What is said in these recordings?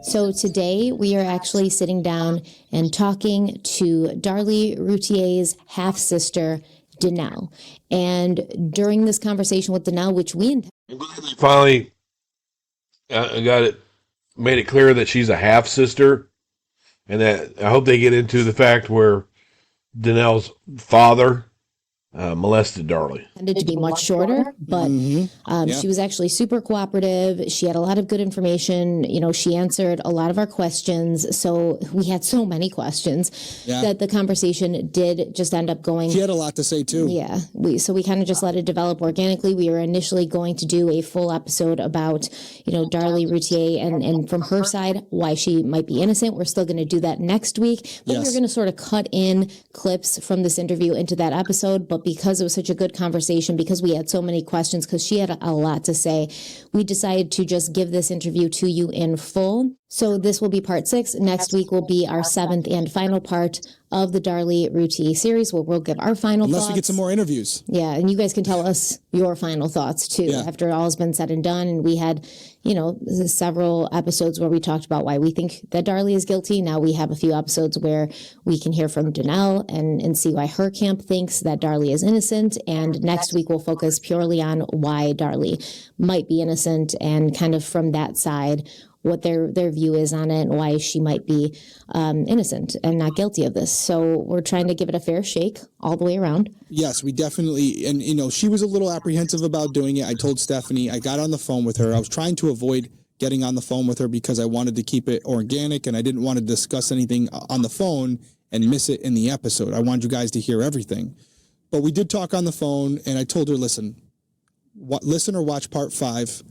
So today we are actually sitting down and talking to Darlie Routier's half-sister, Danelle. And during this conversation with Danelle, which we finally made it clear that she's a half-sister, and that I hope they get into the fact where Danelle's father molested Darlie. Tended to be much shorter, but she was actually super cooperative. She had a lot of good information. You know, she answered a lot of our questions. So we had so many questions that the conversation did just end up going. She had a lot to say too. Yeah. We kind of just let it develop organically. We were initially going to do a full episode about, you know, Darlie Routier and from her side, why she might be innocent. We're still going to do that next week. But we're going to sort of cut in clips from this interview into that episode. But because it was such a good conversation, because we had so many questions, because she had a lot to say, we decided to just give this interview to you in full. So this will be part 6. Next week will be our 7th and final part of the Darlie Routier series, where we'll give our final thoughts. Unless we get some more interviews. Yeah, and you guys can tell us your final thoughts too after all has been said and done. And we had, you know, several episodes where we talked about why we think that Darlie is guilty. Now we have a few episodes where we can hear from Danelle and see why her camp thinks that Darlie is innocent. And next week we'll focus purely on why Darlie might be innocent, and kind of from that side what their view is on it and why she might be innocent and not guilty of this. So we're trying to give it a fair shake all the way around. Yes, we definitely, and you know, she was a little apprehensive about doing it. I told Stephanie, I got on the phone with her. I was trying to avoid getting on the phone with her because I wanted to keep it organic and I didn't want to discuss anything on the phone and miss it in the episode. I wanted you guys to hear everything. But we did talk on the phone, and I told her, listen or watch part 5.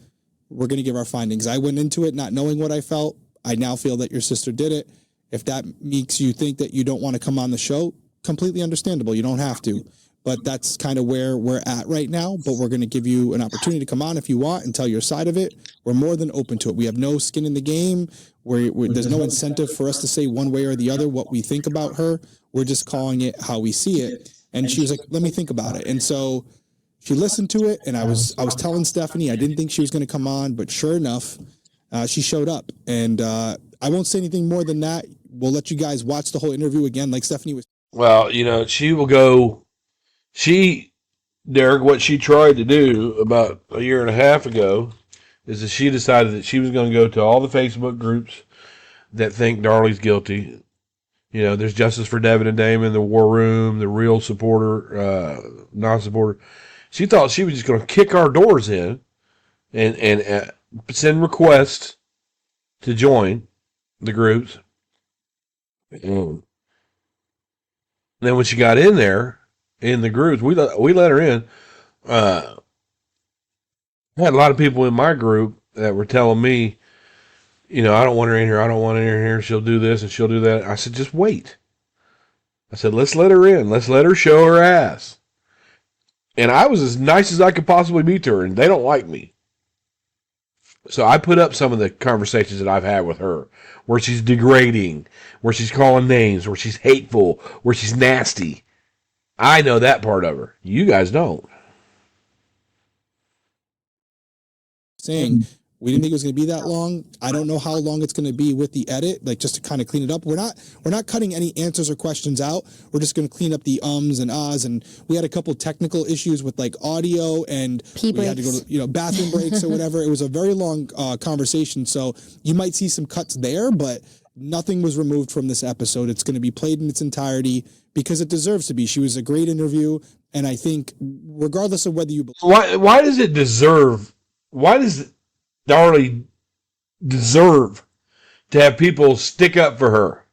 We're going to give our findings. I went into it not knowing what I felt. I now feel that your sister did it. If that makes you think that you don't want to come on the show, completely understandable. You don't have to. But that's kind of where we're at right now. But we're going to give you an opportunity to come on if you want and tell your side of it. We're more than open to it. We have no skin in the game. There's no incentive for us to say one way or the other what we think about her. We're just calling it how we see it. And she was like, let me think about it. And so she listened to it, and I was telling Stephanie I didn't think she was going to come on, but sure enough, she showed up. And I won't say anything more than that. We'll let you guys watch the whole interview again, like Stephanie was. Well, you know, Derek, what she tried to do about a year and a half ago is that she decided that she was going to go to all the Facebook groups that think Darlie's guilty. You know, there's Justice for Devin and Damon, the War Room, the Real Supporter, Non-Supporter. She thought she was just going to kick our doors in and send requests to join the groups. And then when she got in there, in the groups, we let her in. I had a lot of people in my group that were telling me, you know, I don't want her in here. I don't want her in here. She'll do this and she'll do that. I said, just wait. I said, let's let her in. Let's let her show her ass. And I was as nice as I could possibly be to her, and they don't like me. So I put up some of the conversations that I've had with her, where she's degrading, where she's calling names, where she's hateful, where she's nasty. I know that part of her. You guys don't. Saying we didn't think it was going to be that long. I don't know how long it's going to be with the edit, like just to kind of clean it up. We're not cutting any answers or questions out. We're just going to clean up the ums and ahs. And we had a couple technical issues with like audio, and we had to go to bathroom breaks or whatever. It was a very long conversation, so you might see some cuts there, but nothing was removed from this episode. It's going to be played in its entirety because it deserves to be. She was a great interview, and I think regardless of whether you why does it deserve? Why does Darlie deserve to have people stick up for her?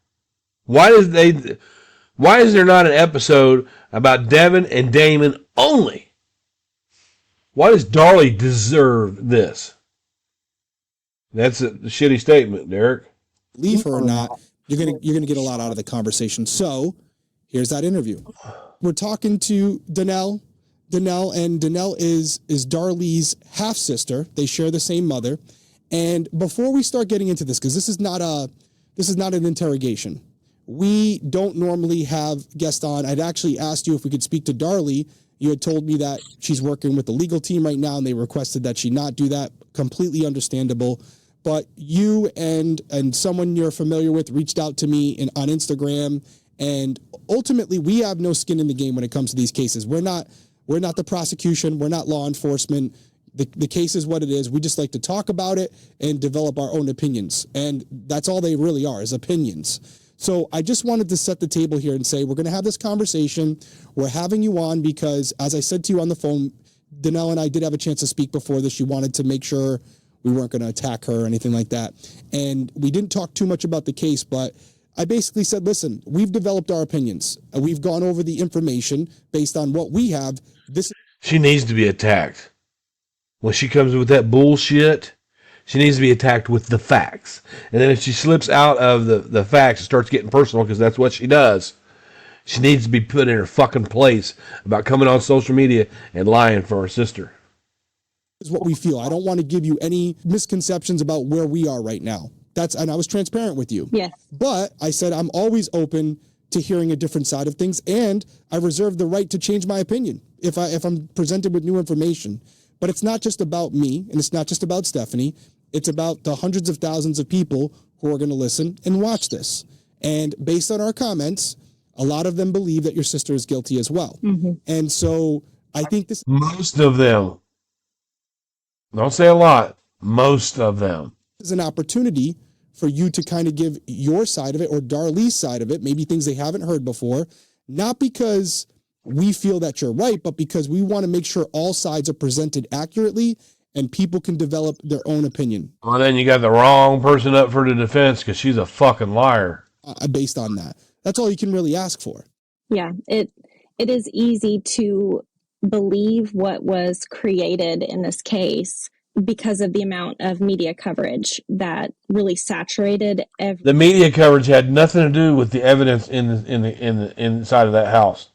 Why is there not an episode about Devin and Damon only? Why does Darlie deserve this? That's a shitty statement, Derek. Believe her or not, you're gonna get a lot out of the conversation. So here's that interview. We're talking to Danelle. Danelle is Darlie's half sister. They share the same mother. And before we start getting into this, because this is not an interrogation. We don't normally have guests on. I'd actually asked you if we could speak to Darlie. You had told me that she's working with the legal team right now, and they requested that she not do that. Completely understandable. but you and someone you're familiar with reached out to me on Instagram, and ultimately we have no skin in the game when it comes to these cases. We're not the prosecution. We're not law enforcement. The case is what it is. We just like to talk about it and develop our own opinions. And that's all they really are, is opinions. So I just wanted to set the table here and say, we're going to have this conversation. We're having you on because, as I said to you on the phone, Danelle and I did have a chance to speak before this. She wanted to make sure we weren't going to attack her or anything like that. And we didn't talk too much about the case, but I basically said, listen, we've developed our opinions. We've gone over the information based on what we have. She needs to be attacked. When she comes with that bullshit, she needs to be attacked with the facts. And then if she slips out of the facts and starts getting personal, because that's what she does, she needs to be put in her fucking place about coming on social media and lying for her sister. Is what we feel. I don't want to give you any misconceptions about where we are right now. And I was transparent with you. Yes. But I said I'm always open to hearing a different side of things, and I reserve the right to change my opinion if I'm presented with new information. But it's not just about me, and it's not just about Stephanie. It's about the hundreds of thousands of people who are going to listen and watch this. And based on our comments, a lot of them believe that your sister is guilty as well. Mm-hmm. And so I think this... Most of them. Don't say a lot. Most of them. Is an opportunity for you to kind of give your side of it, or Darlie's side of it, maybe things they haven't heard before, not because we feel that you're right, but because we want to make sure all sides are presented accurately and people can develop their own opinion. Well, then you got the wrong person up for the defense because she's a fucking liar. Based on that. That's all you can really ask for. Yeah, it is easy to believe what was created in this case because of the amount of media coverage that really saturated the media coverage had nothing to do with the evidence in the inside of that house.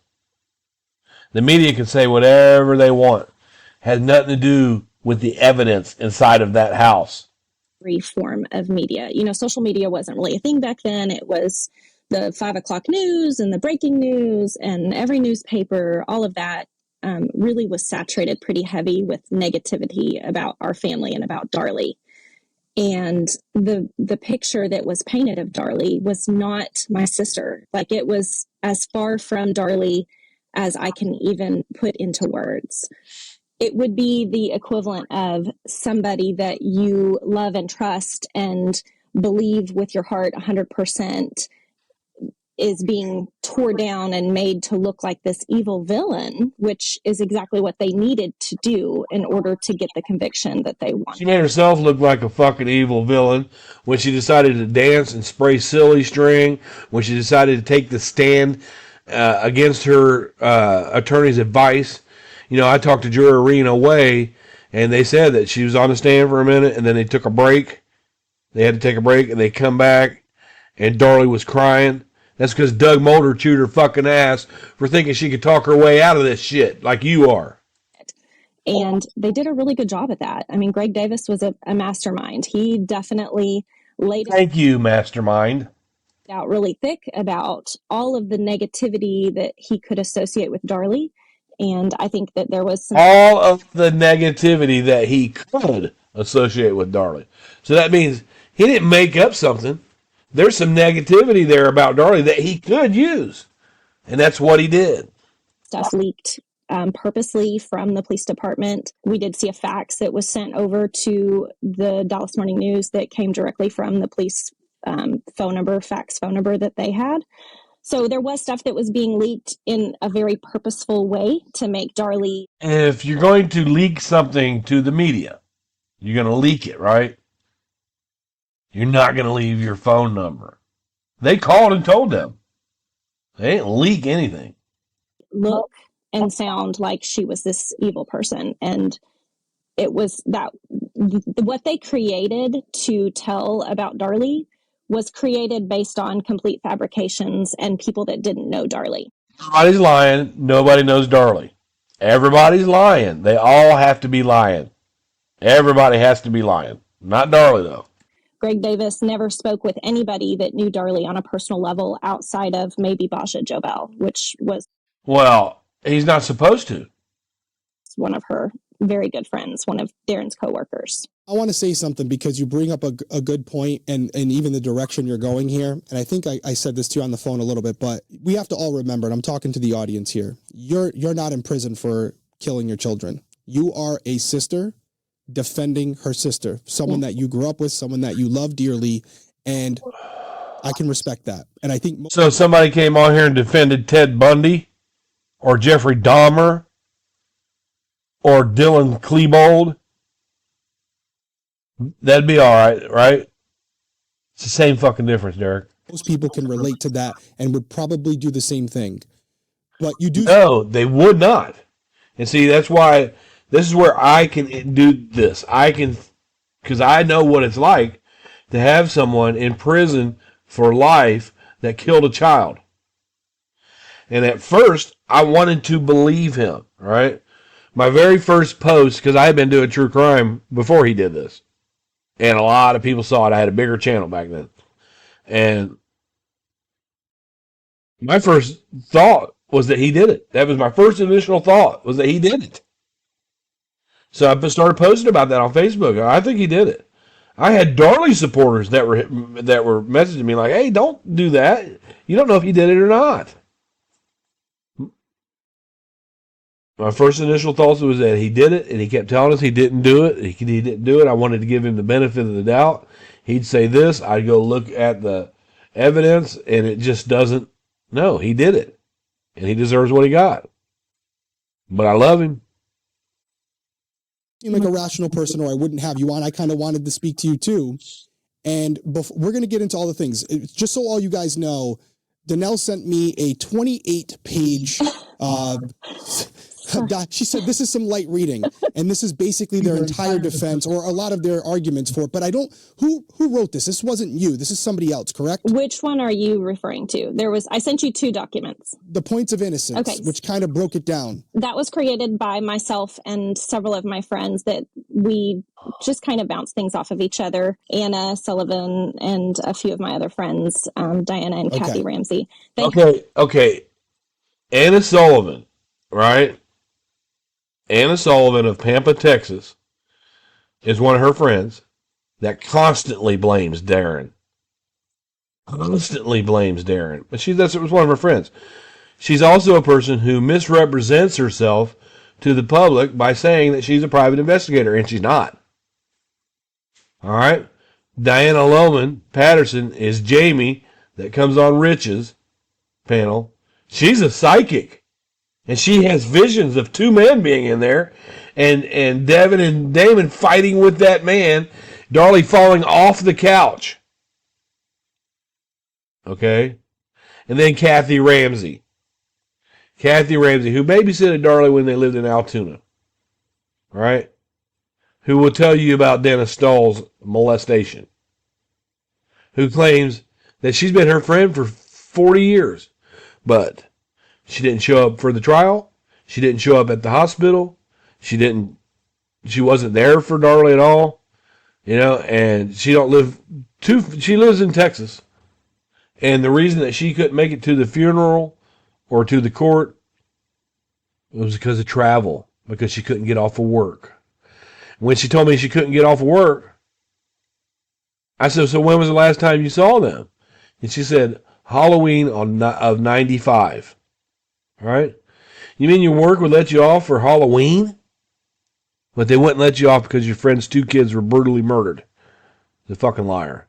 The media can say whatever they want. Had nothing to do with the evidence inside of that house. Every form of media. You know, social media wasn't really a thing back then. It was the 5 o'clock news and the breaking news and every newspaper, all of that really was saturated pretty heavy with negativity about our family and about Darlie. And the picture that was painted of Darlie was not my sister. Like, it was as far from Darlie as I can even put into words. It would be the equivalent of somebody that you love and trust and believe with your heart 100% is being tore down and made to look like this evil villain, which is exactly what they needed to do in order to get the conviction that they wanted. She made herself look like a fucking evil villain when she decided to dance and spray silly string, when she decided to take the stand against her attorney's advice. You know, I talked to Juror Rena Way, and they said that she was on the stand for a minute, and then they took a break. They had to take a break, and they come back, and Darlie was crying. That's because Doug Mulder chewed her fucking ass for thinking she could talk her way out of this shit like you are. And they did a really good job at that. I mean, Greg Davis was a mastermind. He definitely laid Thank you, mastermind. Out really thick about all of the negativity that he could associate with Darlie. And I think that there was all of the negativity that he could associate with Darlie. So that means he didn't make up something. There's some negativity there about Darlie that he could use. And that's what he did. Stuff leaked purposely from the police department. We did see a fax that was sent over to the Dallas Morning News that came directly from the police fax phone number that they had. So there was stuff that was being leaked in a very purposeful way to make Darlie. If you're going to leak something to the media, you're going to leak it, right? You're not going to leave your phone number. They called and told them. They didn't leak anything. Look and sound like she was this evil person. And it was that what they created to tell about Darlie was created based on complete fabrications and people that didn't know Darlie. Everybody's lying. Nobody knows Darlie. Everybody's lying. They all have to be lying. Everybody has to be lying. Not Darlie, though. Greg Davis never spoke with anybody that knew Darlie on a personal level outside of maybe Basha Jobel, which was... Well, he's not supposed to. One of her very good friends, one of Darren's coworkers. I want to say something because you bring up a good point and even the direction you're going here. And I think I said this to you on the phone a little bit, but we have to all remember, and I'm talking to the audience here, you're not in prison for killing your children. You are a sister defending her sister, someone that you grew up with, someone that you love dearly, and I can respect that. And I think So somebody came on here and defended Ted Bundy or Jeffrey Dahmer or Dylan Klebold. That'd be all right, right? It's the same fucking difference, Derek. most people can relate to that and would probably do the same thing. But you do. No, they would not. And see, that's why this is where I can do this. I can, because I know what it's like to have someone in prison for life that killed a child. And at first, I wanted to believe him, right? My very first post, because I had been doing true crime before he did this. And a lot of people saw it. I had a bigger channel back then. And my first thought was that he did it. That was my first initial thought, was that he did it. So I started posting about that on Facebook. I think he did it. I had Darlie supporters that were messaging me like, hey, don't do that. You don't know if he did it or not. My first initial thoughts was that he did it, and he kept telling us he didn't do it. He didn't do it. I wanted to give him the benefit of the doubt. He'd say this. I'd go look at the evidence, and it just doesn't. No, he did it, and he deserves what he got. But I love him. Seem like a rational person, or I wouldn't have you on. I kind of wanted to speak to you too. And we're going to get into all the things. Just so all you guys know, Danelle sent me a 28-page she said this is some light reading, and this is basically their entire defense or a lot of their arguments for it. But I don't. Who wrote this? This wasn't you. This is somebody else, correct? Which one are you referring to? I sent you 2 documents. The points of innocence, Okay. which kind of broke it down. That was created by myself and several of my friends that we just kind of bounce things off of each other. Anna Sullivan and a few of my other friends, Diana and Kathy Ramsey. Okay. Anna Sullivan, right? Anna Sullivan of Pampa, Texas, is one of her friends that constantly blames Darren. But that was one of her friends. She's also a person who misrepresents herself to the public by saying that she's a private investigator, and she's not. All right? Diana Lohman Patterson is Jamie that comes on Rich's panel. She's a psychic. And she has visions of 2 men being in there, and Devin and Damon fighting with that man, Darlie falling off the couch. Okay? And then Kathy Ramsey. Kathy Ramsey, who babysitted Darlie when they lived in Altoona. All right? Who will tell you about Dennis Stahl's molestation. Who claims that she's been her friend for 40 years. But she didn't show up for the trial. She didn't show up at the hospital. She wasn't there for Darlie at all. You know, and she lives in Texas. And the reason that she couldn't make it to the funeral or to the court was because of travel, because she couldn't get off of work. When she told me she couldn't get off of work, I said, so when was the last time you saw them? And she said, Halloween of 95. All right? You mean your work would let you off for Halloween? But they wouldn't let you off because your friend's 2 kids were brutally murdered. The fucking liar.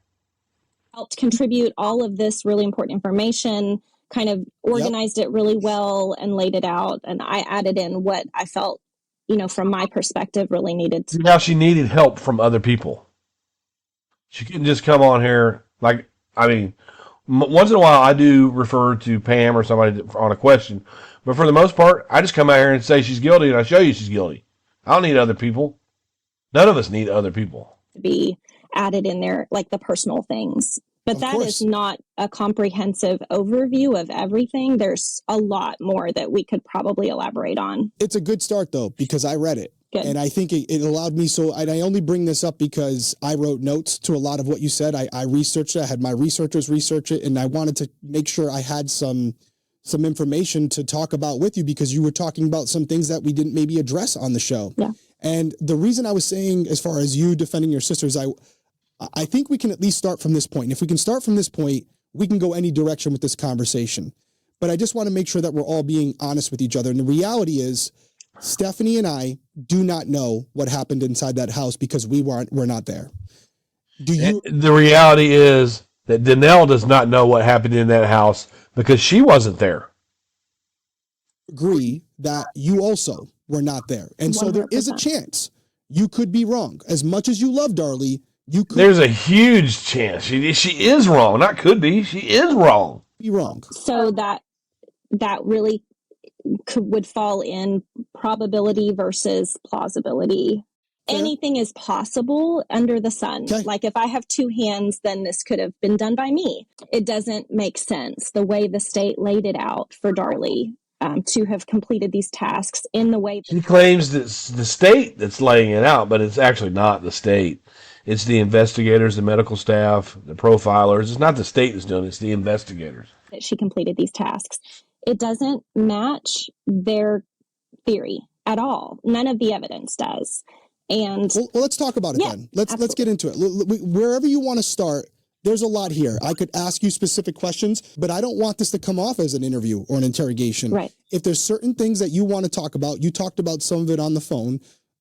Helped contribute all of this really important information, kind of organized it really well and laid it out. And I added in what I felt, from my perspective, really needed to. Now she needed help from other people. She couldn't just come on here once in a while I do refer to Pam or somebody on a question, but for the most part, I just come out here and say she's guilty, and I show you she's guilty. I don't need other people. None of us need other people. Be added in there, like the personal things. But that is not a comprehensive overview of everything. There's a lot more that we could probably elaborate on. It's a good start, though, because I read it. Good. And I think it allowed me, and I only bring this up because I wrote notes to a lot of what you said. I researched it. I had my researchers research it, and I wanted to make sure I had some information to talk about with you because you were talking about some things that we didn't maybe address on the show. Yeah. And the reason I was saying, as far as you defending your sisters, I think we can at least start from this point. And if we can start from this point, we can go any direction with this conversation. But I just want to make sure that we're all being honest with each other. And the reality is, Stephanie and I do not know what happened inside that house because we're not there. Do you? The reality is that Danelle does not know what happened in that house because she wasn't there. Agree that you also were not there. And so there is a 100%. chance you could be wrong. As much as you love Darlie, you could There's a huge chance she is wrong. Not could be. She is wrong. be wrong. So that really would fall in probability versus plausibility. Fair. Anything is possible under the sun. Okay. Like if I have two hands, then this could have been done by me. It doesn't make sense the way the state laid it out for Darlie to have completed these tasks in the way. She claims that it's the state that's laying it out, but it's actually not the state. It's the investigators, the medical staff, the profilers. It's not the state that's doing it. It's the investigators. That she completed these tasks. It doesn't match their theory at all. None of the evidence does. And Well, let's talk about it Yeah, then. Let's get into it. Wherever you want to start, there's a lot here. I could ask you specific questions, but I don't want this to come off as an interview or an interrogation. Right. If there's certain things that you want to talk about, you talked about some of it on the phone.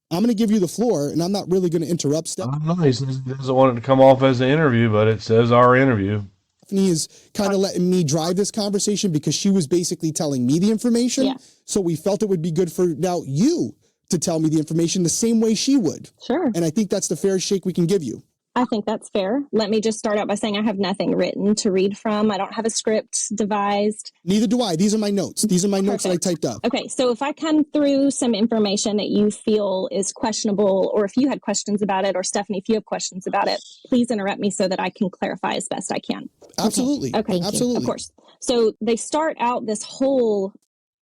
I'm going to give you the floor, and I'm not really going to interrupt. I don't know. He says he doesn't want it to come off as an interview, but it says our interview. Stephanie is kind of letting me drive this conversation because she was basically telling me the information. Yeah. So we felt it would be good for now you to tell me the information the same way she would. sure. And I think that's the fairest shake we can give you. I think that's fair. Let me just start out by saying I have nothing written to read from. I don't have a script devised. Neither do I. These are my notes. These are my notes that I typed up. Okay, so if I come through some information that you feel is questionable, or if you had questions about it, or Stephanie, if you have questions about it, please interrupt me so that I can clarify as best I can. Absolutely. Okay, Thank you. Absolutely. Of course. So they start out this whole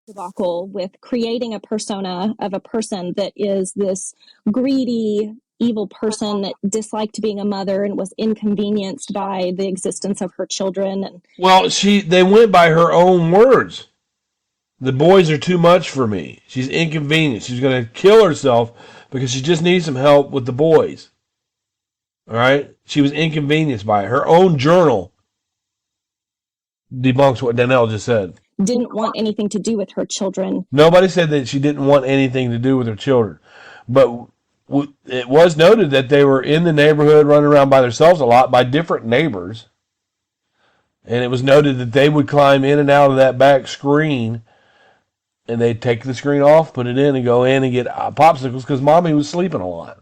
debacle with creating a persona of a person that is this greedy, evil person that disliked being a mother and was inconvenienced by the existence of her children. And Well, they went by her own words. The boys are too much for me. She's inconvenienced. She's going to kill herself because she just needs some help with the boys. All right? She was inconvenienced by it. Her own journal debunks what Danelle just said. didn't want anything to do with her children. Nobody said that she didn't want anything to do with her children. But it was noted that they were in the neighborhood running around by themselves a lot by different neighbors. And it was noted that they would climb in and out of that back screen, and they'd take the screen off, put it in, and go in and get popsicles because Mommy was sleeping a lot.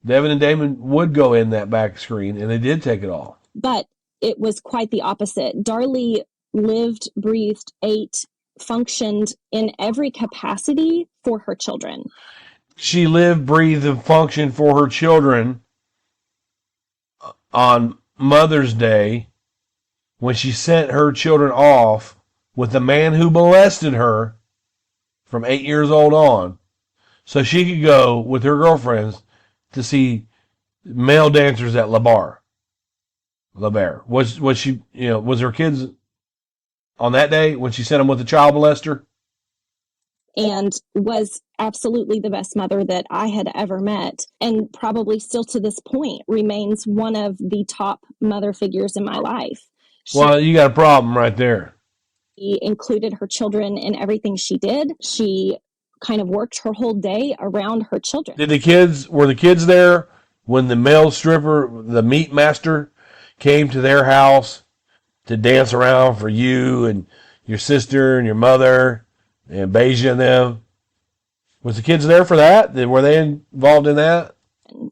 Devin and Damon would go in that back screen, and they did take it off. But it was quite the opposite. Darlie lived, breathed, ate, functioned in every capacity for her children. She lived, breathed, and functioned for her children on Mother's Day when she sent her children off with the man who molested her from 8 years old on, so she could go with her girlfriends to see male dancers at La Bear. Was she, was her kids on that day when she sent them with a child molester? And was absolutely the best mother that I had ever met, and probably still to this point remains one of the top mother figures in my life. Well, you got a problem right there. She included her children in everything she did. She kind of worked her whole day around her children. Were the kids there when the male stripper, the meat master, came to their house to dance around for you and your sister and your mother and Beja and them? Was the kids there for that? Were they involved in that?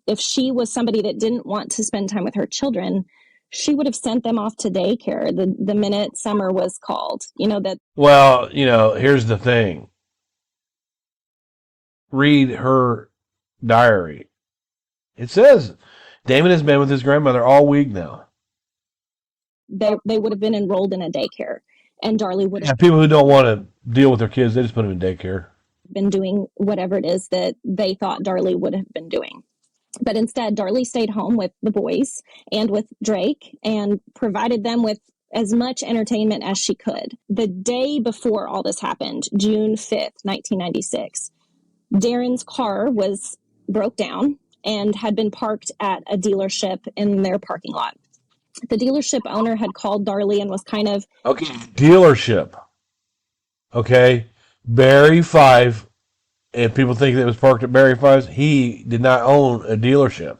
If she was somebody that didn't want to spend time with her children, she would have sent them off to daycare the minute summer was called. Well, here's the thing. Read her diary. It says Damon has been with his grandmother all week now. They would have been enrolled in a daycare, and Darlie would have People who don't want to deal with their kids, they just put them in daycare. been doing whatever it is that they thought Darlie would have been doing. But instead, Darlie stayed home with the boys and with Drake and provided them with as much entertainment as she could. The day before all this happened, June 5th, 1996, Darren's car was broke down and had been parked at a dealership in their parking lot. The dealership owner had called Darlie and was kind of, Okay, dealership. Okay, Barry Five, and people think that it was parked at Barry Five's. He did not own a dealership.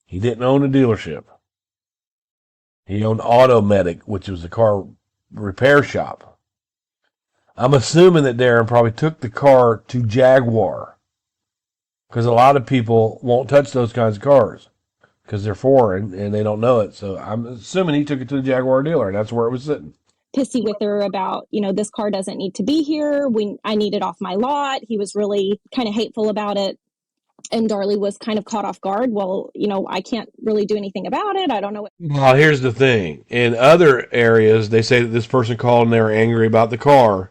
He didn't own a dealership. He owned Automedic, which was a car repair shop. I'm assuming that Darren probably took the car to Jaguar, because a lot of people won't touch those kinds of cars because they're foreign and they don't know it. So I'm assuming he took it to the Jaguar dealer, and that's where it was sitting. pissy with her about, this car doesn't need to be here. I need it off my lot. He was really kind of hateful about it. And Darlie was kind of caught off guard. Well, I can't really do anything about it. I don't know what. Well, here's the thing. In other areas, they say that this person called and they were angry about the car.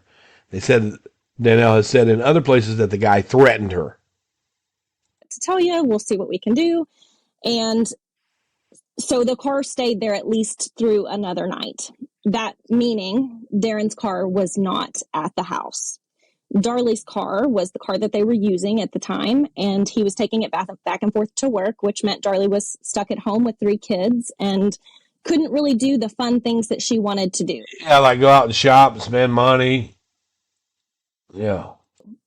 They said, Danelle has said in other places that the guy threatened her. To tell you, we'll see what we can do. And so the car stayed there at least through another night. That meaning Darren's car was not at the house. Darlie's car was the car that they were using at the time, and he was taking it back and forth to work, which meant Darlie was stuck at home with 3 kids and couldn't really do the fun things that she wanted to do. Yeah, like go out and shop and spend money. Yeah.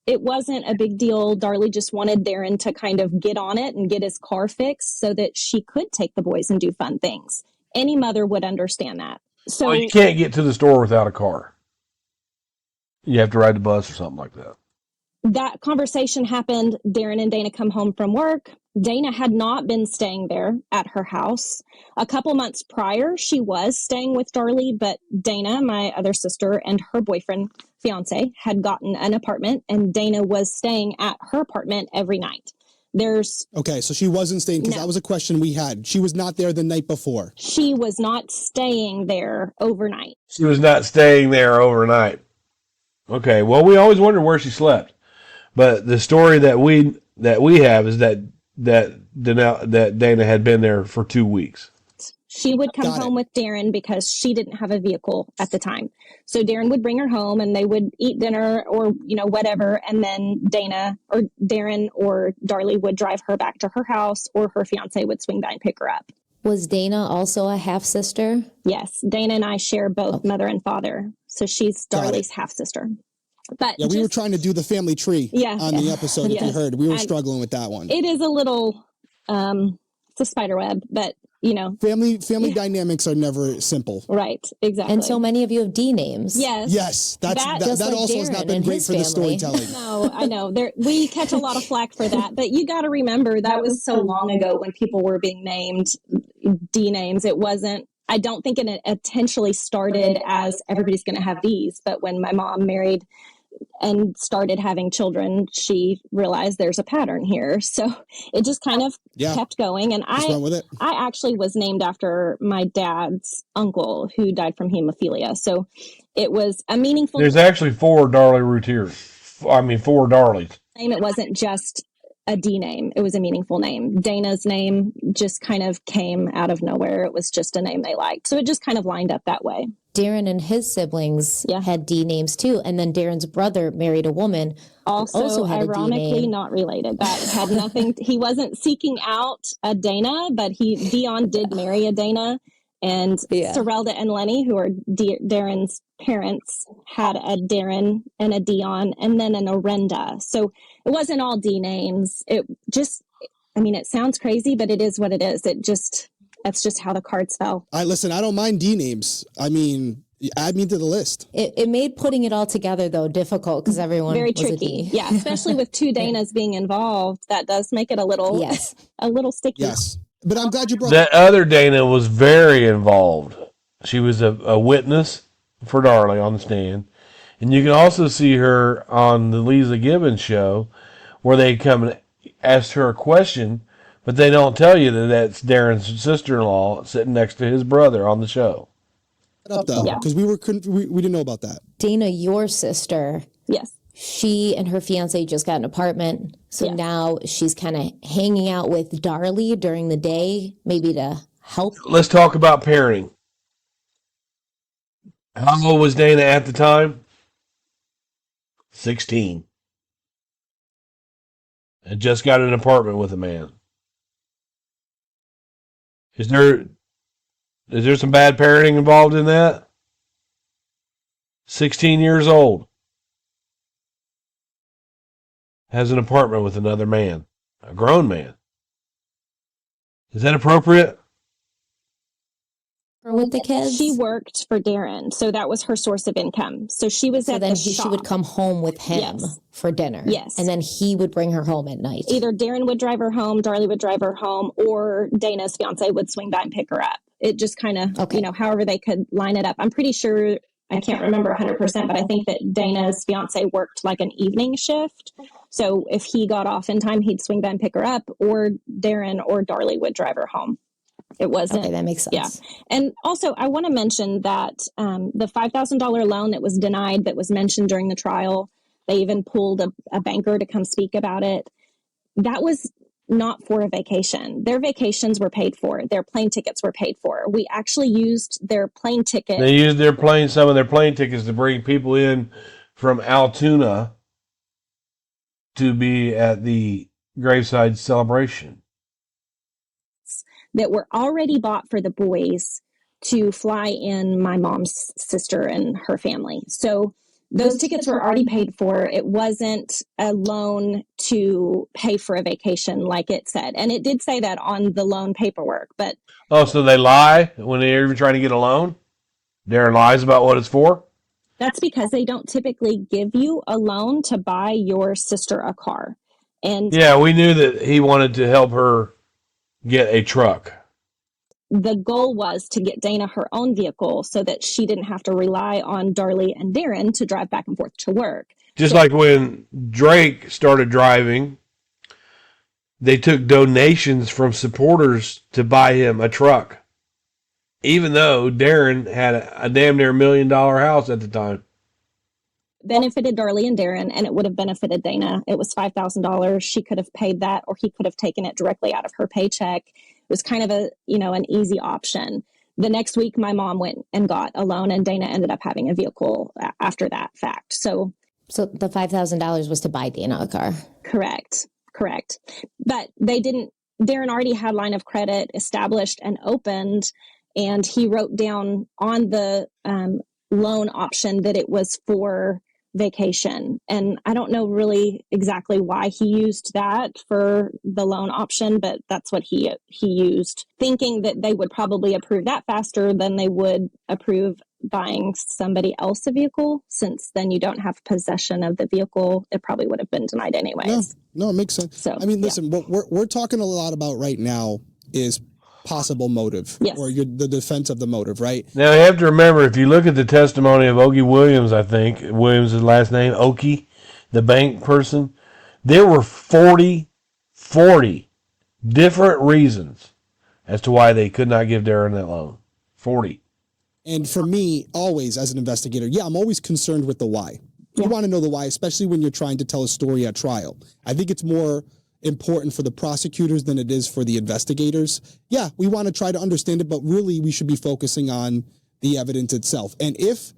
It wasn't a big deal. Darlie just wanted Darren to kind of get on it and get his car fixed so that she could take the boys and do fun things. Any mother would understand that. So Well, you can't get to the store without a car. You have to ride the bus or something like that. That conversation happened. Darren and Dana come home from work. Dana had not been staying there at her house. A couple months prior, she was staying with Darlie, but Dana, my other sister, and her boyfriend, fiance, had gotten an apartment, and Dana was staying at her apartment every night. Okay, so she wasn't staying, because that was a question we had. She was not there the night before. She was not staying there overnight. She was not staying there overnight. Okay, well, we always wondered where she slept, but the story that we have is that Dana had been there for 2 weeks. She would come home with Darren because she didn't have a vehicle at the time. So Darren would bring her home and they would eat dinner or, whatever. And then Dana or Darren or Darlie would drive her back to her house, or her fiance would swing by and pick her up. Was Dana also a half sister? Yes. Dana and I share both mother and father. So she's Darlie's half sister. But yeah, we were trying to do the family tree on the episode. If you heard, we were struggling with that one. It is a little, it's a spider web, but family dynamics are never simple. Right, exactly. And so many of you have D names. Yes, that also like has not Darren been great for the family. storytelling. No, I know. We catch a lot of flack for that, but you got to remember that was so long ago when people were being named D names. It wasn't. I don't think it intentionally started as everybody's going to have these, but when my mom married and started having children, she realized there's a pattern here. So it just kind of kept going. And I actually was named after my dad's uncle who died from hemophilia. So it was a meaningful. There's actually 4 Darlie Routiers. 4 Darlies. Name. It wasn't just a D name. It was a meaningful name. Dana's name just kind of came out of nowhere. It was just a name they liked. So it just kind of lined up that way. Darren and his siblings had D names too, and then Darren's brother married a woman also had ironically a D name. Not related. That had nothing. He wasn't seeking out a Dana, but Dion did marry a Dana, and Sorelda and Lenny, who are Darren's parents, had a Darren and a Dion, and then an Orenda. So it wasn't all D names. It sounds crazy, but it is what it is. That's just how the cards fell. Listen, I don't mind D names. Add me to the list. It made putting it all together, though, difficult because everyone very was tricky. a D. Yeah, especially with 2 Danas being involved, that does make it a little sticky. Yes, but I'm glad you brought that other Dana was very involved. She was a witness for Darlie on the stand, and you can also see her on the Lisa Gibbons show, where they come and ask her a question. But they don't tell you that that's Darren's sister-in-law sitting next to his brother on the show. Up though, because we didn't know about that. Dana, your sister. Yes. She and her fiance just got an apartment, so now she's kind of hanging out with Darlie during the day, maybe to help. Let's talk about parenting. How old was Dana at the time? 16. and just got an apartment with a man. Is there some bad parenting involved in that? 16 years old. Has an apartment with another man. A grown man. Is that appropriate? Or with the kids? She worked for Darren, so that was her source of income. So she was So at then the shop. she would come home with him Yes. for dinner. Yes. And then he would bring her home at night. Either Darren would drive her home, Darlie would drive her home, or Dana's fiance would swing by and pick her up. It just kind of, Okay. however they could line it up. I'm pretty sure, I can't remember 100%, but I think that Dana's fiance worked like an evening shift. So if he got off in time, he'd swing by and pick her up, or Darren or Darlie would drive her home. It wasn't. Okay, that makes sense. Yeah. And also, I want to mention that the $5,000 loan that was denied, that was mentioned during the trial, they even pulled a banker to come speak about it. That was not for a vacation. Their vacations were paid for. Their plane tickets were paid for. We actually used their plane ticket. They used some of their plane tickets to bring people in from Altoona to be at the graveside celebration. That were already bought for the boys to fly in my mom's sister and her family. So those tickets were already paid for. It wasn't a loan to pay for a vacation like it said. And it did say that on the loan paperwork, but... Oh, so they lie when they're even trying to get a loan? Darren lies about what it's for? That's because they don't typically give you a loan to buy your sister a car. And yeah, we knew that he wanted to help her get a truck. The goal was to get Dana her own vehicle so that she didn't have to rely on Darlie and Darren to drive back and forth to work. Just like when Drake started driving, they took donations from supporters to buy him a truck, even though Darren had a damn near $1 million house at the time. Benefited Darlie and Darren, and it would have benefited Dana. It was $5,000. She could have paid that, or he could have taken it directly out of her paycheck. It was kind of an easy option. The next week, my mom went and got a loan, and Dana ended up having a vehicle after that fact. So the $5,000 was to buy Dana a car. Correct. But they didn't. Darren already had line of credit established and opened, and he wrote down on the loan option that it was for vacation. And I don't know really exactly why he used that for the loan option, but that's what he used, thinking that they would probably approve that faster than they would approve buying somebody else a vehicle, since then you don't have possession of the vehicle. It probably would have been denied anyways. No, it makes sense. So, I mean, listen, what we're talking a lot about right now is possible motive, yes, or the defense of the motive, right? Now, you have to remember, if you look at the testimony of Okie Williams, I think, Williams' last name, Okie, the bank person, there were 40 different reasons as to why they could not give Darren that loan. 40. And for me, always as an investigator, I'm always concerned with the why. You want to know the why, especially when you're trying to tell a story at trial. I think it's more important for the prosecutors than it is for the investigators. Yeah, we want to try to understand it, but really we should be focusing on the evidence itself. And if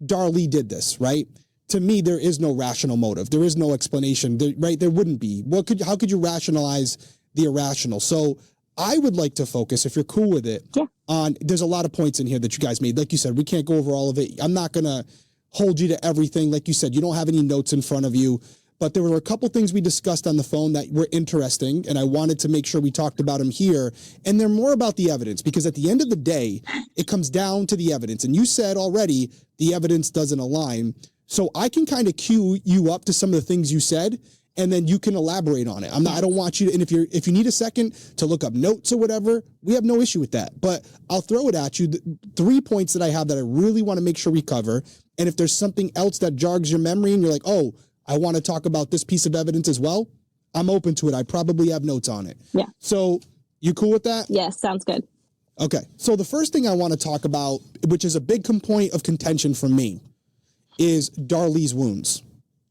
Darlie did this, right, to me, there is no rational motive. There is no explanation, right? There wouldn't be. How could you rationalize the irrational? So I would like to focus, if you're cool with it, on, there's a lot of points in here that you guys made. Like you said, we can't go over all of it. I'm not going to hold you to everything. Like you said, you don't have any notes in front of you. But there were a couple things we discussed on the phone that were interesting, and I wanted to make sure we talked about them here. And they're more about the evidence, because at the end of the day, it comes down to the evidence. And you said already the evidence doesn't align. So I can kind of cue you up to some of the things you said, and then you can elaborate on it. I don't want you to, and if you need a second to look up notes or whatever, we have no issue with that. But I'll throw it at you. The 3 points that I have that I really want to make sure we cover. And if there's something else that jogs your memory and you're like, oh, I want to talk about this piece of evidence as well, I'm open to it. I probably have notes on it. Yeah. So you cool with that? Yes, sounds good. Okay. So the first thing I want to talk about, which is a big point of contention for me, is Darlie's wounds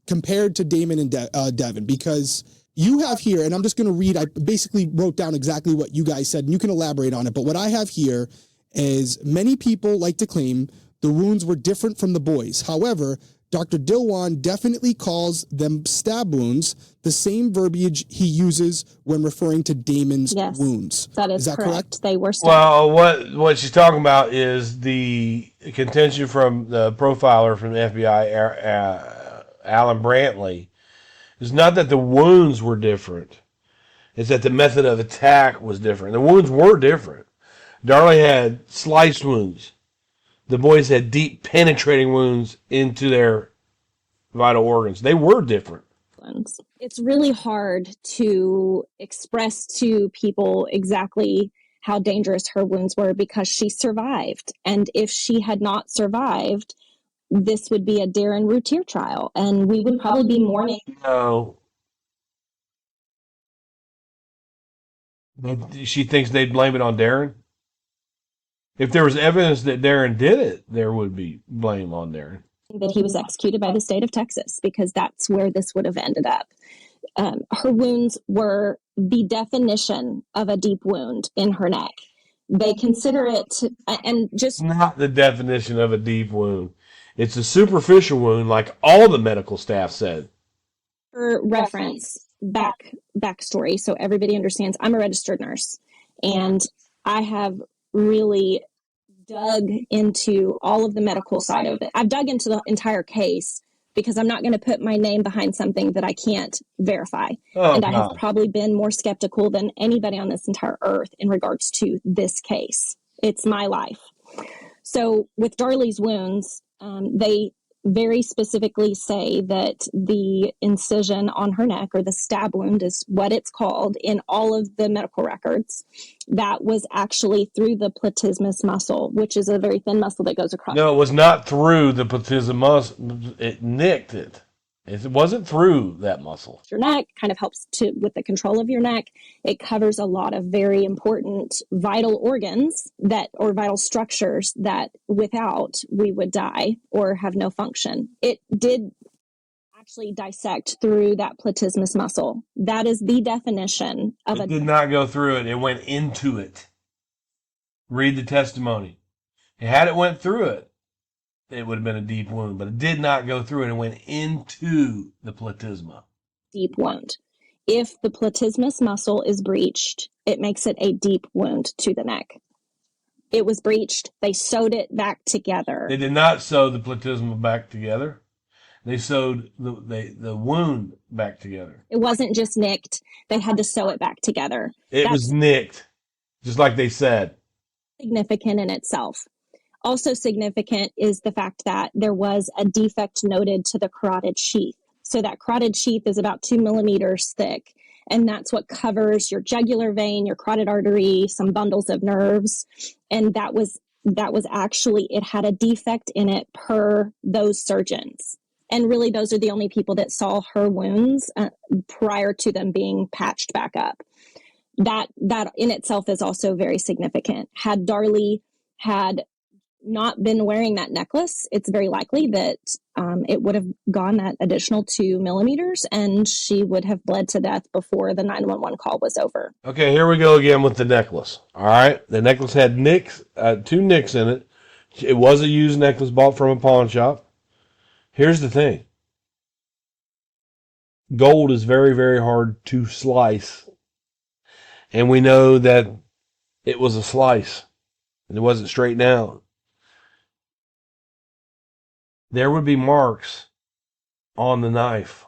compared to Damon and Devin, because you have here, and I'm just going to read, I basically wrote down exactly what you guys said, and you can elaborate on it. But what I have here is, many people like to claim the wounds were different from the boys. However, Dr. Dilwan definitely calls them stab wounds, the same verbiage he uses when referring to Damon's wounds. That is that correct? They were stabbed. Well, what she's talking about is the contention from the profiler from the FBI, Alan Brantley. It's not that the wounds were different. It's that the method of attack was different. The wounds were different. Darlie had sliced wounds. The boys had deep penetrating wounds into their vital organs. They were different. It's really hard to express to people exactly how dangerous her wounds were because she survived. And if she had not survived, this would be a Darren Routier trial, and we would probably be mourning. No. She thinks they'd blame it on Darren? If there was evidence that Darren did it, there would be blame on Darren. That he was executed by the state of Texas, because that's where this would have ended up. Her wounds were the definition of a deep wound in her neck. They consider it, and just not the definition of a deep wound. It's a superficial wound, like all the medical staff said. For reference, backstory, so everybody understands, I'm a registered nurse, and I have really dug into all of the medical side of it. I've dug into the entire case because I'm not going to put my name behind something that I can't verify. I have probably been more skeptical than anybody on this entire earth in regards to this case. It's my life. So with Darlie's wounds, they very specifically say that the incision on her neck, or the stab wound is what it's called in all of the medical records, that was actually through the platysmus muscle, which is a very thin muscle that goes across. No, it was not through the platysmus muscle. It nicked it. It wasn't through that muscle. Your neck kind of helps with the control of your neck. It covers a lot of very important vital organs or vital structures that without we would die or have no function. It did actually dissect through that platysmus muscle. That is the definition of it. It did not go through it. It went into it. Read the testimony. Had it went through it, it would have been a deep wound, but it did not go through it. It went into the platysma. Deep wound. If the platysmus muscle is breached, it makes it a deep wound to the neck. It was breached. They sewed it back together. They did not sew the platysma back together. They sewed the wound back together. It wasn't just nicked. They had to sew it back together. That's was nicked, just like they said. Significant in itself. Also significant is the fact that there was a defect noted to the carotid sheath. So that carotid sheath is about 2 millimeters thick, and that's what covers your jugular vein, your carotid artery, some bundles of nerves. And that was actually, it had a defect in it per those surgeons. And really, those are the only people that saw her wounds prior to them being patched back up. That in itself is also very significant. Had Darlie had not been wearing that necklace, it's very likely that it would have gone that additional 2 millimeters, and she would have bled to death before the 911 call was over. Okay, here we go again with the necklace. All right, the necklace had nicks, 2 nicks in it. It was a used necklace bought from a pawn shop. Here's the thing. Gold is very, very hard to slice. And we know that it was a slice, and it wasn't straightened out. There would be marks on the knife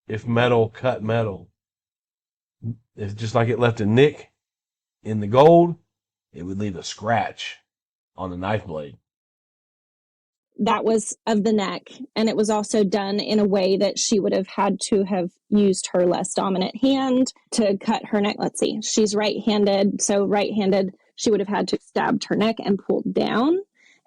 if metal cut metal. It's just like it left a nick in the gold, it would leave a scratch on the knife blade. That was of the neck, and it was also done in a way that she would have had to have used her less dominant hand to cut her neck. Let's see, she's right-handed, so right-handed, she would have had to stabbed her neck and pulled down,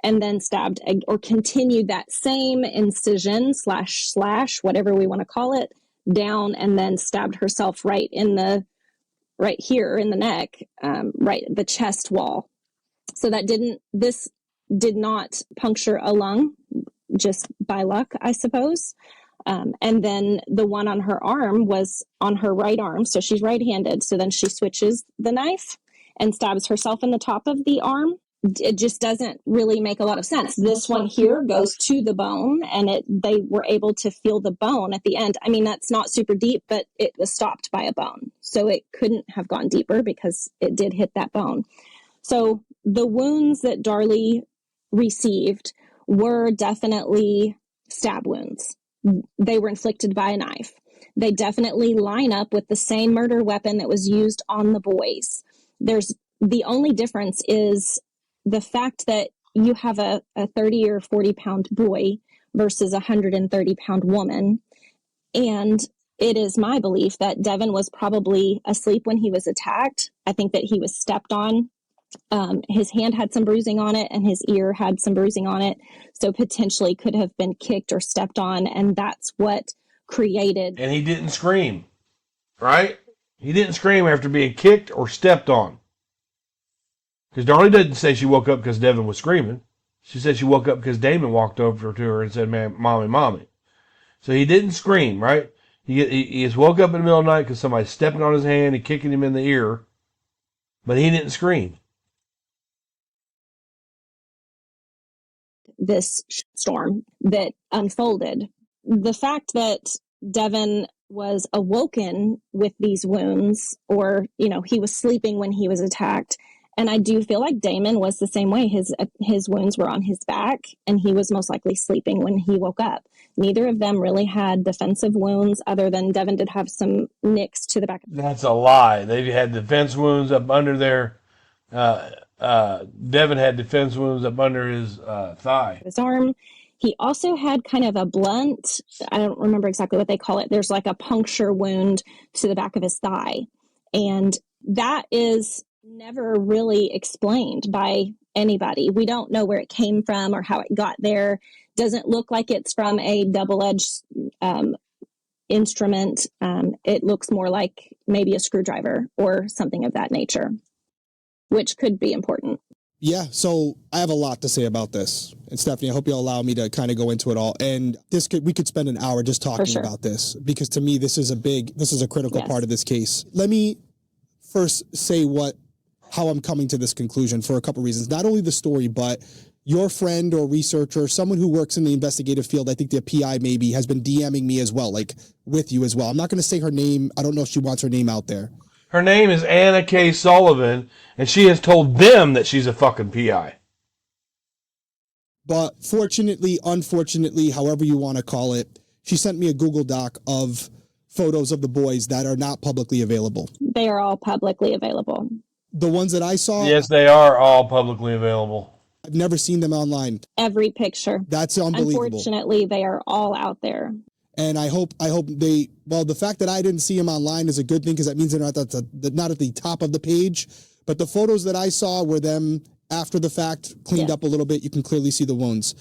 and then stabbed or continued that same incision slash, whatever we want to call it, down, and then stabbed herself right here in the neck, right the chest wall. So this did not puncture a lung, just by luck, I suppose. And then the one on her arm was on her right arm. So she's right-handed. So then she switches the knife and stabs herself in the top of the arm. it just doesn't really make a lot of sense. This one here goes to the bone, and they were able to feel the bone at the end. I mean, that's not super deep, but it was stopped by a bone. So it couldn't have gone deeper because it did hit that bone. So the wounds that Darlie received were definitely stab wounds. They were inflicted by a knife. They definitely line up with the same murder weapon that was used on the boys. The only difference is the fact that you have a 30 or 40 pound boy versus a 130-pound woman. And it is my belief that Devin was probably asleep when he was attacked. I think that he was stepped on. His hand had some bruising on it and his ear had some bruising on it. So potentially could have been kicked or stepped on. And that's what created. And he didn't scream, right? He didn't scream after being kicked or stepped on. Because Darlie didn't say she woke up because Devin was screaming. She said she woke up because Damon walked over to her and said, "Man, mommy, mommy." So he didn't scream, right? He just woke up in the middle of the night because somebody's stepping on his hand and kicking him in the ear. But he didn't scream. This storm that unfolded. The fact that Devin was awoken with these wounds, or, he was sleeping when he was attacked. And I do feel like Damon was the same way. His wounds were on his back, and he was most likely sleeping when he woke up. Neither of them really had defensive wounds, other than Devin did have some nicks to the back. That's a lie. They had defense wounds up under their... Devin had defense wounds up under his thigh. His arm. He also had kind of a blunt, I don't remember exactly what they call it. There's like a puncture wound to the back of his thigh. And that is never really explained by anybody. We don't know where it came from or how it got there. Doesn't look like it's from a double-edged instrument. It looks more like maybe a screwdriver or something of that nature, which could be important. Yeah, so I have a lot to say about this. And Stephanie, I hope you'll allow me to kind of go into it all. And we could spend an hour just talking about this, because to me, this is a critical part of this case. Let me first say how I'm coming to this conclusion for a couple reasons. Not only the story, but your friend or researcher, someone who works in the investigative field, I think the PI maybe, has been DMing me as well, like with you as well. I'm not going to say her name. I don't know if she wants her name out there. Her name is Anna K. Sullivan, and she has told them that she's a fucking PI. But fortunately, unfortunately, however you want to call it, she sent me a Google Doc of photos of the boys that are not publicly available. They are all publicly available. The ones that I saw... Yes, they are all publicly available. I've never seen them online. Every picture. That's unbelievable. Unfortunately, they are all out there. And I hope the fact that I didn't see them online is a good thing, because that means they're not at the top of the page. But the photos that I saw were them after the fact, cleaned up a little bit. You can clearly see the wounds.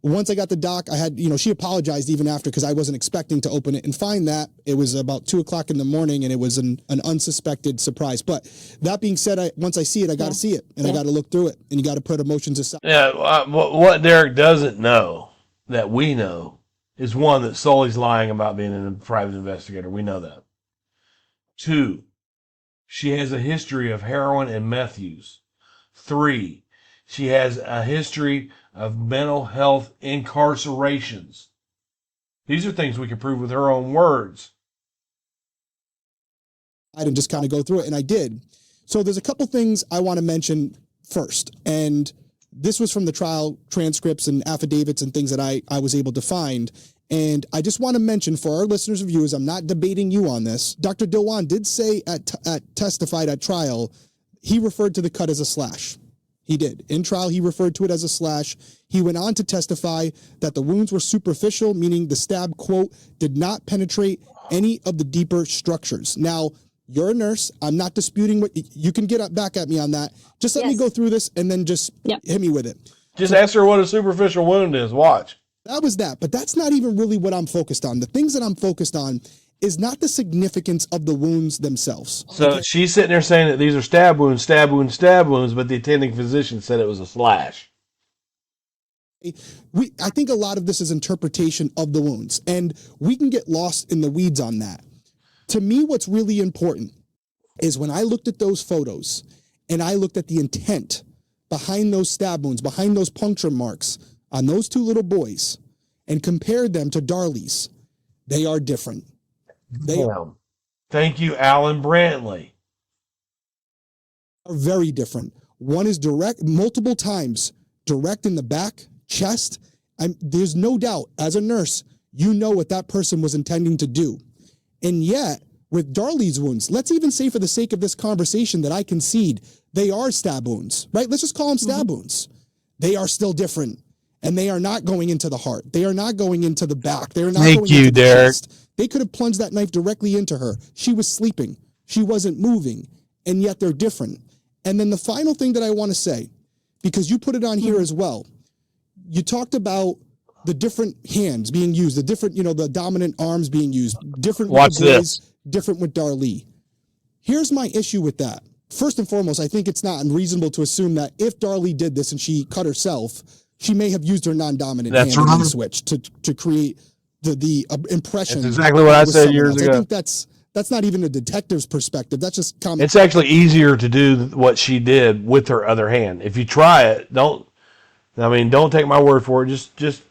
Once I got the doc, I had, she apologized even after, because I wasn't expecting to open it and find that. It was about 2:00 in the morning, and it was an unsuspected surprise. But that being said, once I see it, I got to see it, and I got to look through it, and you got to put emotions aside. Yeah, what Derek doesn't know that we know is, one, that Sully's lying about being a private investigator. We know that. 2, she has a history of heroin and meth use. 3, she has a history of mental health incarcerations. These are things we can prove with her own words. I didn't just kind of go through it, and I did. So there's a couple things I want to mention first, and this was from the trial transcripts and affidavits and things that I was able to find. And I just want to mention for our listeners and viewers, I'm not debating you on this. Dr. Dewan did say testified at trial, he referred to the cut as a slash. He did. In trial, he referred to it as a slash. He went on to testify that the wounds were superficial, meaning the stab, quote, did not penetrate any of the deeper structures. Now, you're a nurse. I'm not disputing what you can get back at me on that. Just let me go through this and then just hit me with it. Just ask her what a superficial wound is. Watch. That was that, but that's not even really what I'm focused on. The things that I'm focused on is not the significance of the wounds themselves. So she's sitting there saying that these are stab wounds, stab wounds, stab wounds, but the attending physician said it was a slash. I think a lot of this is interpretation of the wounds, and we can get lost in the weeds on that. To me, what's really important is when I looked at those photos and I looked at the intent behind those stab wounds, behind those puncture marks on those two little boys and compared them to Darlie's, they are different. They Thank you, Alan Brantley. are very different. One is direct, multiple times, direct in the back, chest. There's no doubt, as a nurse, you know what that person was intending to do. And yet, with Darlie's wounds, let's even say for the sake of this conversation that I concede, they are stab wounds, right? Let's just call them stab wounds. They are still different. And they are not going into the heart. They are not going into the back. They are not going into the chest. They could have plunged that knife directly into her. She was sleeping. She wasn't moving. And yet they're different. And then the final thing that I want to say, because you put it on here as well, you talked about the different hands being used, the different, the dominant arms being used, different with the boys, different with Darlie. Here's my issue with that. First and foremost, I think it's not unreasonable to assume that if Darlie did this and she cut herself, she may have used her non-dominant hand in the switch to create the impression. That's exactly what I said years ago. I think that's not even a detective's perspective. That's just common. It's actually easier to do what she did with her other hand. If you try it, don't take my word for it. Just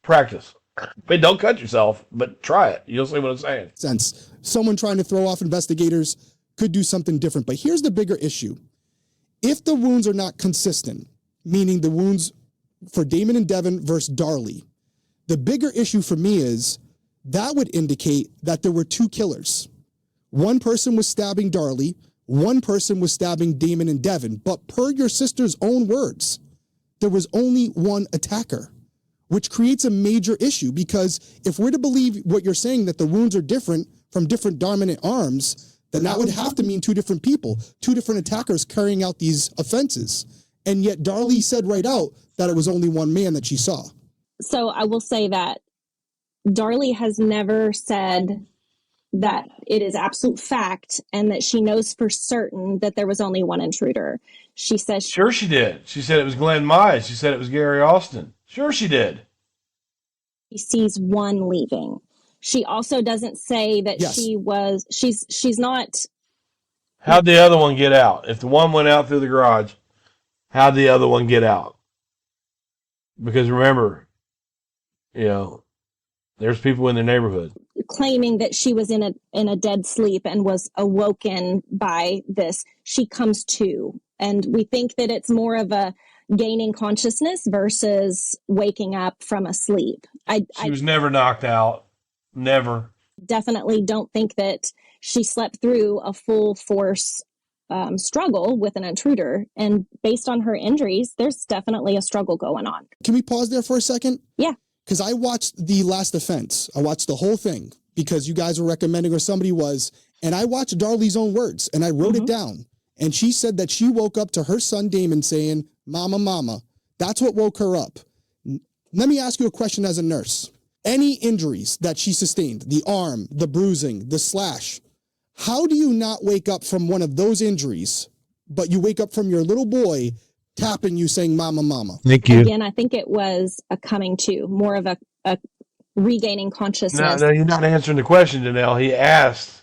practice. But don't cut yourself, but try it. You'll see what I'm saying. Sense. Someone trying to throw off investigators could do something different. But here's the bigger issue. If the wounds are not consistent, meaning the wounds for Damon and Devin versus Darlie, the bigger issue for me is that would indicate that there were two killers. One person was stabbing Darlie, one person was stabbing Damon and Devin, but per your sister's own words, there was only one attacker, which creates a major issue because if we're to believe what you're saying, that the wounds are different from different dominant arms, then that would have to mean two different people, two different attackers carrying out these offenses. And yet Darlie said right out that it was only one man that she saw. So I will say that Darlie has never said that it is absolute fact and that she knows for certain that there was only one intruder. She says... Sure she did. She said it was Glenn Mize. She said it was Gary Austin. Sure she did. She sees one leaving. She also doesn't say that she's not... How'd the other one get out? If the one went out through the garage, how'd the other one get out? Because remember, there's people in the neighborhood. Claiming that she was in a dead sleep and was awoken by this. She comes to. And we think that it's more of a gaining consciousness versus waking up from a sleep. She was never knocked out. Never. Definitely don't think that she slept through a full force struggle with an intruder. And based on her injuries, there's definitely a struggle going on. Can we pause there for a second? Yeah. Because I watched The Last Offense. I watched the whole thing because you guys were recommending, or somebody was, and I watched Darlie's own words and I wrote it down. And she said that she woke up to her son Damon saying, "Mama, mama." That's what woke her up. Let me ask you a question as a nurse. Any injuries that she sustained, the arm, the bruising, the slash, how do you not wake up from one of those injuries, but you wake up from your little boy tapping you saying, "Mama, mama"? Thank you. Again, I think it was a coming to, more of a regaining consciousness. No, you're not answering the question, Danelle. He asked,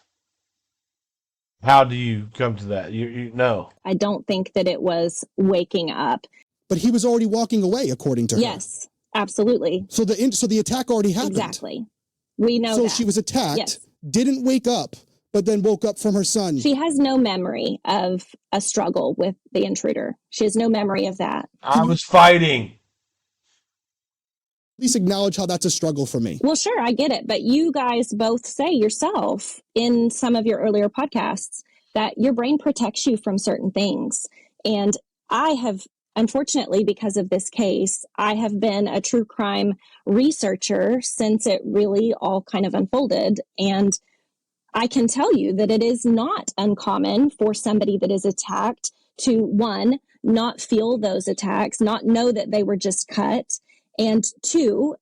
how do you come to that? You know. I don't think that it was waking up. But he was already walking away, according to her. Yes, absolutely. So the attack already happened. Exactly. We know so that. She was attacked, yes. Didn't wake up, but then woke up from her son. She has no memory of a struggle with the intruder. She has no memory of that. I was fighting. At least acknowledge how that's a struggle for me. Well, sure, I get it. But you guys both say yourself in some of your earlier podcasts that your brain protects you from certain things. And I have, unfortunately, because of this case, I have been a true crime researcher since it really all kind of unfolded. And I can tell you that it is not uncommon for somebody that is attacked to, one, not feel those attacks, not know that they were just cut, and two,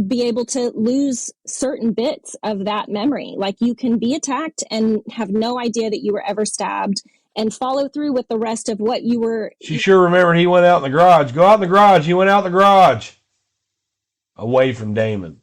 be able to lose certain bits of that memory. Like you can be attacked and have no idea that you were ever stabbed and follow through with the rest of what you were. She sure remembered he went out in the garage. Go out in the garage. He went out in the garage. Away from Damon.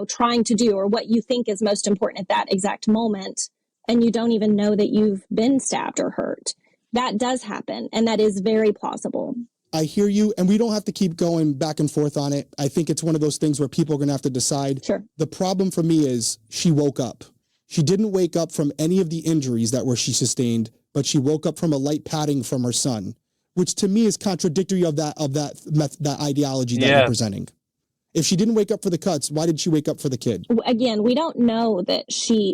Trying to do, or what you think is most important at that exact moment, and you don't even know that you've been stabbed or hurt. That does happen, and that is very plausible. I hear you, and we don't have to keep going back and forth on it. I think it's one of those things where people are going to have to decide. Sure. The problem for me is she woke up. She didn't wake up from any of the injuries that she sustained, but she woke up from a light patting from her son, which to me is contradictory of that ideology that you're presenting. If she didn't wake up for the cuts, why did she wake up for the kid? Again, we don't know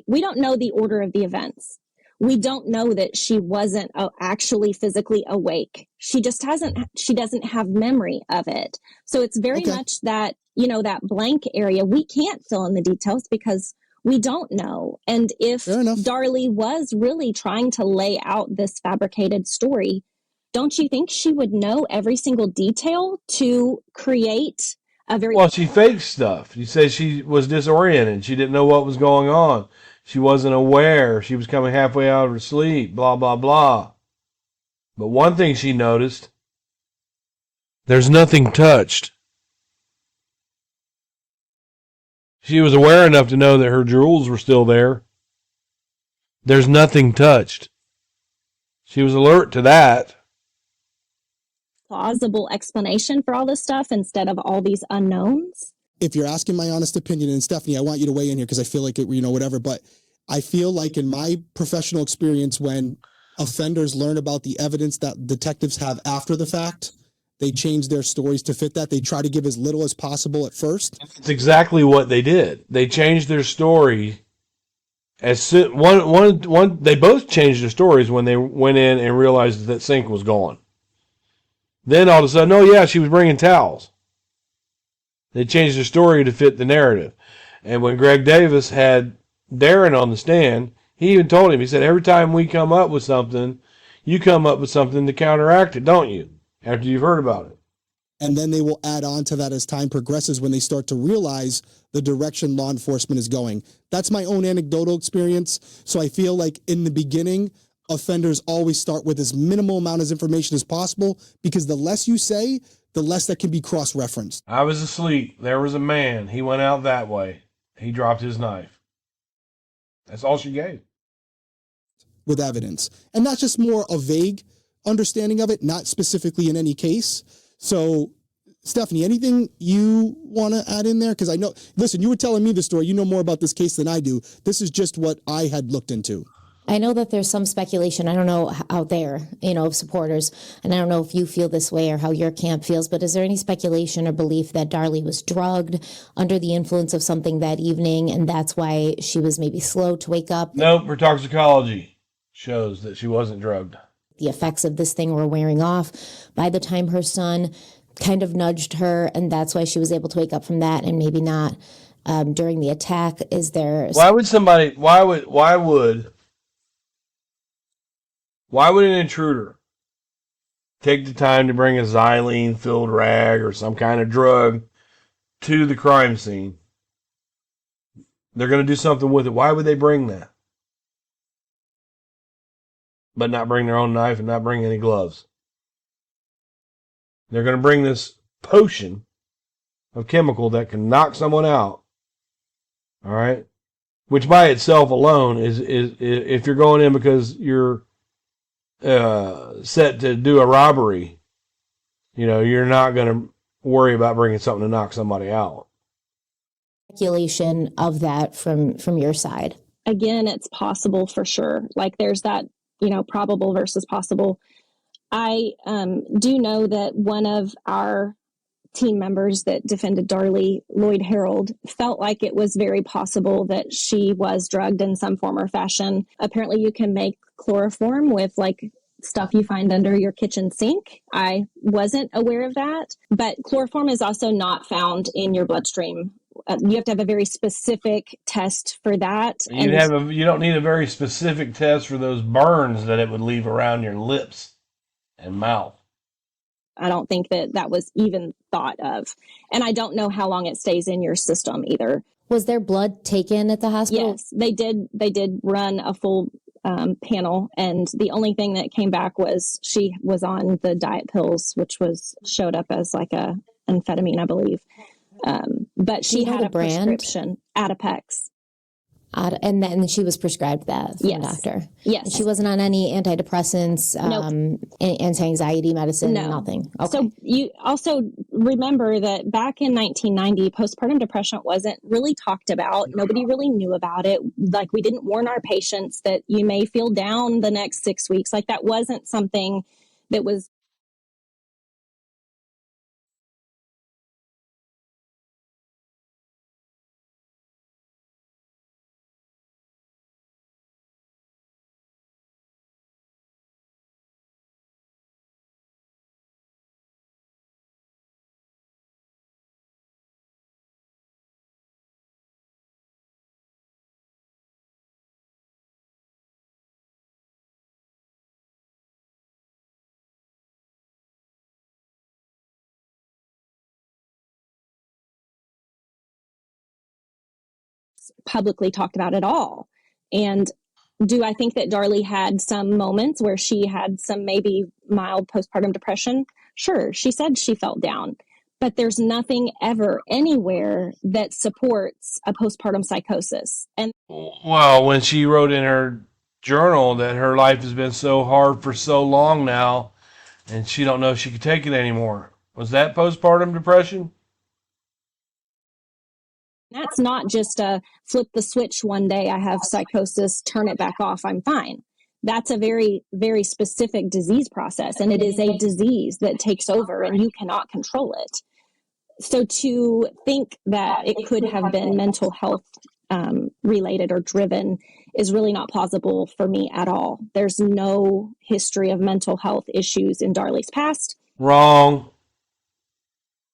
we don't know the order of the events. We don't know that she wasn't actually physically awake. She doesn't have memory of it. So it's very much that, that blank area. We can't fill in the details because we don't know. And if Darlie was really trying to lay out this fabricated story, don't you think she would know every single detail to create a very... Well, she faked stuff. You say she was disoriented. She didn't know what was going on. She wasn't aware. She was coming halfway out of her sleep, blah, blah, blah. But one thing she noticed, there's nothing touched. She was aware enough to know that her jewels were still there. There's nothing touched. She was alert to that. Plausible explanation for all this stuff instead of all these unknowns? If you're asking my honest opinion, and Stephanie, I want you to weigh in here because I feel like it, whatever, but I feel like in my professional experience, when offenders learn about the evidence that detectives have after the fact, they change their stories to fit that. They try to give as little as possible at first. It's exactly what they did. They changed their story. They both changed their stories when they went in and realized that sink was gone. Then all of a sudden, oh yeah, she was bringing towels. They changed their story to fit the narrative. And when Greg Davis had Darren on the stand, he even told him, he said, every time we come up with something, you come up with something to counteract it, don't you? After you've heard about it. And then they will add on to that as time progresses when they start to realize the direction law enforcement is going. That's my own anecdotal experience. So I feel like in the beginning, offenders always start with as minimal amount of information as possible, because the less you say, the less that can be cross-referenced. I was asleep. There was a man. He went out that way. He dropped his knife. That's all she gave. With evidence. And not just more a vague understanding of it, not specifically in any case. So, Stephanie, anything you want to add in there? Because I know, listen, you were telling me the story. You know more about this case than I do. This is just what I had looked into. I know that there's some speculation, I don't know out there, of supporters, and I don't know if you feel this way or how your camp feels, but is there any speculation or belief that Darlie was drugged under the influence of something that evening, and that's why she was maybe slow to wake up? Nope, her toxicology shows that she wasn't drugged. The effects of this thing were wearing off by the time her son kind of nudged her, and that's why she was able to wake up from that and maybe not during the attack. Is there... Why would an intruder take the time to bring a xylene-filled rag or some kind of drug to the crime scene? They're going to do something with it. Why would they bring that? But not bring their own knife and not bring any gloves. They're going to bring this potion of chemical that can knock someone out. All right? Which by itself alone is if you're going in because you're set to do a robbery, you're not going to worry about bringing something to knock somebody out. Speculation of that from your side. Again, it's possible for sure. Like there's that, probable versus possible. I do know that one of our team members that defended Darlie, Lloyd Harold, felt like it was very possible that she was drugged in some form or fashion. Apparently you can make chloroform with like stuff you find under your kitchen sink. I wasn't aware of that, but chloroform is also not found in your bloodstream. You have to have a very specific test for that. You don't need a very specific test for those burns that it would leave around your lips and mouth. I don't think that was even thought of. And I don't know how long it stays in your system either. Was there blood taken at the hospital? Yes, they did run a full panel, and the only thing that came back was she was on the diet pills, which showed up as like a amphetamine, I believe. But she had a prescription, Adipex. And then she was prescribed that from a doctor. Yes. And she wasn't on any antidepressants, anti-anxiety medicine, nothing. Okay. So you also remember that back in 1990, postpartum depression wasn't really talked about. Nobody really knew about it. Like, we didn't warn our patients that you may feel down the next 6 weeks. Like, that wasn't something that was publicly talked about at all. And do I think that Darlie had some moments where she had some maybe mild postpartum depression? Sure. She said she felt down, but there's nothing ever anywhere that supports a postpartum psychosis. And Well, when she wrote in her journal that her life has been so hard for so long now, and she don't know if she could take it anymore, was that postpartum depression? that's not just a flip the switch one day, I have psychosis, turn it back off, I'm fine. That's a very, very specific disease process, and it is a disease that takes over and you cannot control it. So to think that it could have been mental health related or driven is really not plausible for me at all. There's no history of mental health issues in Darlie's past. Wrong.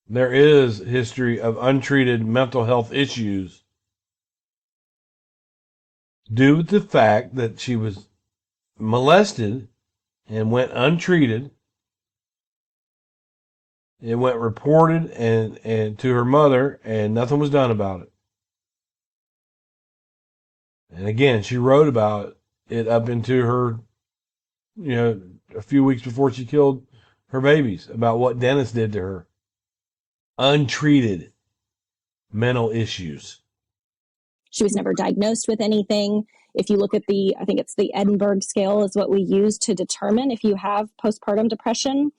There is history of untreated mental health issues due to the fact that she was molested and went untreated. It went reported and to her mother, and nothing was done about it. And again, she wrote about it up into her, a few weeks before she killed her babies, about what Dennis did to her. Untreated mental issues. She was never diagnosed with anything. If you look at I think it's the Edinburgh scale is what we use to determine if you have postpartum depression.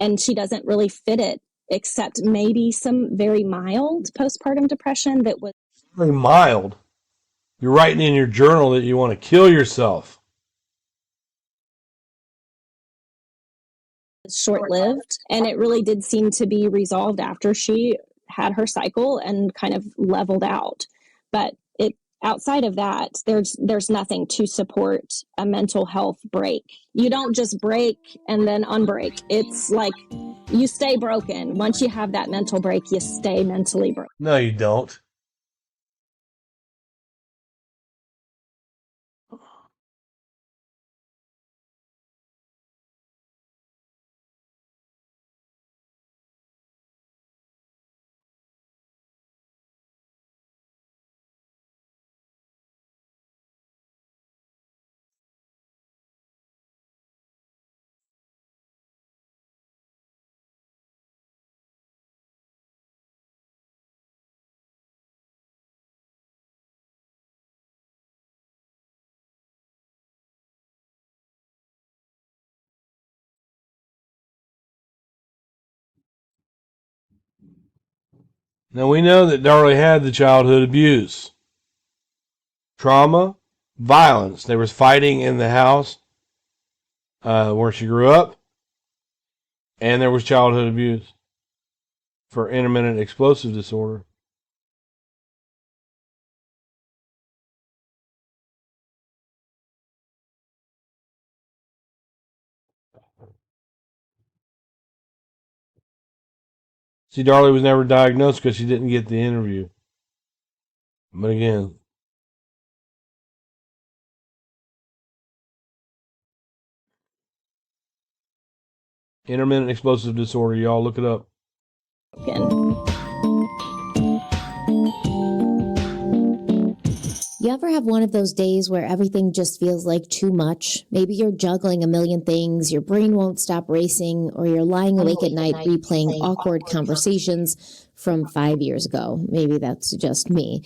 And she doesn't really fit it, except maybe some very mild postpartum depression that was Very mild. You're writing in your journal that you want to kill yourself. short-lived, and it really did seem to be resolved after she had her cycle and kind of leveled out. But outside of that, there's nothing to support a mental health break. You don't just break and then unbreak. It's like you stay broken. Once you have that mental break, you stay mentally broken. No, you don't. Now we know that Darlie had the childhood abuse, trauma, violence. There was fighting in the house where she grew up, and there was childhood abuse for intermittent explosive disorder. See, Darlie was never diagnosed because she didn't get the interview. But again, intermittent explosive disorder, y'all look it up. You ever have one of those days where everything just feels like too much? Maybe you're juggling a million things, your brain won't stop racing, or you're lying awake at night replaying awkward conversations from 5 years ago. Maybe that's just me.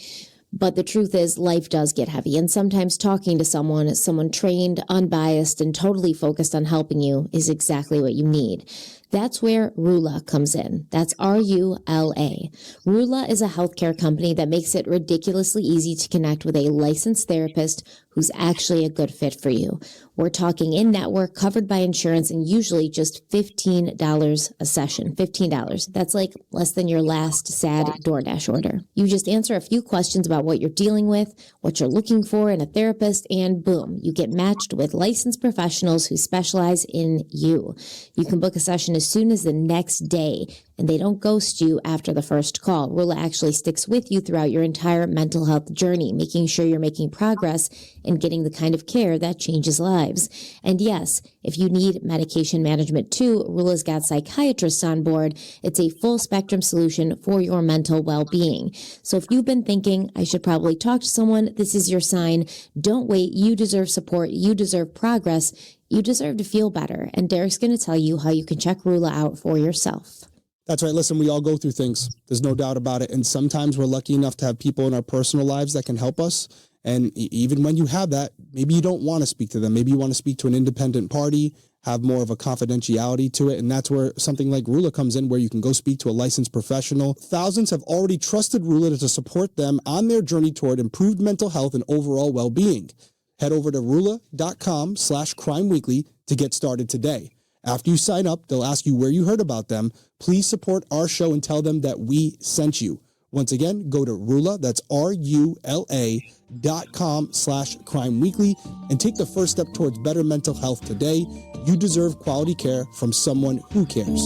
But the truth is, life does get heavy, and sometimes talking to someone trained, unbiased, and totally focused on helping you is exactly what you need. That's where Rula comes in. That's R-U-L-A. Rula is a healthcare company that makes it ridiculously easy to connect with a licensed therapist who's actually a good fit for you. We're talking in-network, covered by insurance, and usually just $15 a session. $15. That's like less than your last sad DoorDash order. You just answer a few questions about what you're dealing with, what you're looking for in a therapist, and boom, you get matched with licensed professionals who specialize in you. You can book a session as soon as the next day, and they don't ghost you after the first call. Rula actually sticks with you throughout your entire mental health journey, making sure you're making progress and getting the kind of care that changes lives. And yes, if you need medication management too, Rula's got psychiatrists on board. It's a full spectrum solution for your mental well-being. So if you've been thinking, I should probably talk to someone, this is your sign. Don't wait. You deserve support. You deserve progress. You deserve to feel better. And Derek's going to tell you how you can check Rula out for yourself. That's right. Listen, we all go through things. There's no doubt about it. And sometimes we're lucky enough to have people in our personal lives that can help us. And even when you have that, maybe you don't want to speak to them. Maybe you want to speak to an independent party, have more of a confidentiality to it. And that's where something like Rula comes in, where you can go speak to a licensed professional. Thousands have already trusted Rula to support them on their journey toward improved mental health and overall well-being. Head over to rula.com/crimeweekly to get started today. After you sign up, they'll ask you where you heard about them. Please support our show and tell them that we sent you. Once again, go to Rula, that's RULA.com/crimeweekly, and take the first step towards better mental health today. You deserve quality care from someone who cares.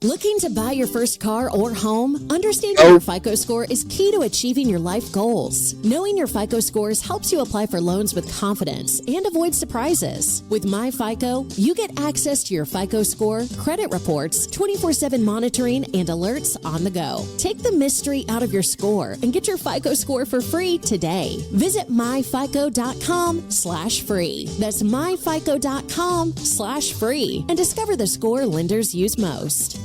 Looking to buy your first car or home? Understanding your FICO score is key to achieving your life goals. Knowing your FICO scores helps you apply for loans with confidence and avoid surprises. With MyFICO, you get access to your FICO score, credit reports, 24/7 monitoring, and alerts on the go. Take the mystery out of your score and get your FICO score for free today. Visit myfico.com/free. That's myfico.com/free and discover the score lenders use most.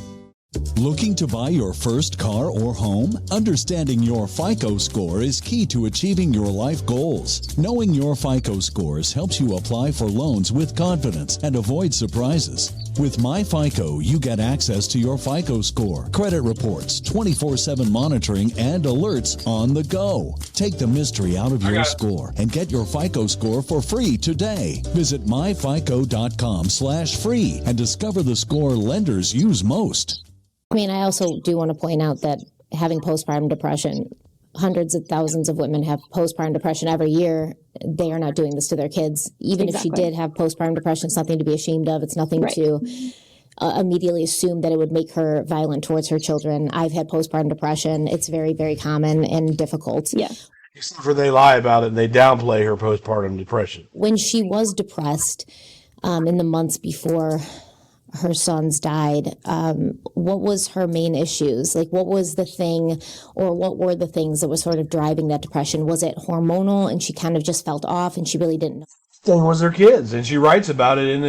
Looking to buy your first car or home? Understanding your FICO score is key to achieving your life goals. Knowing your FICO scores helps you apply for loans with confidence and avoid surprises. With MyFICO, you get access to your FICO score, credit reports, 24/7 monitoring, and alerts on the go. Take the mystery out of your score and get your FICO score for free today. Visit myfico.com/free and discover the score lenders use most. I mean, I also do want to point out that having postpartum depression, hundreds of thousands of women have postpartum depression every year. They are not doing this to their kids. Even if she did have postpartum depression, it's nothing to be ashamed of. It's nothing to immediately assume that it would make her violent towards her children. I've had postpartum depression. It's very, very common and difficult. Yeah. Except for they lie about it and they downplay her postpartum depression. When she was depressed in the months before her sons died, what was her main issues? Like, what was the thing, or what were the things that was sort of driving that depression? Was it hormonal and she kind of just felt off and she really didn't know? Thing was her kids, and she writes about it in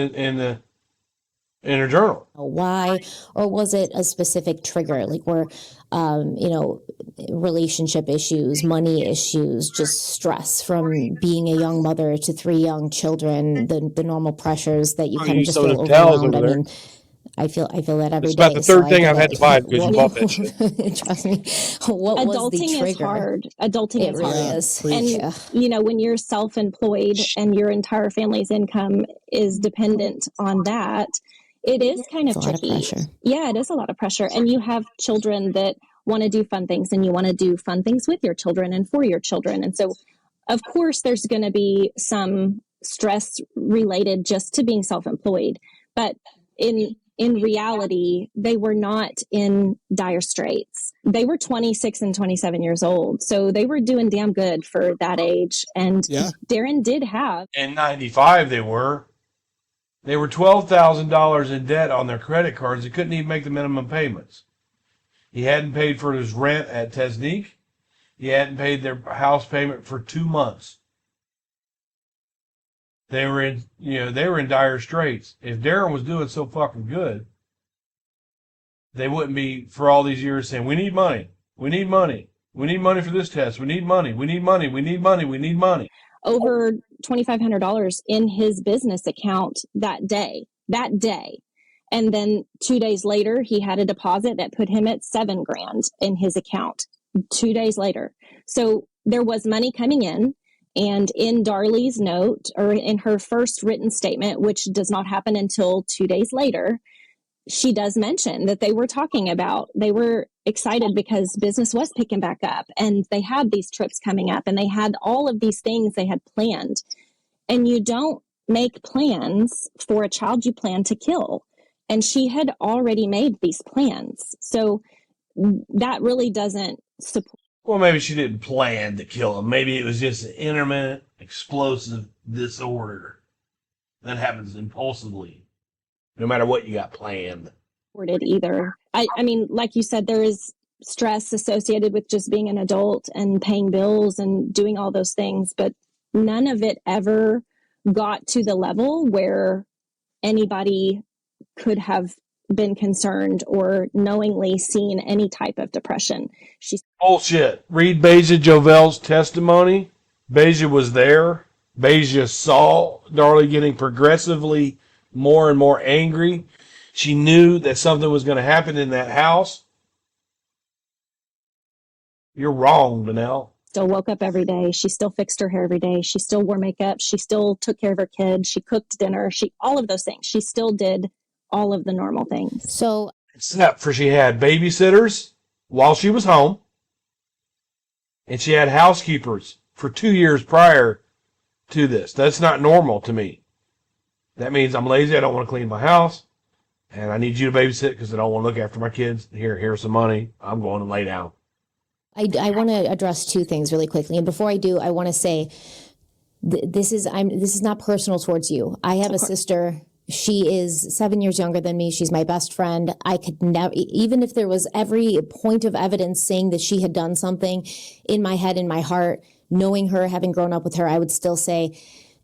her journal. Why? Or was it a specific trigger? Like, were relationship issues, money issues, just stress from being a young mother to 3 young children, the normal pressures that you kind of just feel overwhelmed. I mean, I feel that every day. It's about the third thing I've had to buy because you bought that shit. Trust me. What was the trigger? Is hard. Adulting is really hard. is. And, when you're self-employed and your entire family's income is dependent on that, it is kind of tricky. A lot of pressure. Yeah, it is a lot of pressure. And you have children that want to do fun things, and you want to do fun things with your children and for your children. And so, of course, there's going to be some stress related just to being self-employed. But in reality, they were not in dire straits. They were 26 and 27 years old. So they were doing damn good for that age. And Darren did have. In 95, they were $12,000 in debt on their credit cards. They couldn't even make the minimum payments. He hadn't paid for his rent at Tesnique. He hadn't paid their house payment for 2 months. They were in dire straits. If Darren was doing so fucking good, they wouldn't be for all these years saying, we need money, we need money, we need money for this test, we need money, we need money, we need money, we need money. Over $2,500 in his business account that day. And then 2 days later, he had a deposit that put him at $7,000 in his account 2 days later. So there was money coming in. And in Darlie's note, or in her first written statement, which does not happen until 2 days later, she does mention that they were talking about, they were excited because business was picking back up and they had these trips coming up and they had all of these things they had planned. And you don't make plans for a child you plan to kill. And she had already made these plans. So that really doesn't support. Well, maybe she didn't plan to kill him. Maybe it was just an intermittent explosive disorder that happens impulsively, no matter what you got planned. It either. I mean, like you said, there is stress associated with just being an adult and paying bills and doing all those things, but none of it ever got to the level where anybody could have been concerned or knowingly seen any type of depression. She's bullshit. Read Beja Jovel's testimony. Beja was there. Beja saw Darlie getting progressively more and more angry. She knew that something was going to happen in that house. You're wrong, Danelle. Still woke up every day. She still fixed her hair every day. She still wore makeup. She still took care of her kids. She cooked dinner. All of those things. She still did all of the normal things. So, except for she had babysitters while she was home, and she had housekeepers for 2 years prior to this. That's not normal to me. That means I'm lazy. I don't want to clean my house, and I need you to babysit because I don't want to look after my kids. Here's some money. I'm going to lay down. I want to address two things really quickly, and before I do, I want to say this is not personal towards you. I have a sister. She is 7 years younger than me. She's my best friend. I could never, even if there was every point of evidence saying that she had done something, in my head, in my heart, knowing her, having grown up with her, I would still say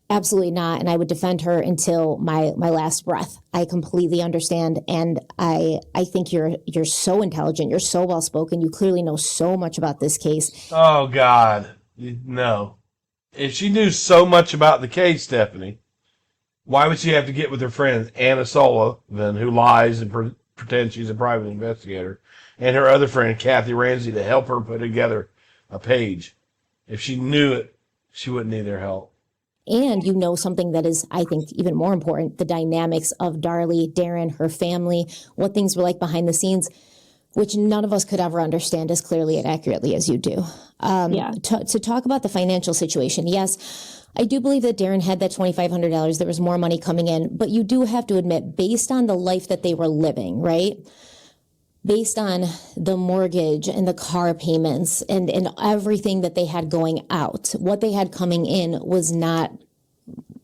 absolutely not. And I would defend her until my last breath. I completely understand. And I think you're so intelligent. You're so well spoken. You clearly know so much about this case. Oh God, no. If she knew so much about the case, Stephanie, why would she have to get with her friend Anna Sullivan, who lies and pretends she's a private investigator, and her other friend Kathy Ramsey to help her put together a page? If she knew it, she wouldn't need their help. And you know something that is, I think, even more important, the dynamics of Darlie, Darren, her family, what things were like behind the scenes, which none of us could ever understand as clearly and accurately as you do. To talk about the financial situation, yes, I do believe that Darren had that $2,500. There was more money coming in, but you do have to admit, based on the life that they were living, right? Based on the mortgage and the car payments and everything that they had going out, what they had coming in was not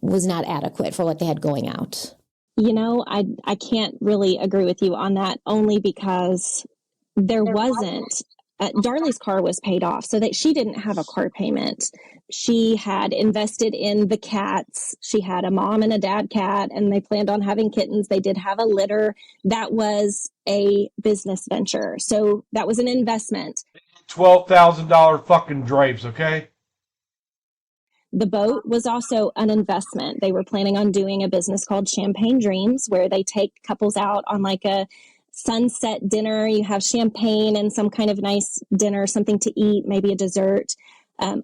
adequate for what they had going out. You know, I can't really agree with you on that, only because there wasn't. Darlie's car was paid off, so that she didn't have a car payment. She had invested in the cats. She had a mom and a dad cat, and they planned on having kittens. They did have a litter. That was a business venture. So that was an investment. $12,000 fucking drapes, okay? The boat was also an investment. They were planning on doing a business called Champagne Dreams, where they take couples out on like a sunset dinner. You have champagne and some kind of nice dinner, something to eat, maybe a dessert.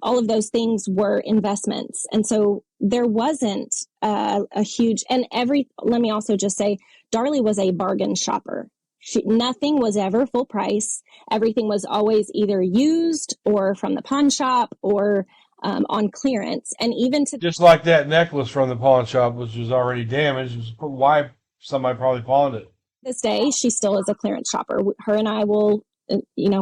All of those things were investments. And so there wasn't a huge, let me also just say, Darlie was a bargain shopper. Nothing was ever full price. Everything was always either used or from the pawn shop or on clearance. And even to just like that necklace from the pawn shop, which was already damaged, was why somebody probably pawned it. This day, she still is a clearance shopper. Her and I will,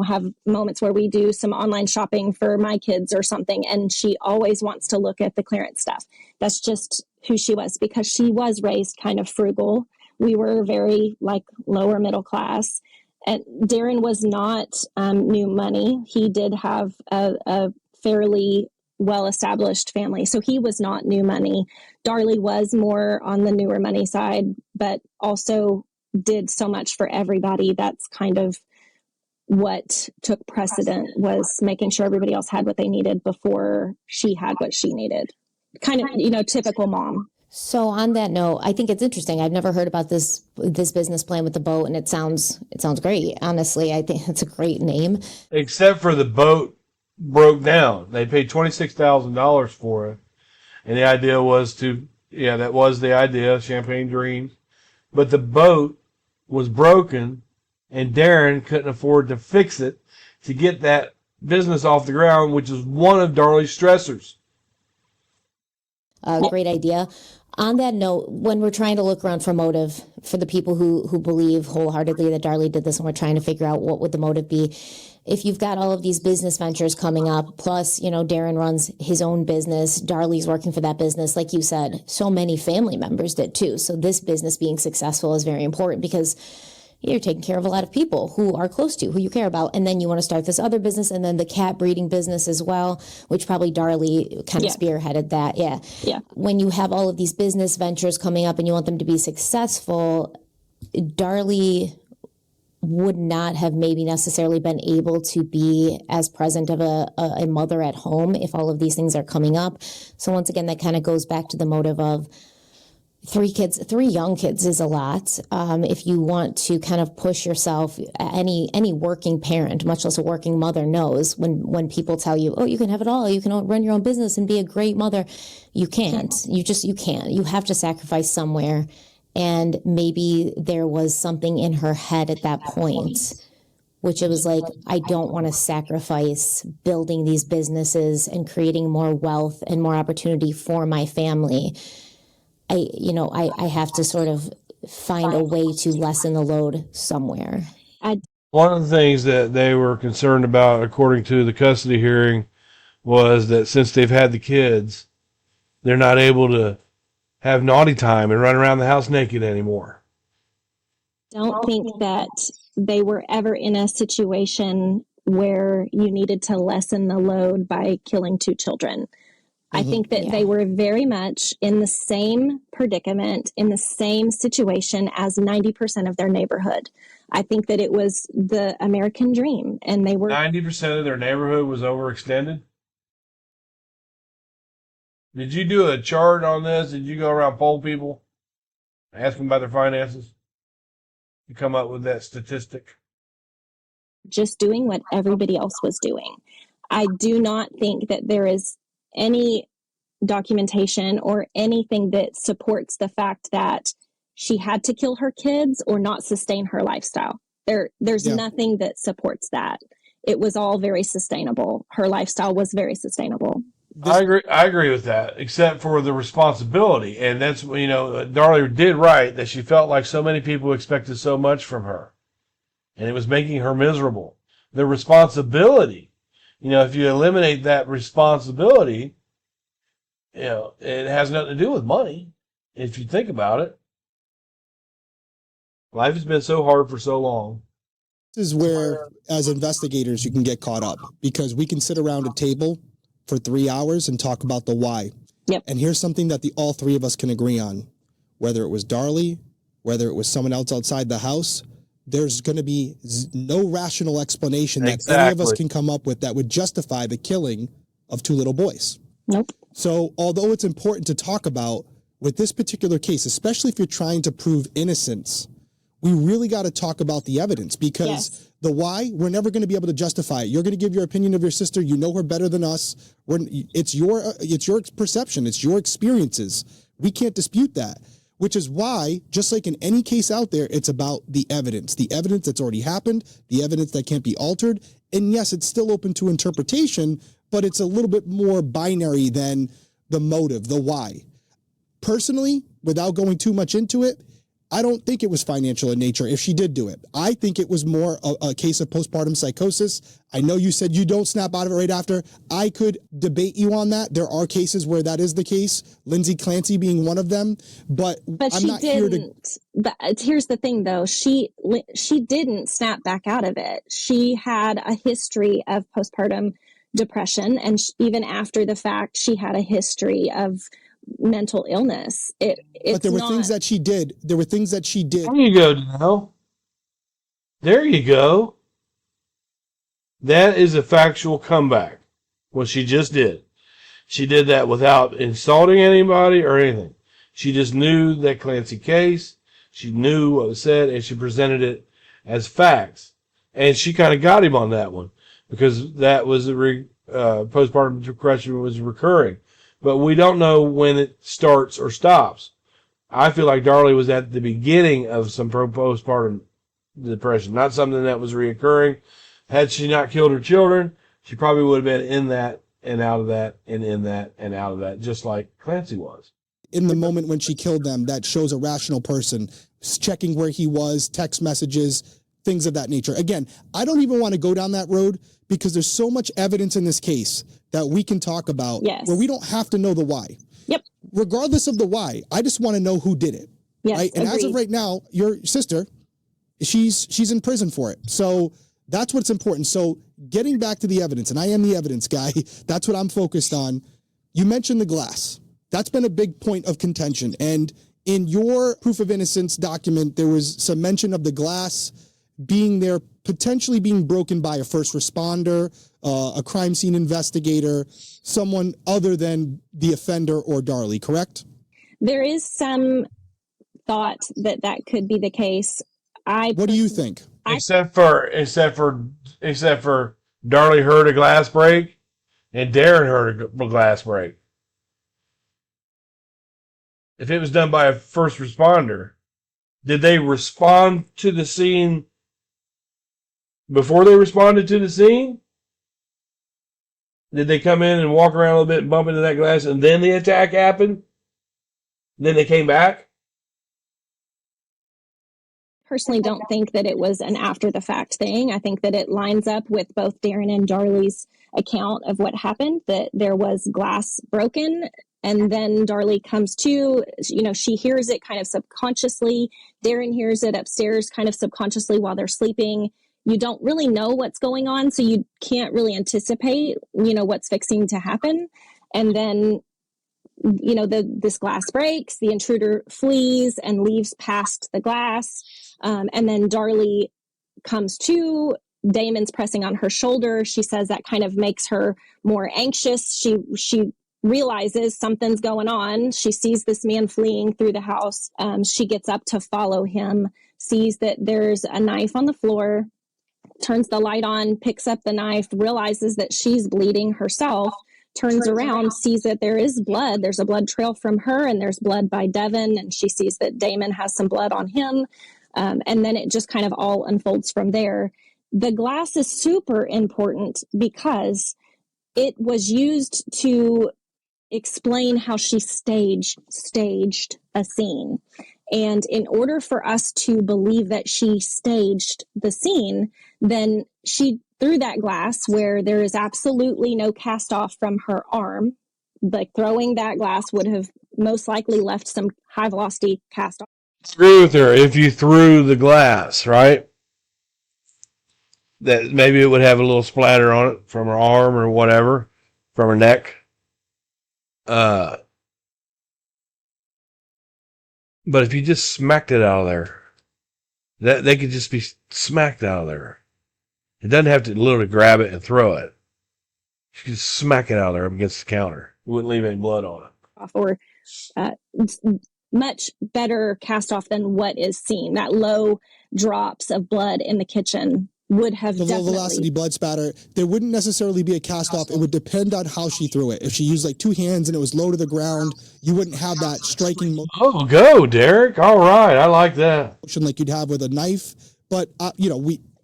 have moments where we do some online shopping for my kids or something, and she always wants to look at the clearance stuff. That's just who she was, because she was raised kind of frugal. We were very lower middle class. And Darren was not new money. He did have a fairly well-established family, so he was not new money. Darlie was more on the newer money side, but also did so much for everybody. That's kind of what took precedent, was making sure everybody else had what they needed before she had what she needed. Kind of, typical mom. So on that note, I think it's interesting. I've never heard about this business plan with the boat, and it sounds great. Honestly, I think it's a great name. Except for the boat broke down. They paid $26,000 for it. And the idea was that was the idea, Champagne Dreams. But the boat was broken, and Darren couldn't afford to fix it to get that business off the ground, which is one of Darlie's stressors. Great idea. On that note, when we're trying to look around for motive for the people who believe wholeheartedly that Darlie did this, and we're trying to figure out what would the motive be, if you've got all of these business ventures coming up, plus, Darren runs his own business, Darlie's working for that business, like you said, so many family members did too. So this business being successful is very important because you're taking care of a lot of people who are close to you, who you care about. And then you want to start this other business, and then the cat breeding business as well, which probably Darlie kind of spearheaded that. Yeah. When you have all of these business ventures coming up and you want them to be successful, Darlie would not have maybe necessarily been able to be as present of a mother at home if all of these things are coming up. So once again, that kind of goes back to the motive of 3 young kids is a lot. If you want to kind of push yourself, any working parent, much less a working mother, knows when people tell you, oh, you can have it all, you can run your own business and be a great mother. You can't. You can't. You have to sacrifice somewhere. And maybe there was something in her head at that point, which it was like, I don't want to sacrifice building these businesses and creating more wealth and more opportunity for my family. I have to sort of find a way to lessen the load somewhere. One of the things that they were concerned about, according to the custody hearing, was that since they've had the kids, they're not able to have naughty time and run around the house naked anymore. Don't think that they were ever in a situation where you needed to lessen the load by killing 2 children. I think that they were very much in the same predicament, in the same situation as 90% of their neighborhood. I think that it was the American dream, and they were 90% of their neighborhood was overextended. Did you do a chart on this? Did you go around poll people, ask them about their finances? You come up with that statistic? just doing what everybody else was doing. I do not think that there is any documentation or anything that supports the fact that she had to kill her kids or not sustain her lifestyle. There's nothing that supports that. It was all very sustainable. Her lifestyle was very sustainable. I agree with that, except for the responsibility. And that's, Darlie did right that she felt like so many people expected so much from her. And it was making her miserable. The responsibility, if you eliminate that responsibility, it has nothing to do with money. If you think about it, life has been so hard for so long. This is where, as investigators, you can get caught up because we can sit around a table for 3 hours and talk about the why. Yep. And here's something that all 3 of us can agree on. Whether it was Darlie, whether it was someone else outside the house, there's going to be no rational explanation that any of us can come up with that would justify the killing of 2 little boys. Nope. So although it's important to talk about with this particular case, especially if you're trying to prove innocence, we really got to talk about the evidence because the why, we're never going to be able to justify it. You're going to give your opinion of your sister. You know her better than us. It's your perception. It's your experiences. We can't dispute that, which is why, just like in any case out there, it's about the evidence that's already happened, the evidence that can't be altered. And yes, it's still open to interpretation, but it's a little bit more binary than the motive, the why. Personally, without going too much into it, I don't think it was financial in nature if she did do it. I think it was more a case of postpartum psychosis. I know you said you don't snap out of it right after. I could debate you on that. There are cases where that is the case, Lindsay Clancy being one of them. But I'm not here to... But here's the thing, though. She didn't snap back out of it. She had a history of postpartum depression, and even after the fact, she had a history of mental illness. But there were things that she did. There were things that she did. There you go, Danelle. There you go. That is a factual comeback. What she just did. She did that without insulting anybody or anything. She just knew that Clancy case. She knew what was said, and she presented it as facts. And she kind of got him on that one because that was postpartum depression was recurring. But we don't know when it starts or stops. I feel like Darlie was at the beginning of some postpartum depression, not something that was reoccurring. Had she not killed her children, she probably would have been in that and out of that and in that and out of that, just like Clancy was. In the moment when she killed them, that shows a rational person checking where he was, text messages, things of that nature. Again, I don't even want to go down that road because there's so much evidence in this case that we can talk about where we don't have to know the why. Yep. Regardless of the why, I just want to know who did it. Yes, right? And as of right now, your sister, she's in prison for it. So that's what's important. So getting back to the evidence, and I am the evidence guy, that's what I'm focused on. You mentioned the glass. That's been a big point of contention. And in your proof of innocence document, there was some mention of the glass being there, potentially being broken by a first responder, a crime scene investigator, someone other than the offender or Darlie, correct? There is some thought that that could be the case. What do you think? Except for Darlie heard a glass break and Darren heard a glass break. If it was done by a first responder, did they respond to the scene before they responded to the scene? Did they come in and walk around a little bit and bump into that glass and then the attack happened? Then they came back? Personally don't think that it was an after the fact thing. I think that it lines up with both Darren and Darlie's account of what happened, that there was glass broken and then Darlie comes to, she hears it kind of subconsciously. Darren hears it upstairs kind of subconsciously while they're sleeping. You don't really know what's going on, so you can't really anticipate, what's fixing to happen. And then, this glass breaks, the intruder flees and leaves past the glass. And then Darlie comes to, Damon's pressing on her shoulder. She says that kind of makes her more anxious. She realizes something's going on. She sees this man fleeing through the house. She gets up to follow him, sees that there's a knife on the floor, turns the light on, picks up the knife, realizes that she's bleeding herself, turns around, sees that there is blood. There's a blood trail from her and there's blood by Devin. And she sees that Damon has some blood on him. And then it just kind of all unfolds from there. The glass is super important because it was used to explain how she staged a scene. And in order for us to believe that she staged the scene, then she threw that glass where there is absolutely no cast off from her arm. Like throwing that glass would have most likely left some high velocity cast off. I agree with her. If you threw the glass, right? That maybe it would have a little splatter on it from her arm or whatever, from her neck. But if you just smacked it out of there, that they could just be smacked out of there. It doesn't have to literally grab it and throw it. You could smack it out of there up against the counter. It wouldn't leave any blood on it. Or much better cast off than what is seen. That low drops of blood in the kitchen would have the definitely... low velocity blood spatter. There wouldn't necessarily be a cast off. It would depend on how she threw it. If she used like two hands and it was low to the ground, you wouldn't have that striking motion. Oh, go, Derek. All right. I like that. Like you'd have with a knife. But,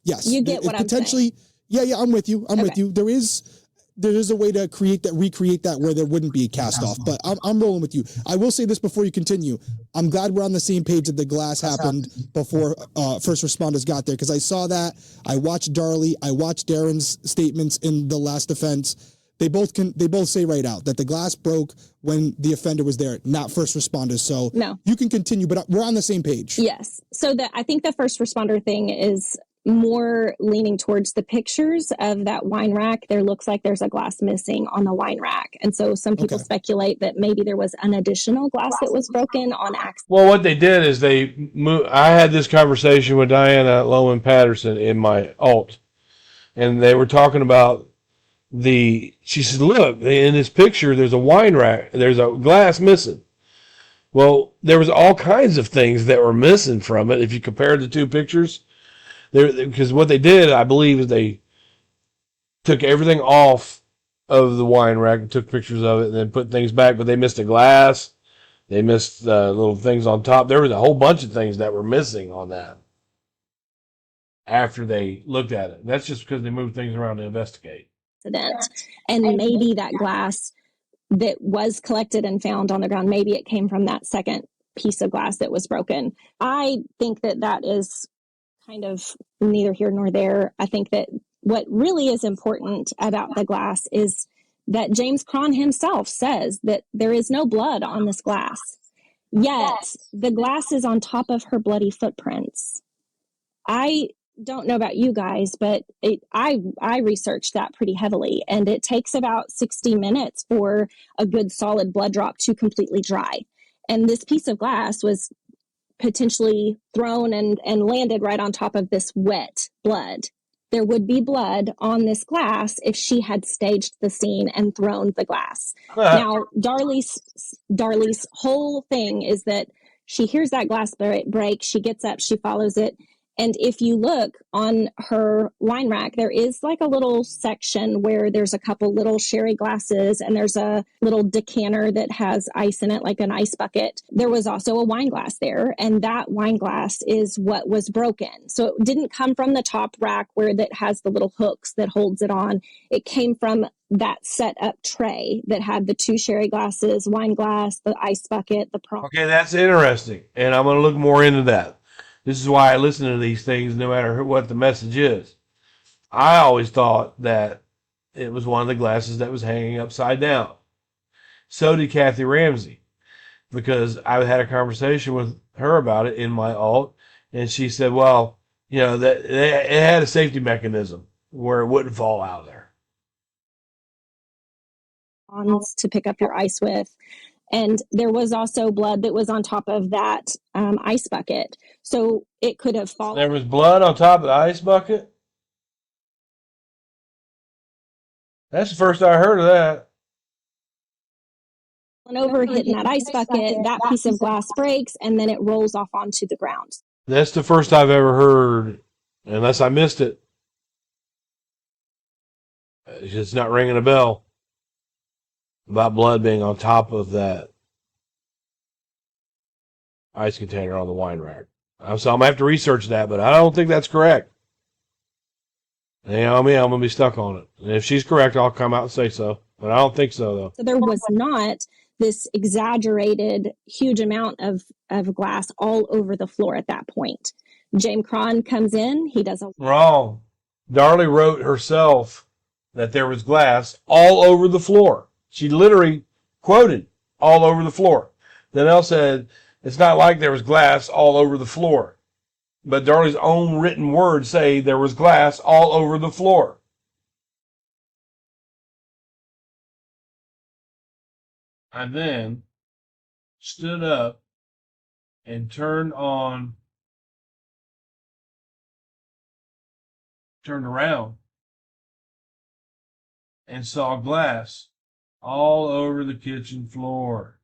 yes. You get what I'm potentially, saying. Yeah, I'm with you. I'm with you. There is a way to recreate that where there wouldn't be a cast off, but I'm rolling with you. I will say this before you continue. I'm glad we're on the same page that the glass happened before first responders got there, because I saw that. I watched Darlie. I watched Darren's statements in the last offense. They both say right out that the glass broke when the offender was there, not first responders. So no, you can continue, but we're on the same page. Yes. So I think the first responder thing is more leaning towards the pictures of that wine rack. There looks like there's a glass missing on the wine rack. And so some people speculate that maybe there was an additional glass that was broken on accident. Well, what they did is they moved. I had this conversation with Diana Loman Patterson in my alt, and they were talking about she said, look, in this picture, there's a wine rack, there's a glass missing. Well, there was all kinds of things that were missing from it if you compared the two pictures. Because what they did, I believe, is they took everything off of the wine rack and took pictures of it and then put things back, but they missed a glass. They missed little things on top. There was a whole bunch of things that were missing on that after they looked at it. That's just because they moved things around to investigate. And maybe that glass that was collected and found on the ground, maybe it came from that second piece of glass that was broken. I think that is kind of neither here nor there. I think that what really is important about the glass is that James Cron himself says that there is no blood on this glass. Yet the glass is on top of her bloody footprints. I don't know about you guys, but I researched that pretty heavily, and it takes about 60 minutes for a good solid blood drop to completely dry. And this piece of glass was potentially thrown and landed right on top of this wet blood. There would be blood on this glass if she had staged the scene and thrown the glass. Now, Darlie's whole thing is that she hears that glass break, she gets up, she follows it. And if you look on her wine rack, there is like a little section where there's a couple little sherry glasses and there's a little decanter that has ice in it, like an ice bucket. There was also a wine glass there, and that wine glass is what was broken. So it didn't come from the top rack where that has the little hooks that holds it on. It came from that set up tray that had the two sherry glasses, wine glass, the ice bucket, the prawn. Okay, that's interesting, and I'm going to look more into that. This is why I listen to these things no matter what the message is. I always thought that it was one of the glasses that was hanging upside down. So did Kathy Ramsey, because I had a conversation with her about it in my alt, and she said, well, you know, that it had a safety mechanism where it wouldn't fall out there. To pick up your ice with. And there was also blood that was on top of that ice bucket. So it could have fallen. There was blood on top of the ice bucket? That's the first I heard of that. Over, hitting that ice bucket, that piece of glass breaks, and then it rolls off onto the ground. That's the first I've ever heard, unless I missed it. It's just not ringing a bell about blood being on top of that ice container on the wine rack. So I'm going to have to research that, but I don't think that's correct. You know, I'm going to be stuck on it. And if she's correct, I'll come out and say so. But I don't think so, though. So there was not this exaggerated huge amount of glass all over the floor at that point. James Cron comes in. He does a... Wrong. Darlie wrote herself that there was glass all over the floor. She literally quoted all over the floor. Danelle said, it's not like there was glass all over the floor. But Darlie's own written words say there was glass all over the floor. I then stood up and turned around and saw glass all over the kitchen floor.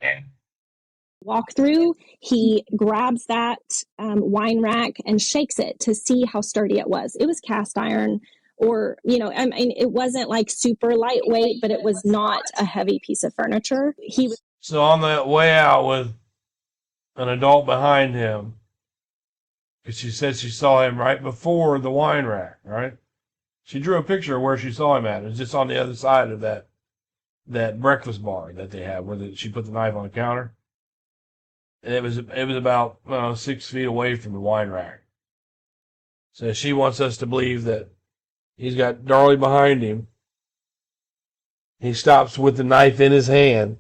And walk through, he grabs that wine rack and shakes it to see how sturdy it was. It was cast iron, or, you know, I mean, it wasn't like super lightweight, but it was not a heavy piece of furniture. So on the way out with an adult behind him, because she said she saw him right before the wine rack, right? She drew a picture of where she saw him at. It was just on the other side of that breakfast bar that they have, where she put the knife on the counter. And it was about 6 feet away from the wine rack. So she wants us to believe that he's got Darlie behind him. He stops with the knife in his hand,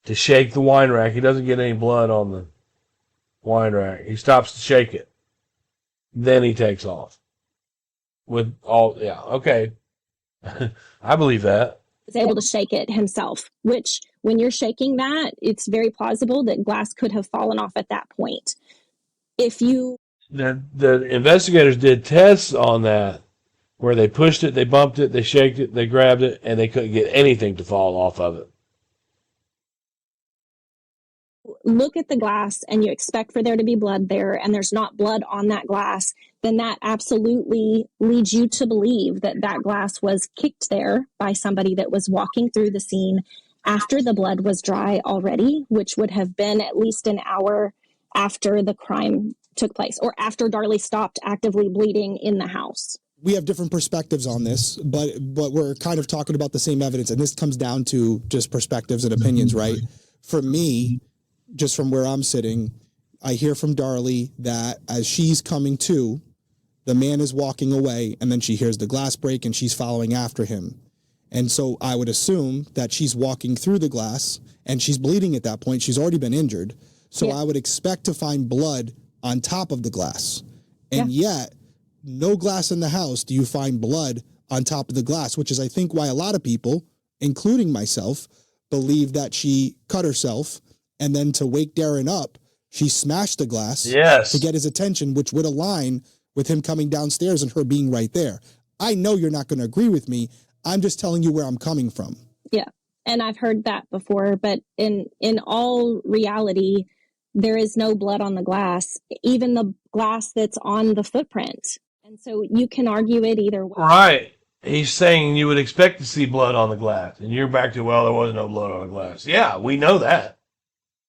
to shake the wine rack. He doesn't get any blood on the wine rack. He stops to shake it. Then he takes off. Okay. I believe that. Was able to shake it himself, which when you're shaking that, it's very plausible that glass could have fallen off at that point. If you... The investigators did tests on that where they pushed it, they bumped it, they shaked it, they grabbed it, and they couldn't get anything to fall off of it. Look at the glass and you expect for there to be blood there and there's not blood on that glass, then that absolutely leads you to believe that that glass was kicked there by somebody that was walking through the scene after the blood was dry already, which would have been at least an hour after the crime took place or after Darlie stopped actively bleeding in the house. We have different perspectives on this, but we're kind of talking about the same evidence, and this comes down to just perspectives and opinions, right? For me, just from where I'm sitting, I hear from Darlie that as she's coming to, the man is walking away, and then she hears the glass break, and she's following after him. And so I would assume that she's walking through the glass, and she's bleeding at that point. She's already been injured. So I would expect to find blood on top of the glass. And yet, no glass in the house do you find blood on top of the glass, which is, I think, why a lot of people, including myself, believe that she cut herself, and then to wake Darren up, she smashed the glass to get his attention, which would align with him coming downstairs and her being right there. I know you're not going to agree with me. I'm just telling you where I'm coming from. Yeah, and I've heard that before, but in all reality, there is no blood on the glass, even the glass that's on the footprint. And so you can argue it either way. Right. He's saying you would expect to see blood on the glass. And you're back to, well, there was no blood on the glass. Yeah, we know that.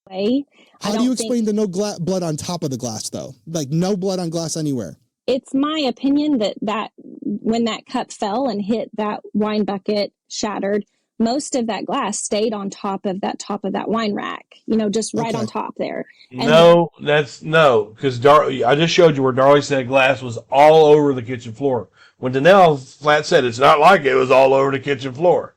How do you explain the no blood on top of the glass, though? Like no blood on glass anywhere? It's my opinion that when that cup fell and hit that wine bucket, shattered, most of that glass stayed on top of that wine rack, just right on top there. And because I just showed you where Darlie said glass was all over the kitchen floor. When Danelle flat said it's not like it was all over the kitchen floor.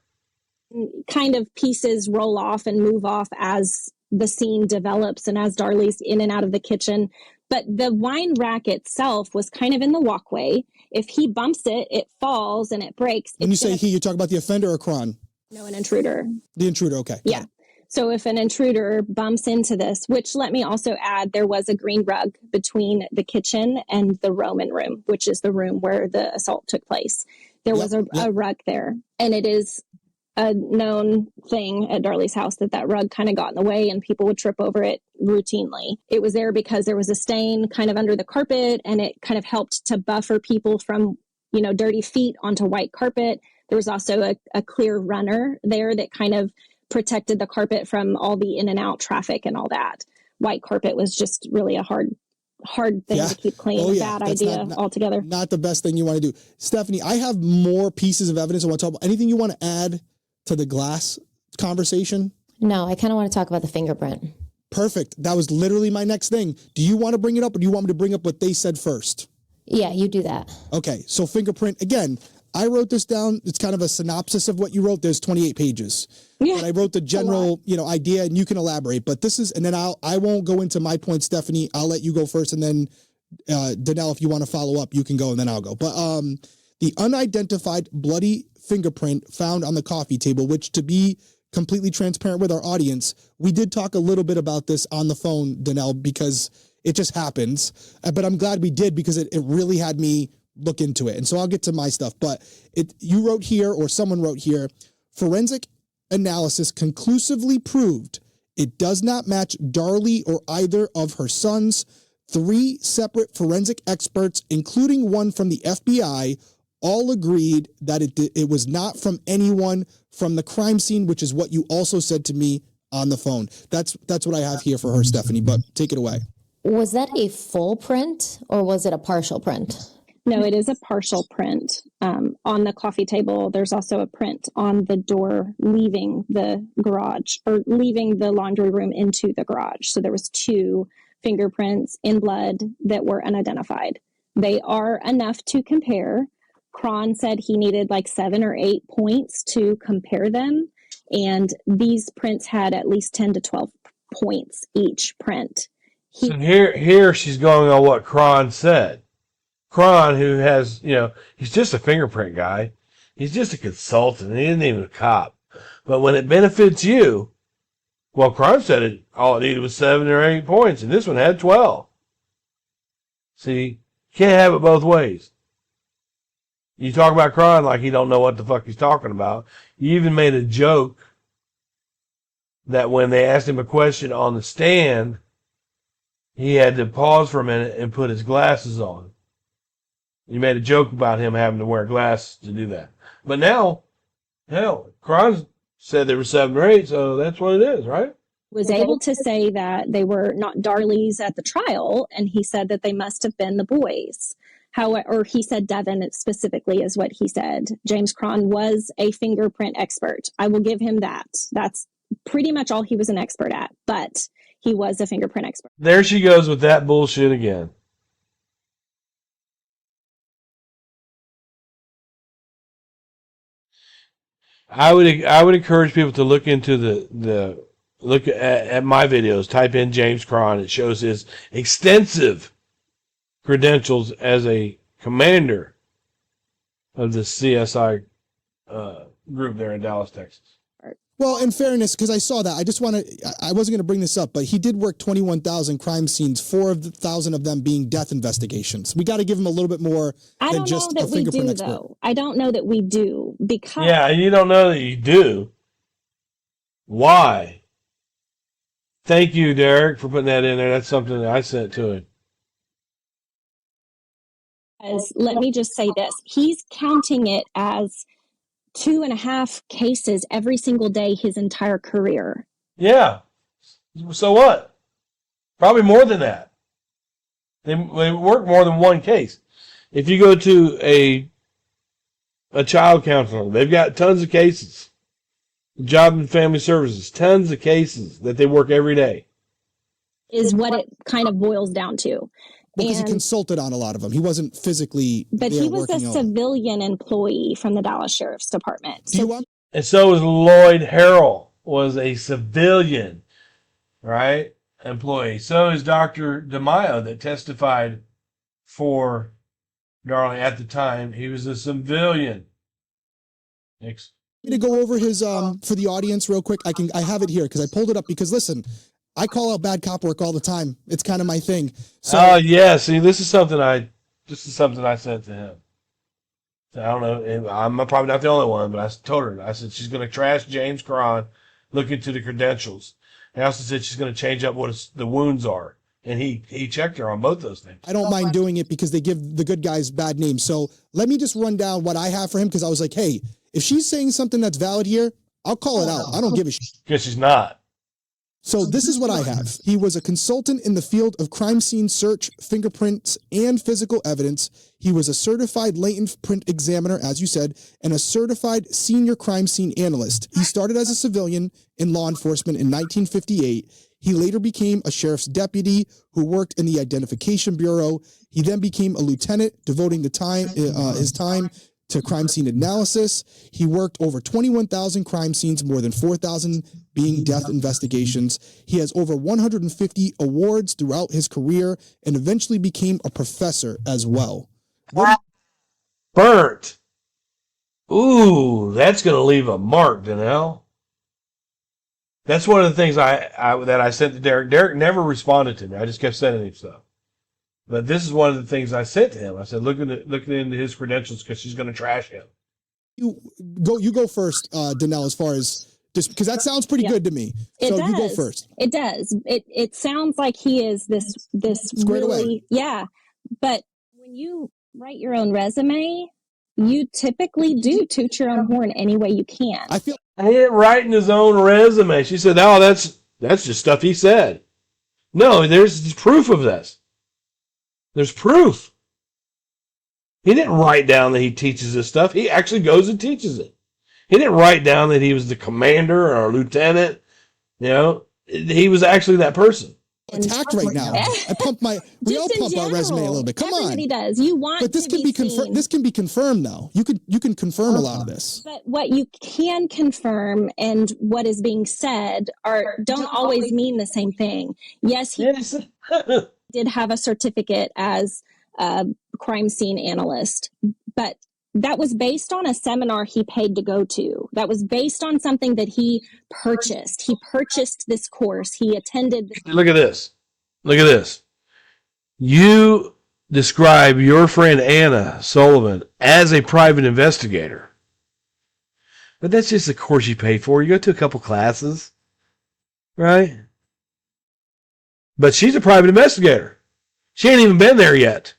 Kind of pieces roll off and move off as the scene develops and as Darlie's in and out of the kitchen. But the wine rack itself was kind of in the walkway. If he bumps it, it falls and it breaks. When you say he, you talk about the offender or Cron? No, an intruder. The intruder, okay. Yeah. So if an intruder bumps into this, which let me also add, there was a green rug between the kitchen and the Roman room, which is the room where the assault took place. There was a rug there. And it is a known thing at Darlie's house that rug kind of got in the way and people would trip over it routinely. It was there because there was a stain kind of under the carpet and it kind of helped to buffer people from, dirty feet onto white carpet. There was also a clear runner there that kind of protected the carpet from all the in and out traffic and all that. White carpet was just really a hard thing to keep clean. Bad idea altogether. Not the best thing you want to do. Stephanie, I have more pieces of evidence I want to talk about. Anything you want to add to the glass conversation? No, I kind of want to talk about the fingerprint. Perfect. That was literally my next thing. Do you want to bring it up or do you want me to bring up what they said first? Yeah, you do that. Okay. So fingerprint, again, I wrote this down. It's kind of a synopsis of what you wrote. There's 28 pages. Yeah, but I wrote the general, idea, and you can elaborate. But this is, and then I won't go into my point, Stephanie. I'll let you go first, and then Danelle, if you want to follow up, you can go, and then I'll go. But the unidentified bloody fingerprint found on the coffee table, which, to be completely transparent with our audience, we did talk a little bit about this on the phone, Danelle, because it just happens. But I'm glad we did because it really had me look into it. And so I'll get to my stuff. But you wrote here, or someone wrote here, forensic analysis conclusively proved it does not match Darlie or either of her sons. 3 separate forensic experts, including one from the FBI, all agreed that it was not from anyone from the crime scene, which is what you also said to me on the phone. That's what I have here for her, Stephanie, but take it away. Was that a full print or was it a partial print? No, it is a partial print. On the coffee table, there's also a print on the door leaving the garage or leaving the laundry room into the garage. So there was 2 fingerprints in blood that were unidentified. They are enough to compare. Cron said he needed like 7 or 8 points to compare them. And these prints had at least 10 to 12 points each print. So here she's going on what Cron said. Cron, who has, he's just a fingerprint guy. He's just a consultant. He isn't even a cop. But when it benefits you, well, Cron said all it needed was 7 or 8 points, and this one had 12. See, you can't have it both ways. You talk about Cron like he don't know what the fuck he's talking about. You even made a joke that when they asked him a question on the stand, he had to pause for a minute and put his glasses on. You made a joke about him having to wear glasses to do that. But now, hell, Cron said there were 7 or 8, so that's what it is, right? Was able to say that they were not Darlie's at the trial, and he said that they must have been the boys. Or he said Devin specifically is what he said. James Cron was a fingerprint expert. I will give him that. That's pretty much all he was an expert at, but he was a fingerprint expert. There she goes with that bullshit again. I would encourage people to look into look at my videos. Type in James Cron. It shows his extensive credentials as a commander of the CSI group there in Dallas, Texas. Well, in fairness, because I saw that, I wasn't going to bring this up, but he did work 21,000 crime scenes, 4,000 of them being death investigations. We got to give him a little bit more than just a fingerprint expert. Though. I don't know that we do, because... Yeah, you don't know that you do. Why? Thank you, Derek, for putting that in there. That's something that I sent to him. Let me just say this. He's counting it as 2.5 cases every single day his entire career. Yeah. So what? Probably more than that. They work more than one case. If you go to a child counselor, they've got tons of cases. Job and Family Services, tons of cases that they work every day. Is what it kind of boils down to. Because he consulted on a lot of them. He wasn't physically But he was a civilian employee from the Dallas Sheriff's Department. And so was Lloyd Harrell, was a civilian, right, employee. So is Dr. DeMaio that testified for Darlie at the time. He was a civilian. Next. To go over his for the audience real quick. I have it here because I pulled it up because listen, I call out bad cop work all the time. It's kind of my thing. So yeah, see, this is something I said to him. I don't know. I'm probably not the only one, but I told her. I said she's going to trash James Cron, look into the credentials. I also said she's going to change up what the wounds are, and he checked her on both those things. I don't mind doing it because they give the good guys bad names. So let me just run down what I have for him because I was like, hey, if she's saying something that's valid here, I'll call it out. I don't give a shit. Because she's not. So this is what I have. He was a consultant in the field of crime scene search, fingerprints, and physical evidence. He was a certified latent print examiner, as you said, and a certified senior crime scene analyst. He started as a civilian in law enforcement in 1958. He later became a sheriff's deputy who worked in the Identification Bureau. He then became a lieutenant, devoting his time to crime scene analysis. He worked over 21,000 crime scenes, more than 4,000 being death investigations. He has over 150 awards throughout his career and eventually became a professor as well. Burnt. Ooh, that's going to leave a mark, Danelle. That's one of the things that I sent to Derek. Derek never responded to me. I just kept sending him stuff. But this is one of the things I sent to him. I said, look into his credentials because she's going to trash him. You go first, Danelle, as far as just because that sounds pretty good to me. So you go first. It does. It sounds like he is this squared really away. Yeah. But when you write your own resume, you typically do toot your own horn any way you can. I feel he ain't writing his own resume. She said, "Oh, that's just stuff he said." No, there's proof of this. There's proof. He didn't write down that he teaches this stuff. He actually goes and teaches it. He didn't write down that he was the commander or a lieutenant. You know, he was actually that person. attacked right now. We all pump our resume a little bit. Come Everybody on. does. You want But this to can be confirmed. seen. This can be confirmed though. You can confirm a lot of this. But what you can confirm and what is being said don't always mean the same thing. Yes, he did have a certificate as a crime scene analyst, but that was based on a seminar he paid to go to. That was based on something that he purchased. He purchased this course. He attended. Look at this. Look at this. You describe your friend Anna Sullivan as a private investigator. But that's just the course you paid for. You go to a couple classes, right? But she's a private investigator. She ain't even been there yet.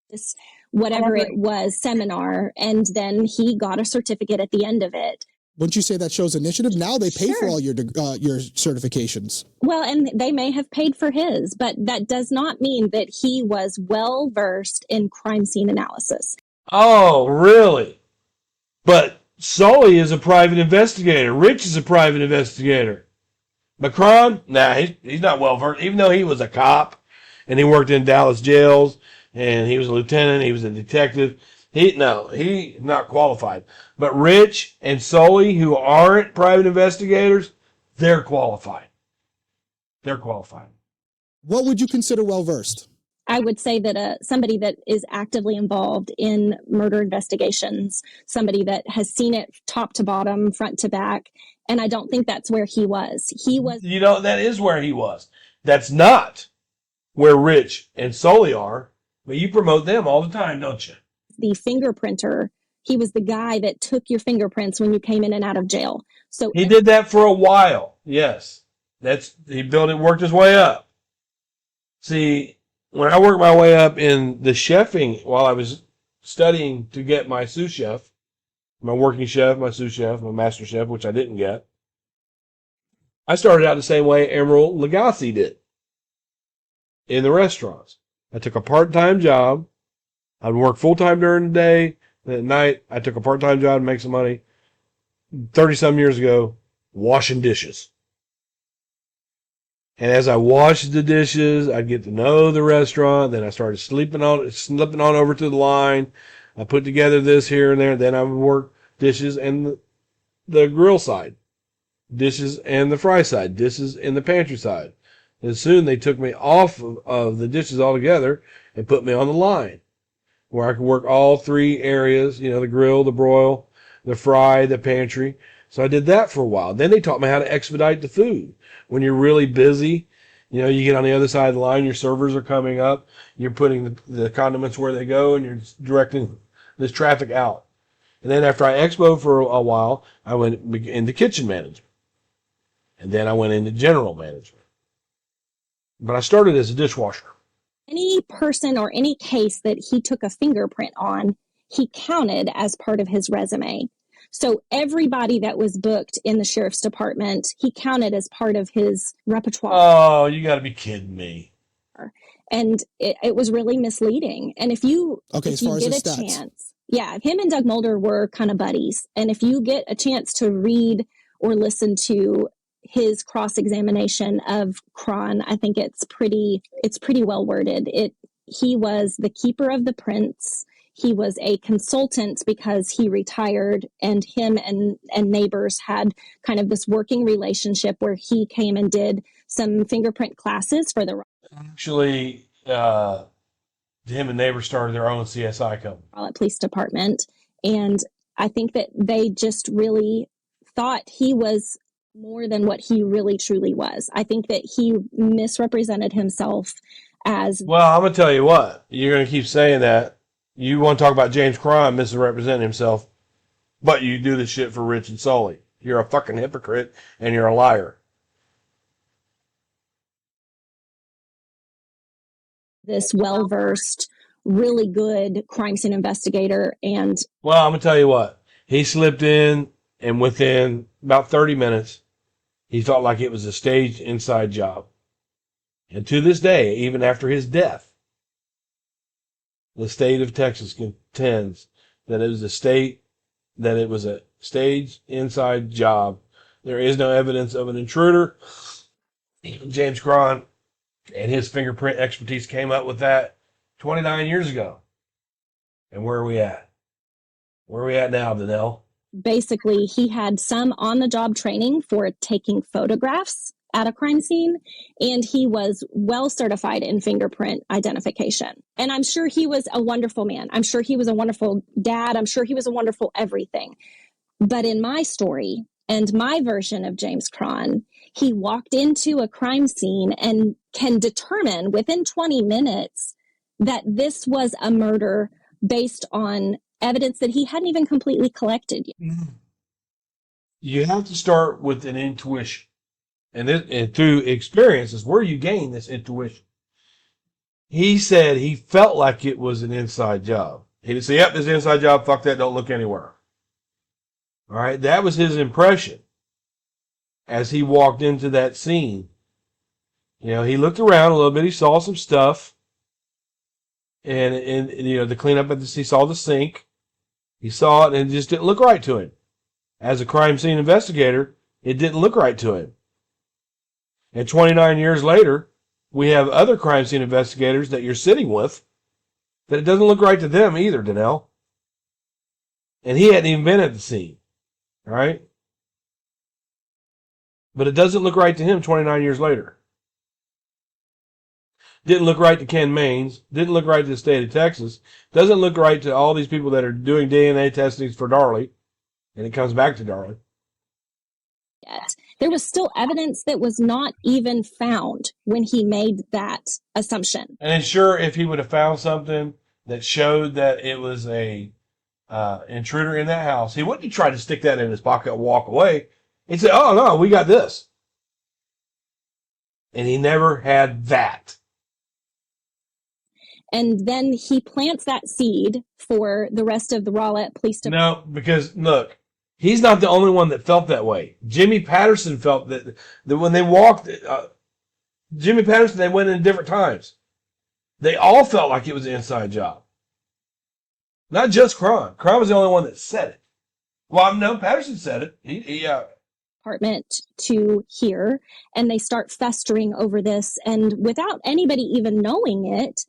This, whatever it was, seminar, and then he got a certificate at the end of it. Wouldn't you say that shows initiative? Now they pay Sure. for all your certifications. Well, and they may have paid for his, but that does not mean that he was well versed in crime scene analysis. Oh, really? But Sully is a private investigator. Rich is a private investigator. Macron? Nah, he's not well versed. Even though he was a cop and he worked in Dallas jails and he was a lieutenant, he was a detective. He's not qualified. But Rich and Sully, who aren't private investigators, they're qualified. They're qualified. What would you consider well versed? I would say that somebody that is actively involved in murder investigations, somebody that has seen it top to bottom, front to back, and I don't think that's where he was. That is where he was. That's not where Rich and Sully are, but you promote them all the time, don't you? The fingerprinter. He was the guy that took your fingerprints when you came in and out of jail. So he did that for a while. Yes. He worked his way up. See, when I worked my way up in the chefing while I was studying to get my sous chef, my working chef, my sous chef, my master chef, which I didn't get, I started out the same way Emerald Lagasse did in the restaurants. I took a part-time job. I'd work full-time during the day. And at night, I took a part-time job to make some money. 30-some years ago, washing dishes. And as I washed the dishes, I'd get to know the restaurant. Then I started slipping on over to the line. I put together this here and there. Then I would work dishes and the grill side, dishes and the fry side, dishes and the pantry side. And soon they took me off of the dishes altogether and put me on the line where I could work all three areas, the grill, the broil, the fry, the pantry. So I did that for a while. Then they taught me how to expedite the food. When you're really busy, you get on the other side of the line, your servers are coming up, you're putting the condiments where they go, and you're directing this traffic out. And then after I expoed for a while, I went into kitchen management. And then I went into general management. But I started as a dishwasher. Any person or any case that he took a fingerprint on, he counted as part of his resume. So everybody that was booked in the sheriff's department, he counted as part of his repertoire. Oh, you got to be kidding me. And it was really misleading. And if you get a chance, him and Doug Mulder were kind of buddies. And if you get a chance to read or listen to his cross-examination of Cron, I think it's pretty well worded. He was the keeper of the prints. He was a consultant because he retired, and him and neighbors had kind of this working relationship where he came and did some fingerprint classes for the Actually, him and neighbors started their own CSI company. Raleigh Police Department. And I think that they just really thought he was more than what he really truly was. I think that he misrepresented himself as... Well, I'm going to tell you what. You're going to keep saying that. You want to talk about James Cron misrepresenting himself, but you do this shit for Rich and Sully. You're a fucking hypocrite, and you're a liar. This well-versed, really good crime scene investigator. And well, I'm going to tell you what. He slipped in, and within about 30 minutes, he felt like it was a staged inside job. And to this day, even after his death, the state of Texas contends that it was a staged inside job. There is no evidence of an intruder. James Cron and his fingerprint expertise came up with that 29 years ago. And where are we at? Where are we at now, Danelle? Basically, he had some on-the-job training for taking photographs at a crime scene, and he was well certified in fingerprint identification. And I'm sure he was a wonderful man. I'm sure he was a wonderful dad. I'm sure he was a wonderful everything. But in my story and my version of James Cron, he walked into a crime scene and can determine within 20 minutes that this was a murder based on evidence that he hadn't even completely collected yet. You have to start with an intuition. And through experience is where you gain this intuition. He said he felt like it was an inside job. He didn't say, yep, this is an inside job. Fuck that. Don't look anywhere. All right. That was his impression as he walked into that scene. He looked around a little bit. He saw some stuff. And the cleanup, he saw the sink. He saw it and it just didn't look right to him. As a crime scene investigator, it didn't look right to him. And 29 years later, we have other crime scene investigators that you're sitting with that it doesn't look right to them either, Danelle. And he hadn't even been at the scene. All right? But it doesn't look right to him 29 years later. Didn't look right to Ken Maines. Didn't look right to the state of Texas. Doesn't look right to all these people that are doing DNA testings for Darlie. And it comes back to Darlie. Yet. There was still evidence that was not even found when he made that assumption. And sure, if he would have found something that showed that it was a intruder in that house, he wouldn't try to stick that in his pocket and walk away. He'd say, oh, no, we got this. And he never had that. And then he plants that seed for the rest of the Rowlett Police Department. No, because, look, he's not the only one that felt that way. Jimmy Patterson felt that when they walked, Jimmy Patterson, they went in different times. They all felt like it was an inside job. Not just Cron. Cron was the only one that said it. Well, no, Patterson said it. He Department to here, and they start festering over this. And without anybody even knowing it,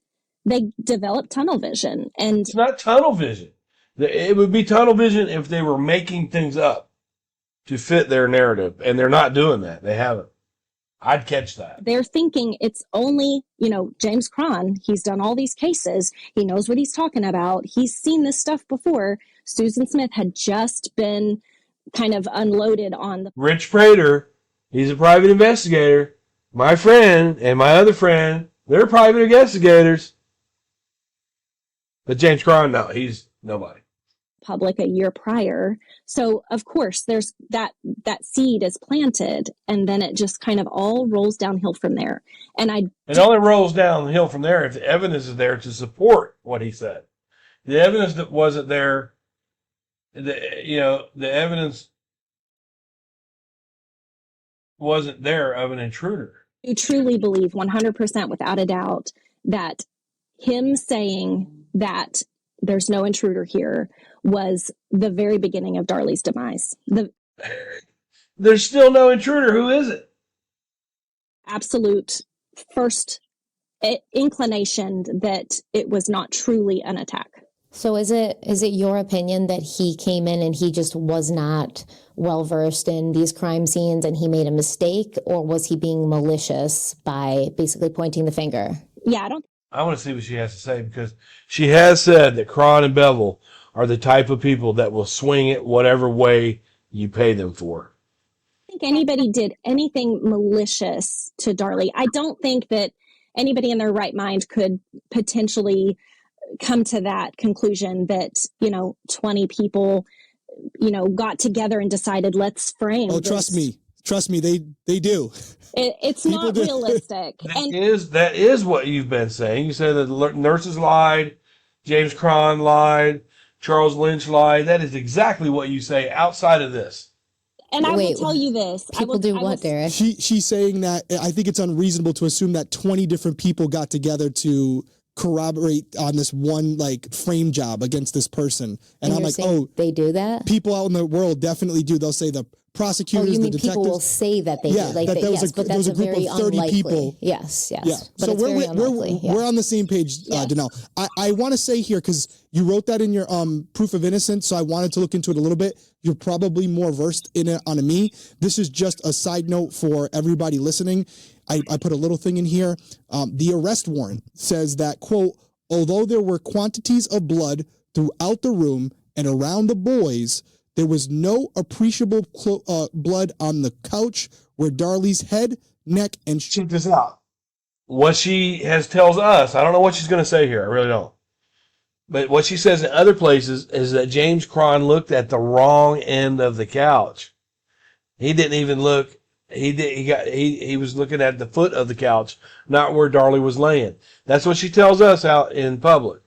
they develop tunnel vision. And it's not tunnel vision. It would be tunnel vision if they were making things up to fit their narrative, and they're not doing that. They haven't. I'd catch that. They're thinking it's only, James Cron. He's done all these cases. He knows what he's talking about. He's seen this stuff before. Susan Smith had just been kind of unloaded on the... Rich Prater, he's a private investigator. My friend and my other friend, they're private investigators. But James Cron, no, he's nobody. Public a year prior. So of course there's that seed is planted, and then it just kind of all rolls downhill from there. And it only rolls downhill from there if the evidence is there to support what he said. The evidence that wasn't there, the evidence wasn't there of an intruder. You truly believe 100% without a doubt that him saying that there's no intruder here was the very beginning of Darlie's demise. There's still no intruder. Who is it? Absolute first inclination that it was not truly an attack. So is it your opinion that he came in and he just was not well versed in these crime scenes and he made a mistake, or was he being malicious by basically pointing the finger? Yeah, I want to see what she has to say, because she has said that Cron and Bevel are the type of people that will swing it whatever way you pay them for. I don't think anybody did anything malicious to Darlie. I don't think that anybody in their right mind could potentially come to that conclusion that, 20 people, got together and decided, let's frame. Oh, trust me, they do. It's not realistic. That is what you've been saying. You said that the nurses lied, James Cron lied, Charles Lynch lied. That is exactly what you say outside of this. And I will tell you this. People do what, Derek? She's saying that I think it's unreasonable to assume that 20 different people got together to corroborate on this one frame job against this person. And I'm like, oh, they do that? People out in the world definitely do. They'll say the prosecutors, you the mean detectives. people will say that they Yeah, did, like that there was yes, a- but there was that's a a group very of 30 unlikely. people. Yes, Yeah, but so it's very unlikely. we're on the same page, Yeah. Danelle. I want to say here, because you wrote that in your proof of innocence, so I wanted to look into it a little bit. You're probably more versed in it on me. This is just a side note for everybody listening. I put a little thing in here. The arrest warrant says that, quote, although there were quantities of blood throughout the room and around the boys, there was no appreciable blood on the couch where Darlie's head, neck, and Check this out. What she tells us, I don't know what she's going to say here. I really don't. But what she says in other places is that James Cron looked at the wrong end of the couch. He didn't even look. He was looking at the foot of the couch, not where Darlie was laying. That's what she tells us out in public.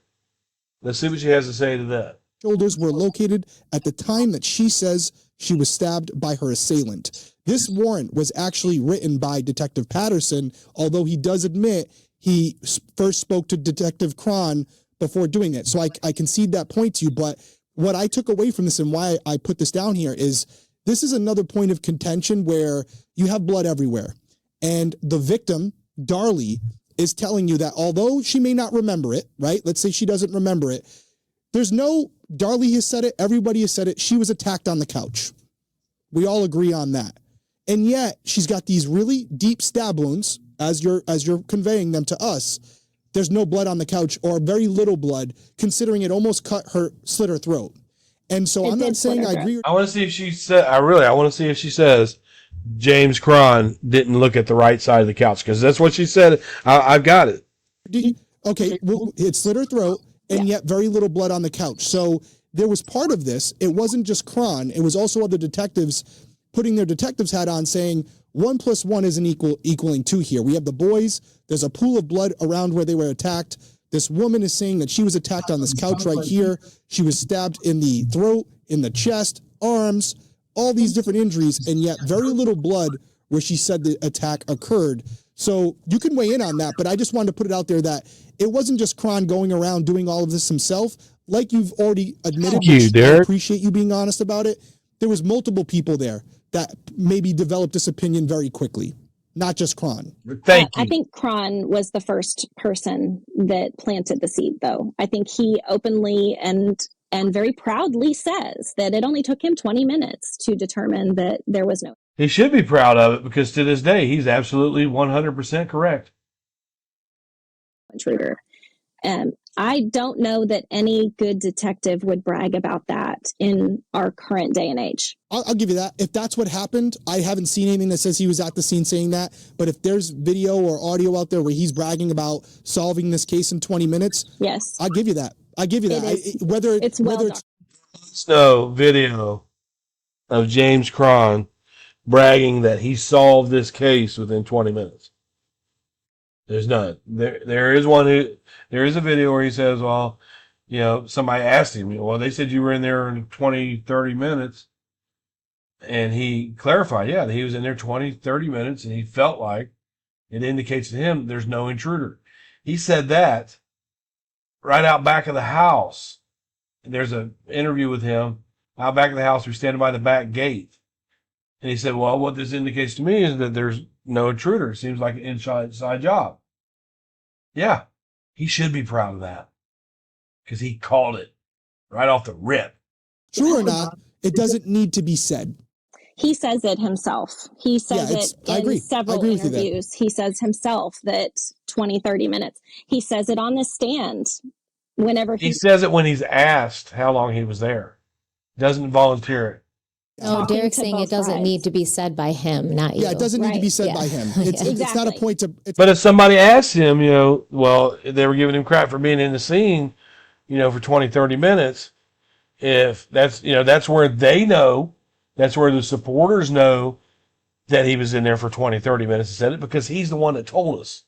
Let's see what she has to say to that. shoulders were located at the time that she says she was stabbed by her assailant. This warrant was actually written by Detective Patterson, although he does admit he first spoke to Detective Cron before doing it. So I concede that point to you, but what I took away from this and why I put this down here is this is another point of contention where you have blood everywhere. And the victim, Darlie, is telling you that although she may not remember it, right? Let's say she doesn't remember it. Darlie has said it, everybody has said it, she was attacked on the couch. We all agree on that. And yet, she's got these really deep stab wounds, as you're conveying them to us. There's no blood on the couch, or very little blood, considering it almost slit her throat. And so I'm not saying I agree. I want to see if she said. I want to see if she says James Cron didn't look at the right side of the couch, because that's what she said. I've got it. Okay, well, it slit her throat, and yet very little blood on the couch. So there was part of this. It wasn't just Cron. It was also other detectives putting their detectives hat on, saying 1 + 1 isn't equaling 2 here. We have the boys. There's a pool of blood around where they were attacked. This woman is saying that she was attacked on this couch right here. She was stabbed in the throat, in the chest, arms, all these different injuries, and yet very little blood where she said the attack occurred. So you can weigh in on that, but I just wanted to put it out there that it wasn't just Cron going around doing all of this himself. Like you've already admitted, I appreciate you being honest about it. There was multiple people there that maybe developed this opinion very quickly, not just Cron. Thank you. I think Cron was the first person that planted the seed, though. I think he openly and very proudly says that it only took him 20 minutes to determine that there was no. He should be proud of it, because to this day, he's absolutely 100% correct. Intruder. I don't know that any good detective would brag about that in our current day and age. I'll give you that. If that's what happened, I haven't seen anything that says he was at the scene saying that. But if there's video or audio out there where he's bragging about solving this case in 20 minutes, yes, I'll give you that. It's no video of James Cron bragging that he solved this case within 20 minutes. There's none. There is a video where he says, well, somebody asked him, well, they said you were in there in 20, 30 minutes. And he clarified, that he was in there 20, 30 minutes, and he felt like it indicates to him there's no intruder. He said that right out back of the house. And there's an interview with him out back of the house. We're standing by the back gate. And he said, well, what this indicates to me is that there's no intruder. It seems like an inside job. Yeah, he should be proud of that, because he called it right off the rip. True or not, it doesn't need to be said. He says it himself. He says it in several interviews. He says himself that 20, 30 minutes. He says it on the stand whenever he says it when he's asked how long he was there. Doesn't volunteer it. Oh, Derek's saying it doesn't need to be said by him, not you. Yeah, it doesn't need to be said by him. It's not a point to. But if somebody asked him, well, they were giving him crap for being in the scene, for 20, 30 minutes. If that's where they know, that's where the supporters know that he was in there for 20, 30 minutes and said it, because he's the one that told us.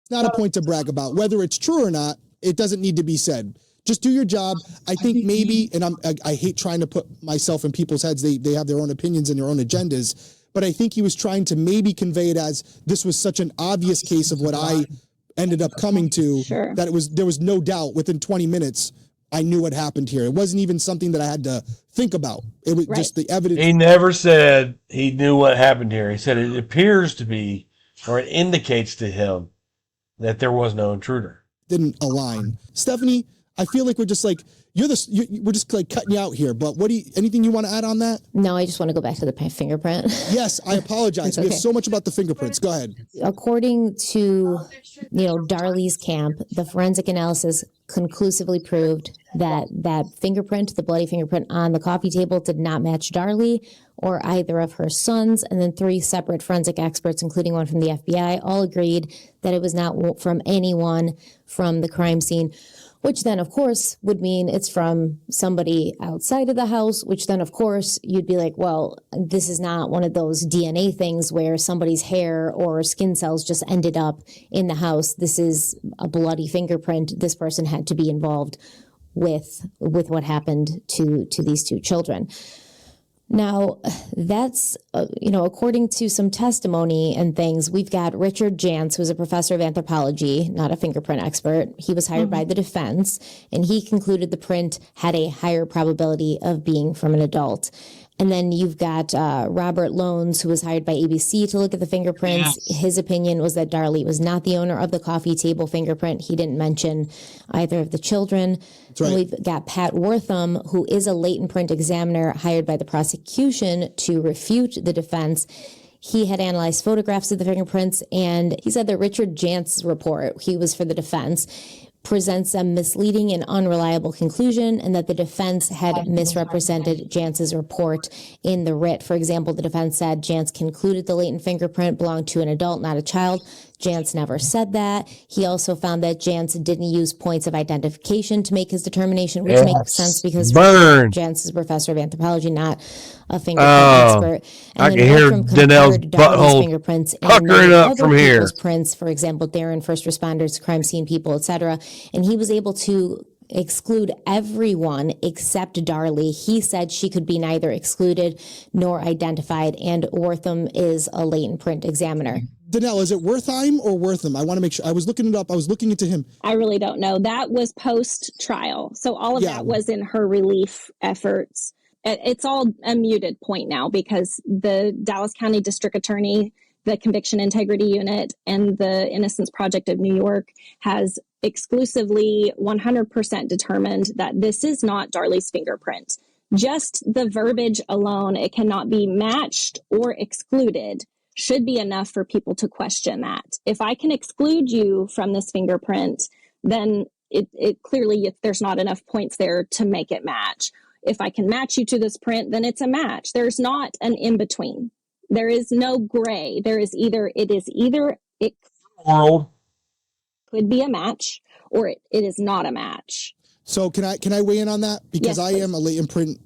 It's not a point to brag about. Whether it's true or not, it doesn't need to be said. Just do your job. I think maybe, and I hate trying to put myself in people's heads. They have their own opinions and their own agendas, but I think he was trying to maybe convey it as this was such an obvious case of what I ended up coming to, that there was no doubt within 20 minutes I knew what happened here. It wasn't even something that I had to think about. It was just the evidence. He never said he knew what happened here. He said it appears to be, or it indicates to him that there was no intruder. Didn't align. Stephanie, I feel like we're just like, we're just like cutting you out here, but anything you want to add on that? No, I just want to go back to the fingerprint. Yes, I apologize. We have so much about the fingerprints. Go ahead. According to, Darlie's camp, the forensic analysis conclusively proved that fingerprint, the bloody fingerprint on the coffee table, did not match Darlie or either of her sons. And then 3 separate forensic experts, including one from the FBI, all agreed that it was not from anyone from the crime scene, which then, of course, would mean it's from somebody outside of the house, which then, of course, you'd be like, well, this is not one of those DNA things where somebody's hair or skin cells just ended up in the house. This is a bloody fingerprint. This person had to be involved with what happened to these 2 children. Now, that's, according to some testimony and things, we've got Richard Jantz, who's a professor of anthropology, not a fingerprint expert. He was hired by the defense, and he concluded the print had a higher probability of being from an adult. And then you've got Robert Lones, who was hired by ABC to look at the fingerprints. Yeah. His opinion was that Darlie was not the owner of the coffee table fingerprint. He didn't mention either of the children. That's right. And we've got Pat Wortham, who is a latent print examiner hired by the prosecution to refute the defense. He had analyzed photographs of the fingerprints, and he said that Richard Jantz's report, he was for the defense, presents a misleading and unreliable conclusion, and that the defense had misrepresented Jantz's report in the writ. For example, the defense said Jantz concluded the latent fingerprint belonged to an adult, not a child. Jantz never said that. He also found that Jantz didn't use points of identification to make his determination, which makes sense because Jantz is a professor of anthropology, not a fingerprint expert. And I can hear Danelle's butthole fingerprints puckering up from here. Prints, for example, Darren, first responders, crime scene people, etc. And he was able to exclude everyone except Darlie. He said she could be neither excluded nor identified, and Wortham is a latent print examiner. Danelle, is it Wertheim or Wortham? I want to make sure. I was looking it up. I was looking into him. I really don't know. That was post-trial. So all of that was in her relief efforts. It's all a muted point now because the Dallas County District Attorney, the Conviction Integrity Unit, and the Innocence Project of New York has exclusively 100% determined that this is not Darlie's fingerprint. Just the verbiage alone, it cannot be matched or excluded, should be enough for people to question that. If I can exclude you from this fingerprint, then it clearly, if there's not enough points there to make it match. If I can match you to this print, then it's a match. There's not an in-between. There is no gray. It could be a match or it is not a match. So can I weigh in on that? Because yes, I am a latent print,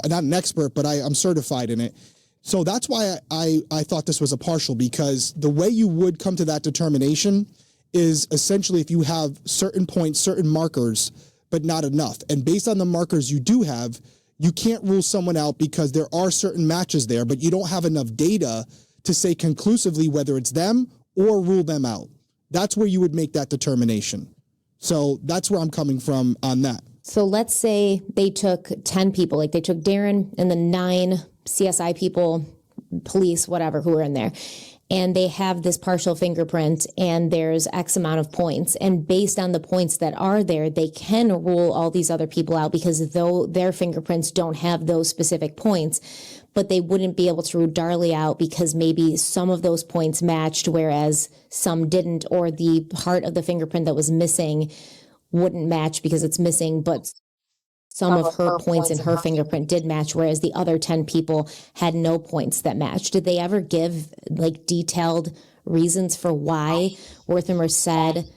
not an expert, but I'm certified in it. So that's why I thought this was a partial, because the way you would come to that determination is essentially if you have certain points, certain markers, but not enough. And based on the markers you do have, you can't rule someone out because there are certain matches there, but you don't have enough data to say conclusively whether it's them or rule them out. That's where you would make that determination. So that's where I'm coming from on that. So let's say they took 10 people, like they took Darren and the 9 CSI people, police, whatever, who were in there. And they have this partial fingerprint and there's X amount of points. And based on the points that are there, they can rule all these other people out because though their fingerprints don't have those specific points, but they wouldn't be able to rule Darlie out because maybe some of those points matched, whereas some didn't, or the part of the fingerprint that was missing wouldn't match because it's missing, but some of her points in her fingerprint did match, whereas the other 10 people had no points that matched. Did they ever give like detailed reasons for why Werthimer said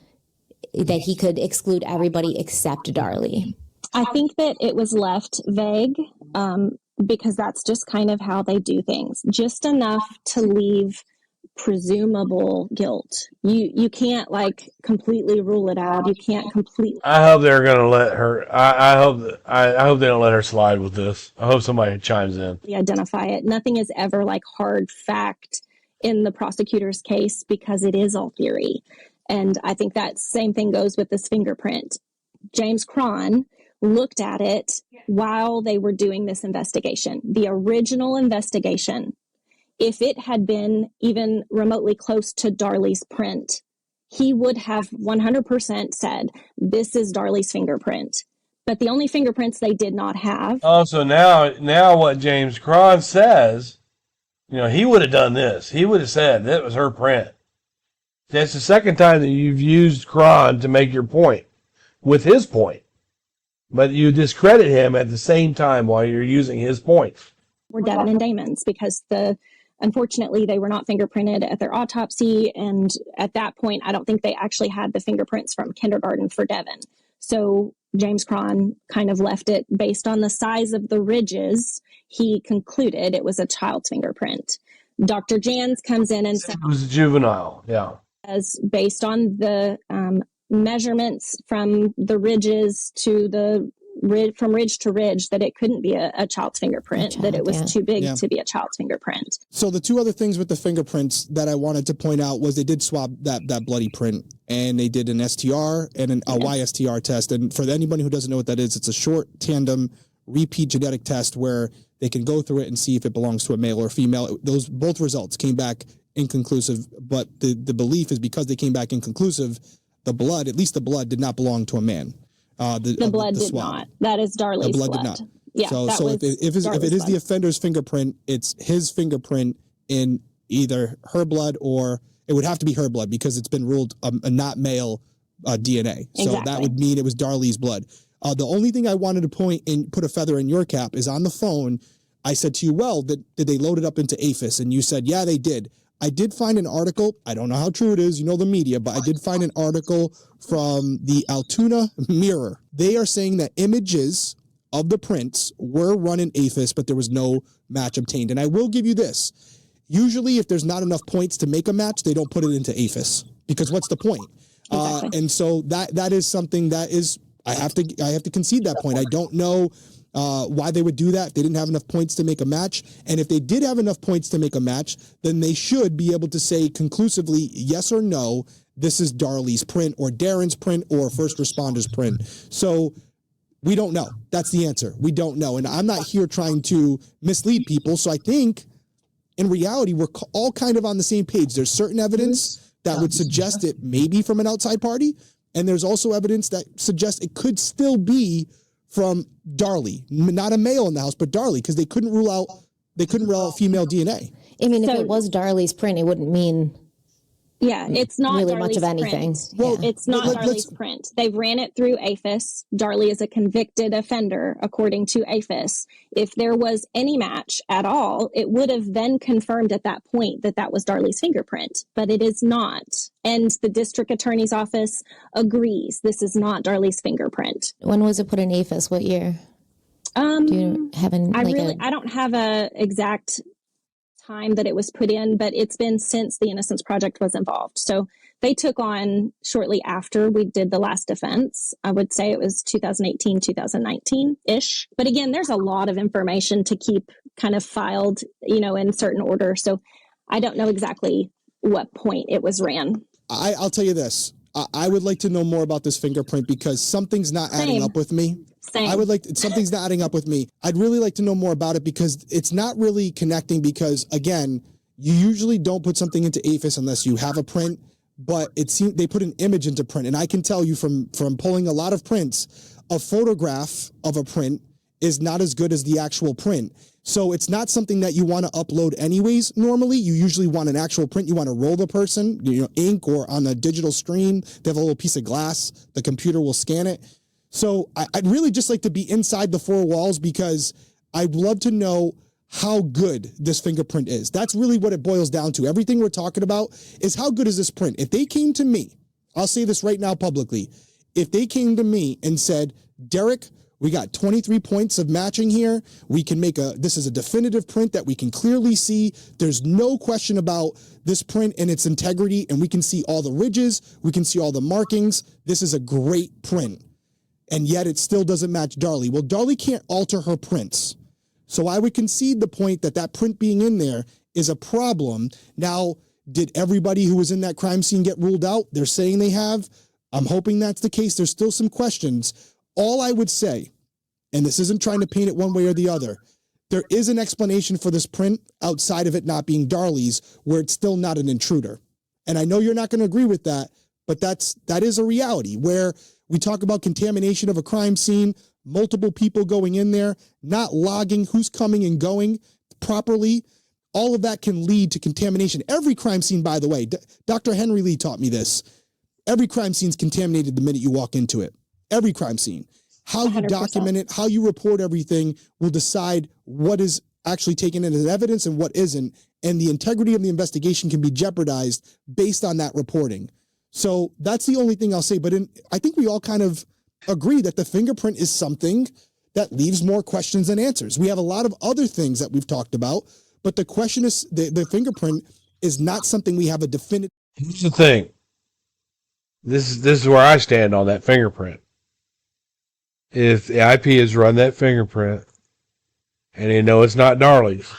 that he could exclude everybody except Darlie? I think that it was left vague because that's just kind of how they do things. Just enough to leave presumable guilt. You can't like completely rule it out. You can't completely. I hope they're going to let her. I hope they don't let her slide with this. I hope somebody chimes in. Identify it. Nothing is ever like hard fact in the prosecutor's case because it is all theory. And I think that same thing goes with this fingerprint. James Cron looked at it while they were doing this investigation. The original investigation, if it had been even remotely close to Darlie's print, he would have 100% said, this is Darlie's fingerprint. But the only fingerprints they did not have. Oh, so now what James Cron says, he would have done this. He would have said that was her print. That's the second time that you've used Cron to make your point with his point. But you discredit him at the same time while you're using his point. Were Devin and Damon's, because unfortunately they were not fingerprinted at their autopsy. And at that point, I don't think they actually had the fingerprints from kindergarten for Devin. So James Cron kind of left it based on the size of the ridges. He concluded it was a child's fingerprint. Dr. Jans comes in and says it was a juvenile. Yeah. As based on the measurements from the ridges to from ridge to ridge, that it couldn't be a child's fingerprint, that it was too big to be a child's fingerprint. So the two other things with the fingerprints that I wanted to point out was they did swab that bloody print, and they did an STR and a YSTR test. And for anybody who doesn't know what that is, it's a short tandem repeat genetic test where they can go through it and see if it belongs to a male or a female. Those both results came back inconclusive, but the belief is because they came back inconclusive, the blood, at least the blood, did not belong to a man. The blood did not. That is Darlie's the blood. Did not. Yeah. So if it is the offender's fingerprint, it's his fingerprint in either her blood, or it would have to be her blood because it's been ruled a not male DNA. So that would mean it was Darlie's blood. The only thing I wanted to put a feather in your cap is on the phone. I said to you, well, did they load it up into APHIS? And you said, yeah, they did. I did find an article. I don't know how true it is. The media, but I did find an article from the Altoona Mirror. They are saying that images of the prints were run in APHIS, but there was no match obtained. And I will give you this. Usually, if there's not enough points to make a match, they don't put it into APHIS because what's the point? And so that is something that is, I have to concede that point. I don't know why they would do that if they didn't have enough points to make a match. And if they did have enough points to make a match, then they should be able to say conclusively yes or no, this is Darlie's print or Darren's print or first responder's print. So we don't know. That's the answer. We don't know. And I'm not here trying to mislead people. So I think in reality, we're all kind of on the same page. There's certain evidence that would suggest it may be from an outside party. And there's also evidence that suggests it could still be from Darlie, not a male in the house, but Darlie, because they couldn't rule out female DNA. I mean, if it was Darlie's print, it wouldn't mean it's not really Darlie's much of anything. Print. Well, it's not Darlie's print. They've ran it through APHIS. Darlie is a convicted offender, according to APHIS. If there was any match at all, it would have then confirmed at that point that was Darlie's fingerprint, but it is not. And the district attorney's office agrees this is not Darlie's fingerprint. When was it put in APHIS? What year? Do you have I don't have a exact time that it was put in, but it's been since the Innocence Project was involved. So they took on shortly after we did the last offense. I would say it was 2018, 2019-ish. But again, there's a lot of information to keep kind of filed, in certain order. So I don't know exactly what point it was ran. I'll tell you this. I would like to know more about this fingerprint because something's not adding up with me. Something's not adding up with me. I'd really like to know more about it because it's not really connecting because, again, you usually don't put something into APHIS unless you have a print, but it seems they put an image into print. And I can tell you from pulling a lot of prints, a photograph of a print is not as good as the actual print. So it's not something that you want to upload anyways. Normally, you usually want an actual print. You want to roll the person, ink or on a digital screen. They have a little piece of glass. The computer will scan it. So I'd really just like to be inside the four walls because I'd love to know how good this fingerprint is. That's really what it boils down to. Everything we're talking about is how good is this print? If they came to me, I'll say this right now publicly. If they came to me and said, Derek, we got 23 points of matching here. We can this is a definitive print that we can clearly see. There's no question about this print and its integrity. And we can see all the ridges. We can see all the markings. This is a great print. And yet it still doesn't match Darlie. Well, Darlie can't alter her prints. So I would concede the point that print being in there is a problem. Now, did everybody who was in that crime scene get ruled out? They're saying they have. I'm hoping that's the case. There's still some questions. All I would say, and this isn't trying to paint it one way or the other, there is an explanation for this print outside of it not being Darlie's, where it's still not an intruder. And I know you're not going to agree with that, but that is a reality where we talk about contamination of a crime scene, multiple people going in there, not logging who's coming and going properly. All of that can lead to contamination. Every crime scene, by the way, Dr. Henry Lee taught me this. Every crime scene is contaminated the minute you walk into it. Every crime scene. How you 100%. document it, how you report everything will decide what is actually taken in as evidence and what isn't. And the integrity of the investigation can be jeopardized based on that reporting. So that's the only thing I'll say. But I think we all kind of agree that the fingerprint is something that leaves more questions than answers. We have a lot of other things that we've talked about, but the question is, the fingerprint is not something we have a definitive. Here's the thing. This is where I stand on that fingerprint. If the IP has run that fingerprint, and they know it's not Darlie's,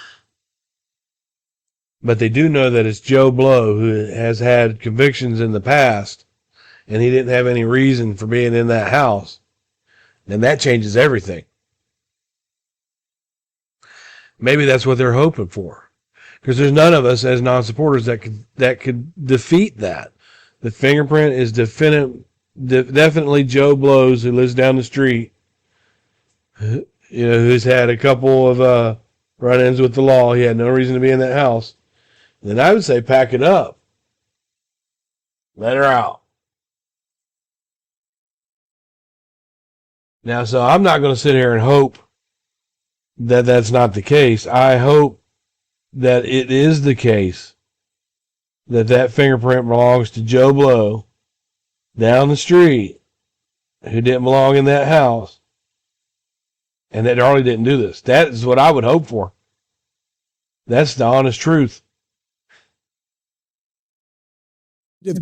but they do know that it's Joe Blow, who has had convictions in the past, and he didn't have any reason for being in that house, then that changes everything. Maybe that's what they're hoping for, because there's none of us as non-supporters that could defeat that. The fingerprint is definitely Joe Blow's, who lives down the street, who's had a couple of run-ins with the law. He had no reason to be in that house. Then I would say pack it up. Let her out. Now, so I'm not going to sit here and hope that that's not the case. I hope that it is the case that fingerprint belongs to Joe Blow down the street, who didn't belong in that house, and that Darlie didn't do this. That is what I would hope for. That's the honest truth.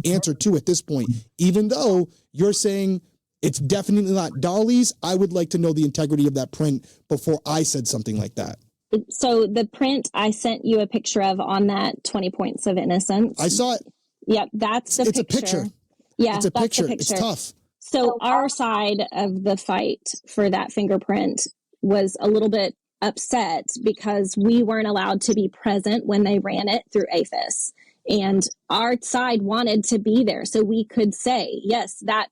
Answer to at this point, even though you're saying it's definitely not Darlie's, I would like to know the integrity of that print before I said something like that. So the print I sent you a picture of on that 20 points of innocence. I saw it. Yep, that's the It's picture. a picture. Yeah, It's a that's picture. the picture. It's tough. So our side of the fight for that fingerprint was a little bit upset because we weren't allowed to be present when they ran it through APHIS. And our side wanted to be there so we could say, yes, that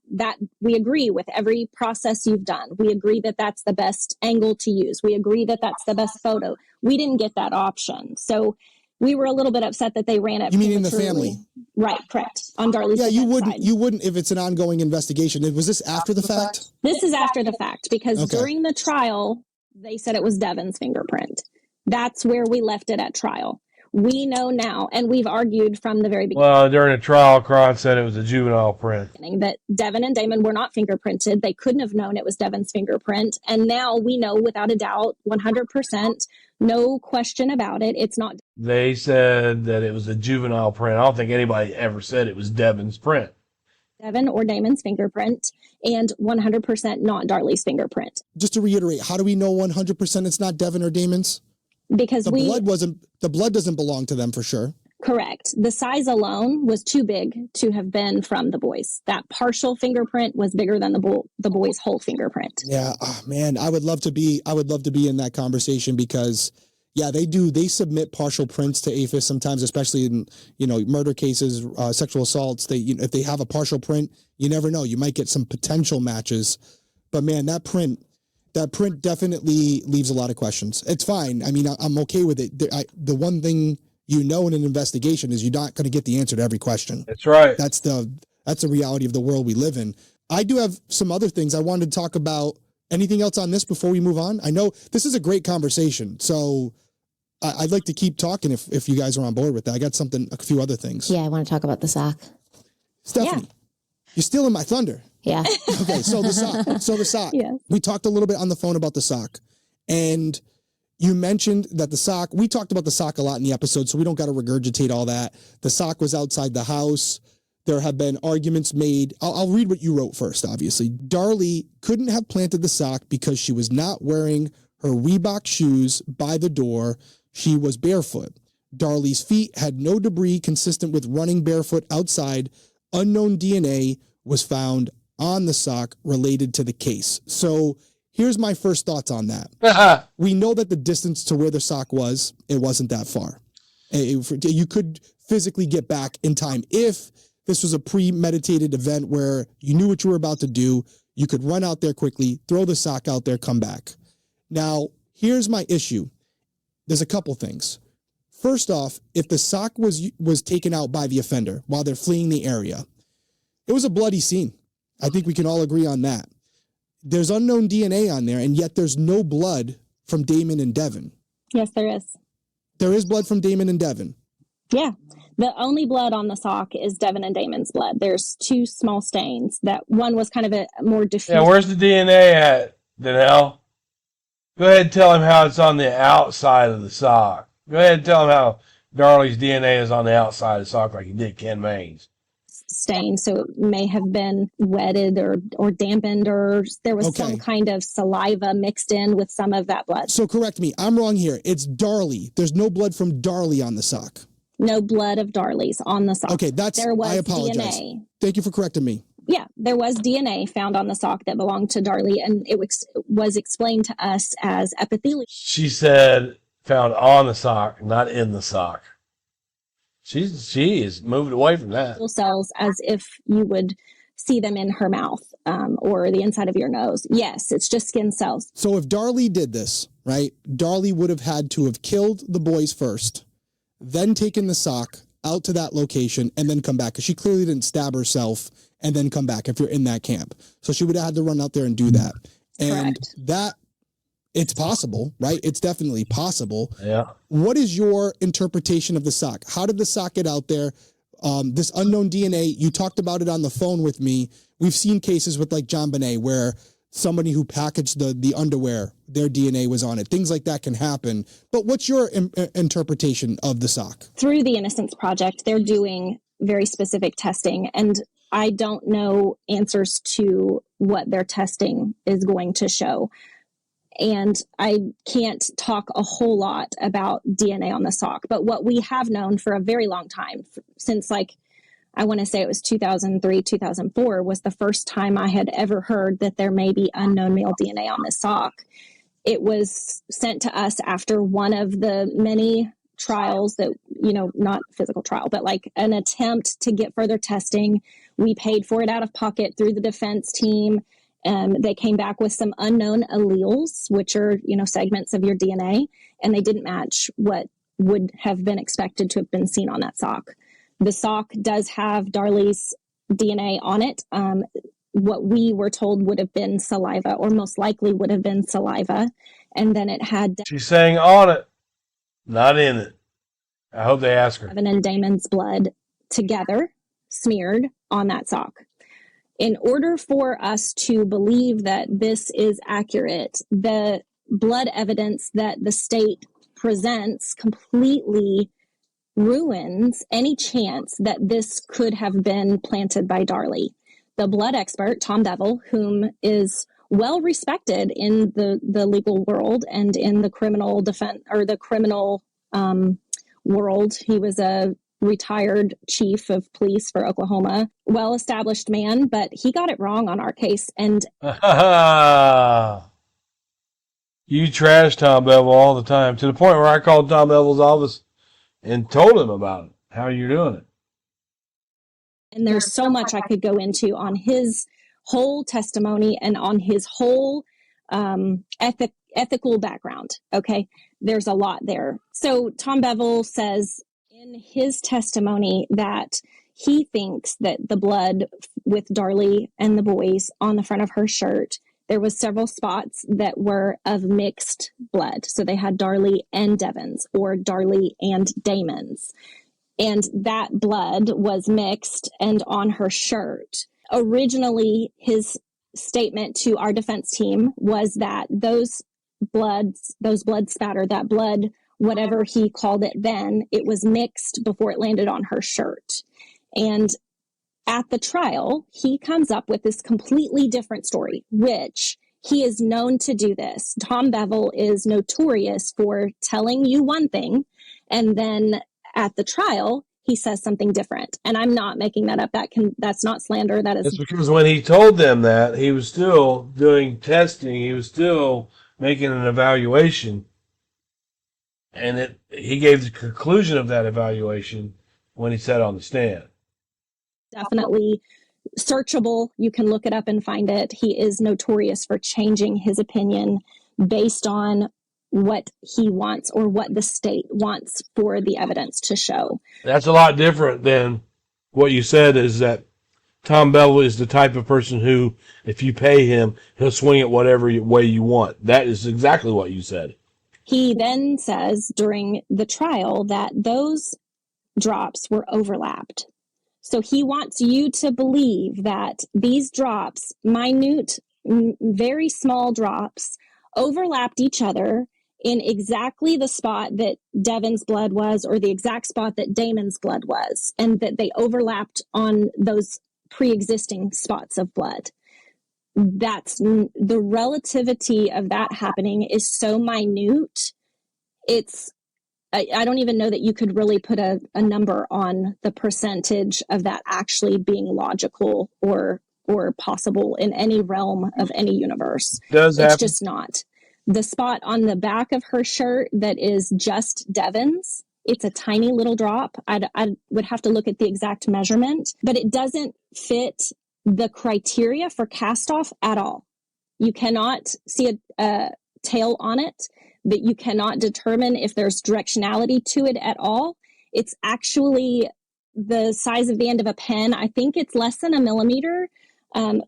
we agree with every process you've done. We agree that that's the best angle to use. We agree that that's the best photo. We didn't get that option. So we were a little bit upset that they ran it. You mean in the prematurely. family? Right, correct. On Darlie's Yeah, side. you wouldn't if it's an ongoing investigation. Was this after the fact? This is after the fact because Okay. during the trial, they said it was Devin's fingerprint. That's where we left it at trial. We know now, and we've argued from the very beginning. Well, during the trial, Cron said it was a juvenile print. That Devin and Damon were not fingerprinted. They couldn't have known it was Devin's fingerprint. And now we know without a doubt, 100%, no question about it. It's not. They said that it was a juvenile print. I don't think anybody ever said it was Devin's print. Devin or Damon's fingerprint, and 100% not Darlie's fingerprint. Just to reiterate, how do we know 100% it's not Devin or Damon's? Because the blood doesn't belong to them for sure. Correct. The size alone was too big to have been from the boys. That partial fingerprint was bigger than the boys' whole fingerprint. Yeah, man, I would love to be in that conversation because yeah, they submit partial prints to APHIS sometimes, especially in murder cases, sexual assaults. If they have a partial print, you never know, you might get some potential matches. But man, that print definitely leaves a lot of questions. It's fine. I mean, I'm okay with it. The one thing in an investigation is you're not going to get the answer to every question. That's right. That's the reality of the world we live in. I do have some other things I wanted to talk about. Anything else on this before we move on? I know this is a great conversation, so I'd like to keep talking if you guys are on board with that. I got a few other things. Yeah, I want to talk about the sock. Stephanie, You're stealing my thunder. Yeah. Okay, so the sock. Yeah. We talked a little bit on the phone about the sock. And you mentioned that the sock, we talked about the sock a lot in the episode, so we don't got to regurgitate all that. The sock was outside the house. There have been arguments made. I'll read what you wrote first, obviously. Darlie couldn't have planted the sock because she was not wearing her Reebok shoes by the door. She was barefoot. Darlie's feet had no debris consistent with running barefoot outside. Unknown DNA was found on the sock related to the case. So here's my first thoughts on that. We know that the distance to where the sock was, it wasn't that far. You could physically get back in time. If this was a premeditated event where you knew what you were about to do, you could run out there quickly, throw the sock out there, come back. Now, here's my issue. There's a couple things. First off, if the sock was taken out by the offender while they're fleeing the area, it was a bloody scene. I think we can all agree on that. There's unknown DNA on there, and yet there's no blood from Damon and Devin. Yes, there is. There is blood from Damon and Devin. Yeah. The only blood on the sock is Devin and Damon's blood. There's two small stains. That one was kind of a more diffuse. Yeah, where's the DNA at, Danelle? Go ahead and tell him how it's on the outside of the sock. Go ahead and tell him how Darlie's DNA is on the outside of the sock like you did Ken Main's. Stain, so it may have been wetted or dampened, or there was some kind of saliva mixed in with some of that blood. So correct me, I'm wrong here. It's Darlie. There's no blood from Darlie on the sock. No blood of Darlie's on the sock. Okay, there was I apologize. DNA. Thank you for correcting me. Yeah, there was DNA found on the sock that belonged to Darlie, and it was explained to us as epithelial. She said found on the sock, not in the sock. She is moved away from that. Cells, as if you would see them in her mouth or the inside of your nose. Yes, it's just skin cells. So if Darlie did this, right, Darlie would have had to have killed the boys first, then taken the sock out to that location, and then come back, because she clearly didn't stab herself and then come back if you're in that camp. So she would have had to run out there and do that. And Correct. that, it's possible, right? It's definitely possible. Yeah. What is your interpretation of the sock? How did the sock get out there? This unknown DNA, you talked about it on the phone with me. We've seen cases with like John Bonet where somebody who packaged the underwear, their DNA was on it. Things like that can happen. But what's your interpretation of the sock? Through the Innocence Project, they're doing very specific testing, and I don't know answers to what their testing is going to show. And I can't talk a whole lot about DNA on the sock. But what we have known for a very long time, since I want to say it was 2003, 2004, was the first time I had ever heard that there may be unknown male DNA on this sock. It was sent to us after one of the many trials that, not physical trial, but like an attempt to get further testing. We paid for it out of pocket through the defense team. They came back with some unknown alleles, which are, segments of your DNA, and they didn't match what would have been expected to have been seen on that sock. The sock does have Darlie's DNA on it. What we were told would have been saliva, or most likely would have been saliva. And then it had... She's saying on it, not in it. I hope they ask her. Devin and Damon's blood together, smeared on that sock. In order for us to believe that this is accurate, the blood evidence that the state presents completely ruins any chance that this could have been planted by Darlie. The blood expert, Tom Devil, whom is well respected in the legal world and in the criminal defense or the criminal world. He was a retired chief of police for Oklahoma, well-established man, but he got it wrong on our case. And you trash Tom Bevel all the time, to the point where I called Tom Bevel's office and told him about it, how you're doing it. And there's so much I could go into on his whole testimony and on his whole ethical background. Okay, there's a lot there. So Tom Bevel says in his testimony that he thinks that the blood with Darlie and the boys on the front of her shirt, there was several spots that were of mixed blood. So they had Darlie and Devin's, or Darlie and Damon's. And that blood was mixed and on her shirt. Originally, his statement to our defense team was that those blood spatter, that blood, whatever he called it then, it was mixed before it landed on her shirt. And at the trial, he comes up with this completely different story, which he is known to do this. Tom Bevel is notorious for telling you one thing, and then at the trial, he says something different. And I'm not making that up. That's not slander. That is It's because when he told them that, he was still doing testing. He was still making an evaluation. And he gave the conclusion of that evaluation when he sat on the stand. definitely searchable. You can look it up and find it. He is notorious for changing his opinion based on what he wants or what the state wants for the evidence to show. That's a lot different than what you said, is that Tom Bevel is the type of person who, if you pay him, he'll swing it whatever way you want. That is exactly what you said. He then says during the trial that those drops were overlapped. So he wants you to believe that these drops, minute, very small drops, overlapped each other in exactly the spot that Devin's blood was, or the exact spot that Damon's blood was, and that they overlapped on those pre-existing spots of blood. That's the relativity of that happening is so minute. I don't even know that you could really put a number on the percentage of that actually being logical or possible in any realm of any universe. Does it's happen. Just not. The spot on the back of her shirt that is just Devin's, it's a tiny little drop. I would have to look at the exact measurement, but it doesn't fit the criteria for cast off at all. You cannot see a tail on it, but you cannot determine if there's directionality to it at all. It's actually the size of the end of a pen. I think it's less than a millimeter,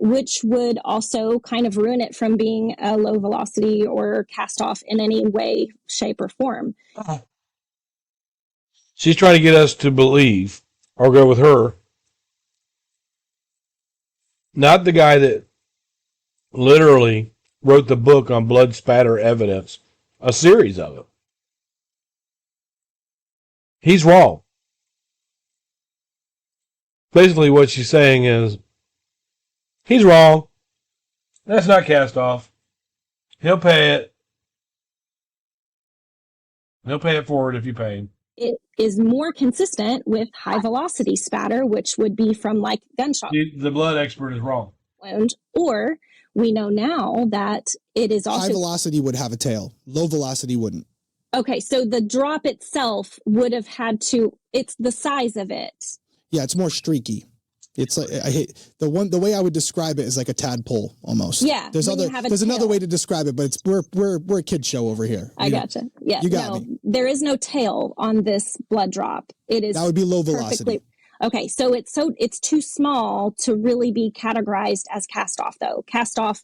which would also kind of ruin it from being a low velocity or cast off in any way, shape, or form. She's trying to get us to believe, or go with her, not the guy that literally wrote the book on blood spatter evidence, a series of it. He's wrong. Basically what she's saying is, he's wrong. That's not cast off. He'll pay it. He'll pay it forward if you pay him. It is more consistent with high velocity spatter, which would be from like gunshot The blood expert is wrong. wound, or we know now that it is also high velocity would have a tail. Low velocity wouldn't. Okay, so the drop itself would have had to, it's the size of it. Yeah, it's more streaky. It's like the way I would describe it is like a tadpole almost. Yeah. There's another way to describe it, but it's we're a kid show over here. I gotcha. Yeah. You got me. There is no tail on this blood drop. It is that would be low velocity. Okay, so it's too small to really be categorized as cast off though. Cast off,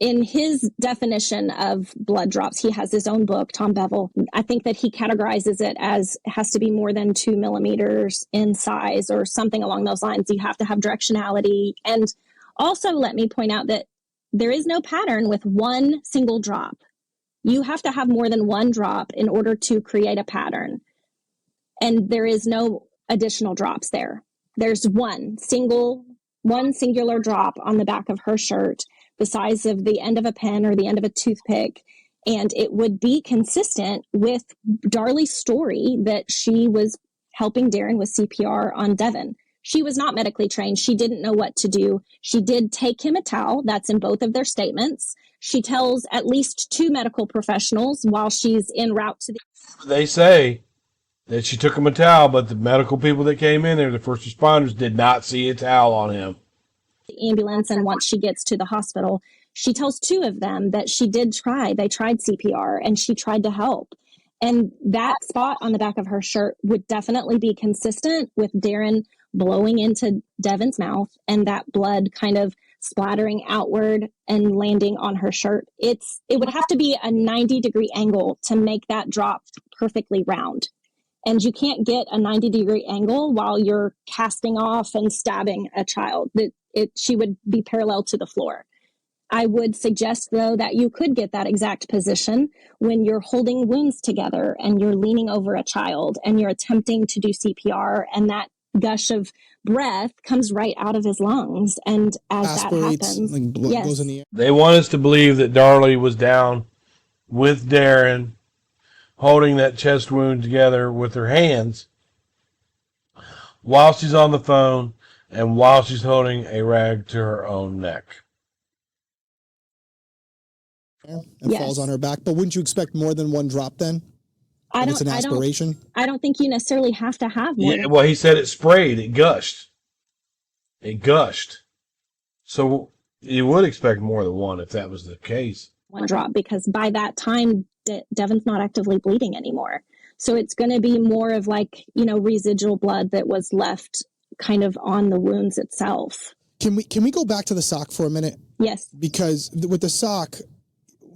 in his definition of blood drops, he has his own book, Tom Bevel. I think that he categorizes it as it has to be more than 2 millimeters in size or something along those lines. You have to have directionality. And also let me point out that there is no pattern with one single drop. You have to have more than one drop in order to create a pattern. And there is no additional drops there. There's one singular drop on the back of her shirt, the size of the end of a pen or the end of a toothpick. And it would be consistent with Darlie's story that she was helping Darren with CPR on Devin. She was not medically trained. She didn't know what to do. She did take him a towel. That's in both of their statements. She tells at least 2 medical professionals while she's en route to the... They say that she took him a towel, but the medical people that came in there, the first responders, did not see a towel on him. Ambulance, and once she gets to the hospital, she tells 2 of them that she did try. They tried CPR and she tried to help. And that spot on the back of her shirt would definitely be consistent with Darren blowing into Devin's mouth and that blood kind of splattering outward and landing on her shirt. It would have to be a 90-degree angle to make that drop perfectly round. And you can't get a 90-degree angle while you're casting off and stabbing a child. She would be parallel to the floor. I would suggest, though, that you could get that exact position when you're holding wounds together and you're leaning over a child and you're attempting to do CPR, and that gush of breath comes right out of his lungs. And as aspirates, that happens, like blood goes in the air. They want us to believe that Darlie was down with Darren, holding that chest wound together with her hands, while she's on the phone and while she's holding a rag to her own neck. And Yes. falls on her back. But wouldn't you expect more than one drop then? I If it's don't, an I don't, aspiration? I don't think you necessarily have to have more. Yeah, well, he said it sprayed. It gushed. It gushed. So you would expect more than one if that was the case. One drop, because by that time, Devin's not actively bleeding anymore. So it's going to be more of like, residual blood that was left kind of on the wounds itself. Can we go back to the sock for a minute? Yes. Because with the sock,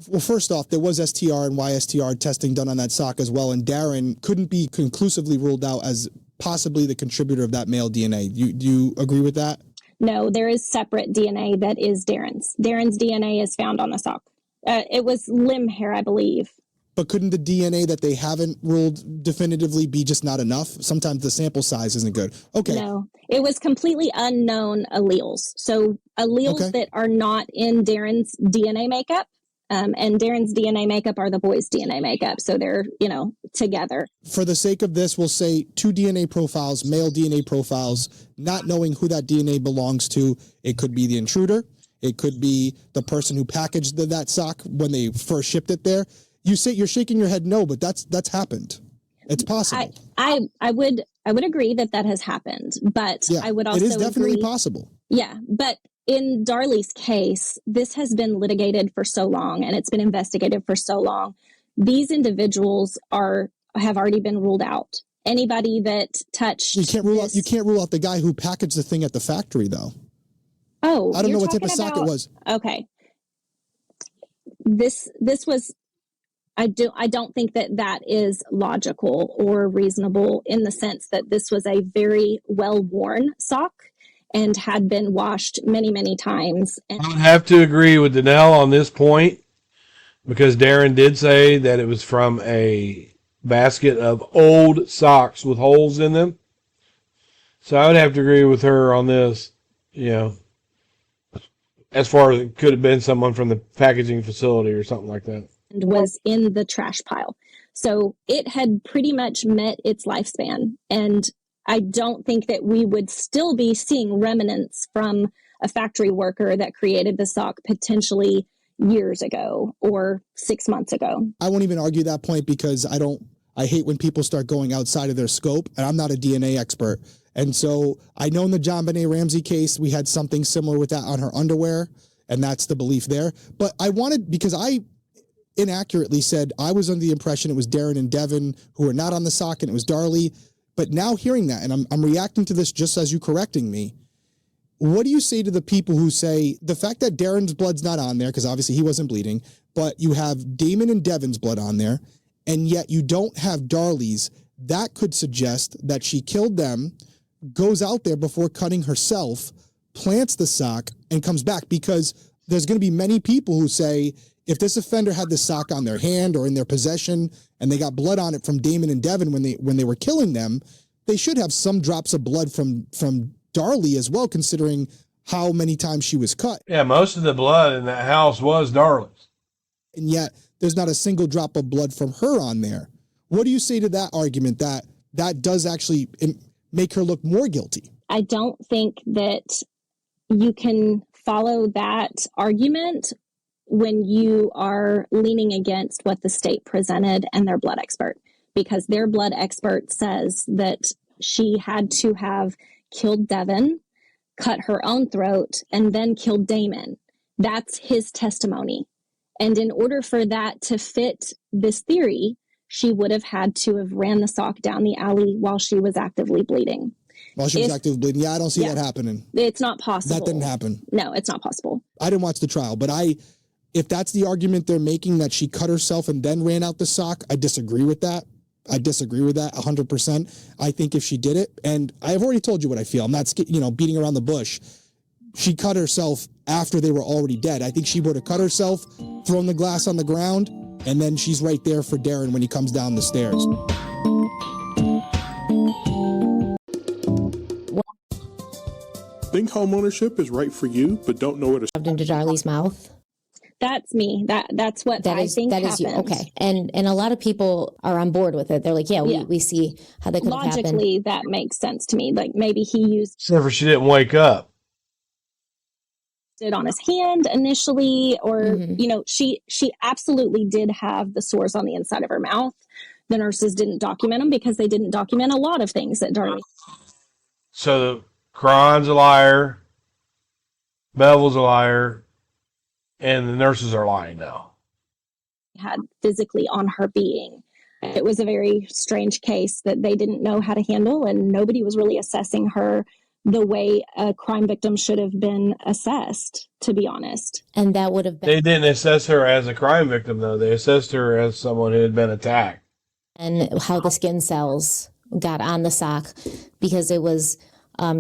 well, first off, there was STR and YSTR testing done on that sock as well, and Darren couldn't be conclusively ruled out as possibly the contributor of that male DNA. Do you agree with that? No, there is separate DNA that is Darren's. Darren's DNA is found on the sock. It was limb hair, I believe. But couldn't the DNA that they haven't ruled definitively be just not enough? Sometimes the sample size isn't good. Okay. No, it was completely unknown alleles. So alleles that are not in Darren's DNA makeup, and Darren's DNA makeup are the boys' DNA makeup. So they're, together. For the sake of this, we'll say 2 DNA profiles, male DNA profiles, not knowing who that DNA belongs to. It could be the intruder. It could be the person who packaged that sock when they first shipped it there. You say you're shaking your head no, but that's happened. It's possible. I would agree that has happened, but I would also it is definitely agree, possible. Yeah, but in Darlie's case, this has been litigated for so long and it's been investigated for so long. These individuals have already been ruled out. Anybody that touched you can't rule out the guy who packaged the thing at the factory though. Oh, I don't know what type of sock it was. Okay. This was I don't think that is logical or reasonable in the sense that this was a very well-worn sock and had been washed many, many times. And I would have to agree with Danelle on this point because Darren did say that it was from a basket of old socks with holes in them. So I would have to agree with her on this, as far as it could have been someone from the packaging facility or something like that. And was in the trash pile. So it had pretty much met its lifespan. And I don't think that we would still be seeing remnants from a factory worker that created the sock potentially years ago or 6 months ago. I won't even argue that point because I hate when people start going outside of their scope, and I'm not a DNA expert. And so I know in the John Benet Ramsey case, we had something similar with that on her underwear, and that's the belief there. But because I inaccurately said I was under the impression it was Darren and Devin who were not on the sock and it was Darlie. But now hearing that, and I'm reacting to this just as you correcting me, what do you say to the people who say the fact that Darren's blood's not on there, because obviously he wasn't bleeding, but you have Damon and Devin's blood on there, and yet you don't have Darlie's, that could suggest that she killed them, goes out there before cutting herself, plants the sock, and comes back? Because there's going to be many people who say, if this offender had the sock on their hand or in their possession and they got blood on it from Damon and Devin when they were killing them, they should have some drops of blood from Darlie as well, considering how many times she was cut. Yeah, most of the blood in that house was Darlie's. And yet there's not a single drop of blood from her on there. What do you say to that argument that does actually make her look more guilty? I don't think that you can follow that argument when you are leaning against what the state presented and their blood expert, because their blood expert says that she had to have killed Devin, cut her own throat, and then killed Damon. That's his testimony. And in order for that to fit this theory, she would have had to have ran the sock down the alley while she was actively bleeding. While she was actively bleeding. Yeah, I don't see that happening. It's not possible. That didn't happen. No, it's not possible. I didn't watch the trial, but if that's the argument they're making, that she cut herself and then ran out the sock, I disagree with that. I disagree with that 100%. I think if she did it, and I've already told you what I feel, I'm not beating around the bush. She cut herself after they were already dead. I think she would have cut herself, thrown the glass on the ground, and then she's right there for Darren when he comes down the stairs. Think homeownership is right for you, but don't know where to Shoved into Darlie's mouth. That's me. That's what That I is think that happened. is you. Okay. And a lot of people are on board with it. They're like, we see how that could have happened. Logically, that makes sense to me. Like maybe he used Except for she didn't wake up. it on his hand initially, or she absolutely did have the sores on the inside of her mouth. The nurses didn't document them because they didn't document a lot of things that Darlie. So Cron's a liar, Bevel's a liar, and the nurses are lying now. Had physically on her being. It was a very strange case that they didn't know how to handle, and nobody was really assessing her the way a crime victim should have been assessed, to be honest. And that would have been. They didn't assess her as a crime victim, though. They assessed her as someone who had been attacked. And how the skin cells got on the sock because it was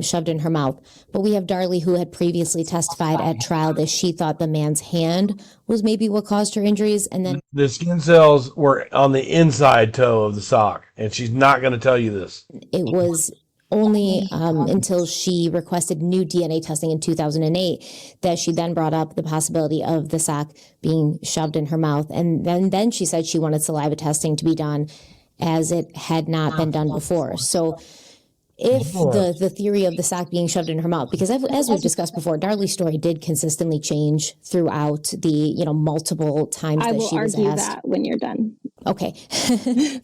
shoved in her mouth. But we have Darlie, who had previously testified at trial that she thought the man's hand was maybe what caused her injuries. And then the skin cells were on the inside toe of the sock, and she's not going to tell you this. It was only until she requested new DNA testing in 2008 that she then brought up the possibility of the sock being shoved in her mouth. And then she said she wanted saliva testing to be done as it had not been done before. So if the theory of the sock being shoved in her mouth, because as we've discussed before, Darlie's story did consistently change throughout the multiple times that she was asked. I will argue that when you're done. Okay,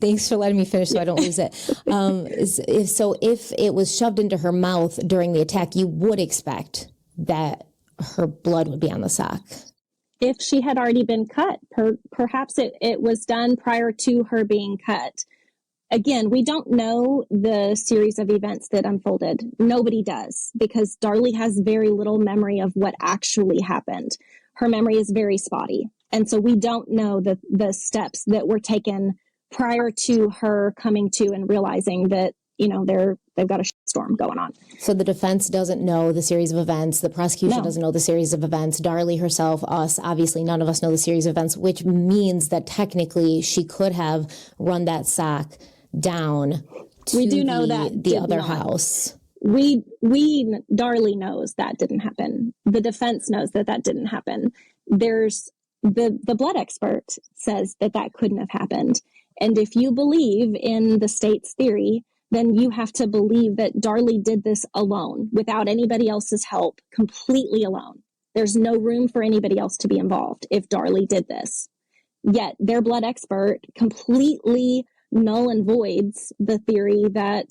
thanks for letting me finish so I don't lose it. If it was shoved into her mouth during the attack, you would expect that her blood would be on the sock. If she had already been cut, perhaps it was done prior to her being cut. Again, we don't know the series of events that unfolded. Nobody does, because Darlie has very little memory of what actually happened. Her memory is very spotty. And so we don't know the steps that were taken prior to her coming to and realizing that, they've got a storm going on. So the defense doesn't know the series of events. The prosecution doesn't know the series of events. Darlie herself, us, obviously none of us know the series of events, which means that technically she could have run that sock down to we do know that the other house. Darlie knows that didn't happen. The defense knows that didn't happen. There's the blood expert says that couldn't have happened. And if you believe in the state's theory, then you have to believe that Darlie did this alone, without anybody else's help, completely alone. There's no room for anybody else to be involved if Darlie did this. Yet their blood expert completely null and voids the theory that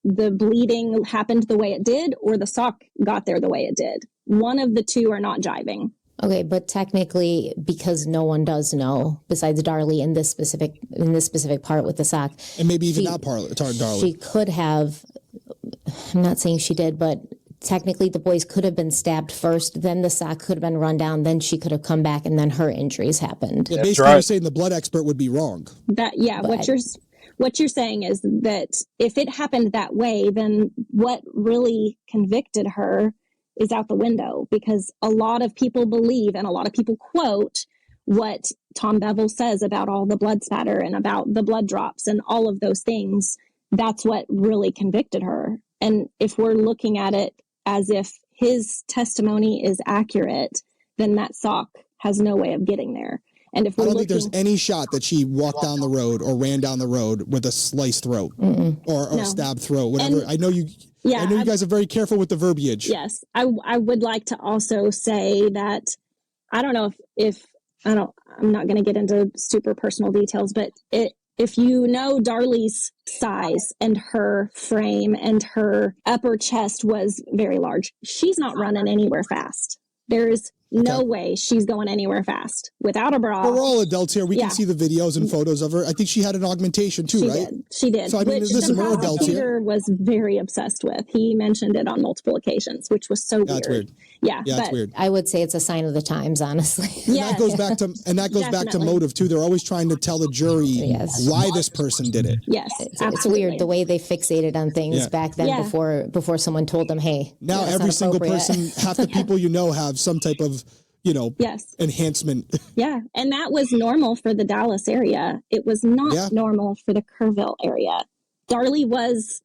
the bleeding happened the way it did or the sock got there the way it did. One of the two are not jiving. Okay, but technically, because no one does know besides Darlie in this specific part with the sock, and maybe even not Darlie, she could have. I'm not saying she did, but technically, the boys could have been stabbed first. Then the sock could have been run down. Then she could have come back, and then her injuries happened. Yeah, basically, you're saying the blood expert would be wrong. What you're saying is that if it happened that way, then what really convicted her is out the window, because a lot of people believe and a lot of people quote what Tom Bevel says about all the blood spatter and about the blood drops and all of those things. That's what really convicted her. And if we're looking at it as if his testimony is accurate, then that sock has no way of getting there. And if we're I don't think there's any shot that she walked down the road or ran down the road with a sliced throat or stabbed throat, whatever. And I know you guys are very careful with the verbiage. Yes. I would like to also say that I don't know I'm not going to get into super personal details, but if you know Darlie's size and her frame and her upper chest was very large, she's not running anywhere fast. There's no way she's going anywhere fast without a bra. Well, we're all adults here. We can see the videos and photos of her. I think she had an augmentation too, right? She did. So I mean, listen, we're adults here. Was very obsessed with. He mentioned it on multiple occasions, which was so weird. That's weird. Yeah, that's weird. I would say it's a sign of the times, honestly. And that goes back to motive too. They're always trying to tell the jury why this person did it. Yes, it's weird the way they fixated on things back then before someone told them, hey. Now every single person, half the people have some type of enhancement. Yeah, and that was normal for the Dallas area. It was not normal for the Kerrville area. Darlie was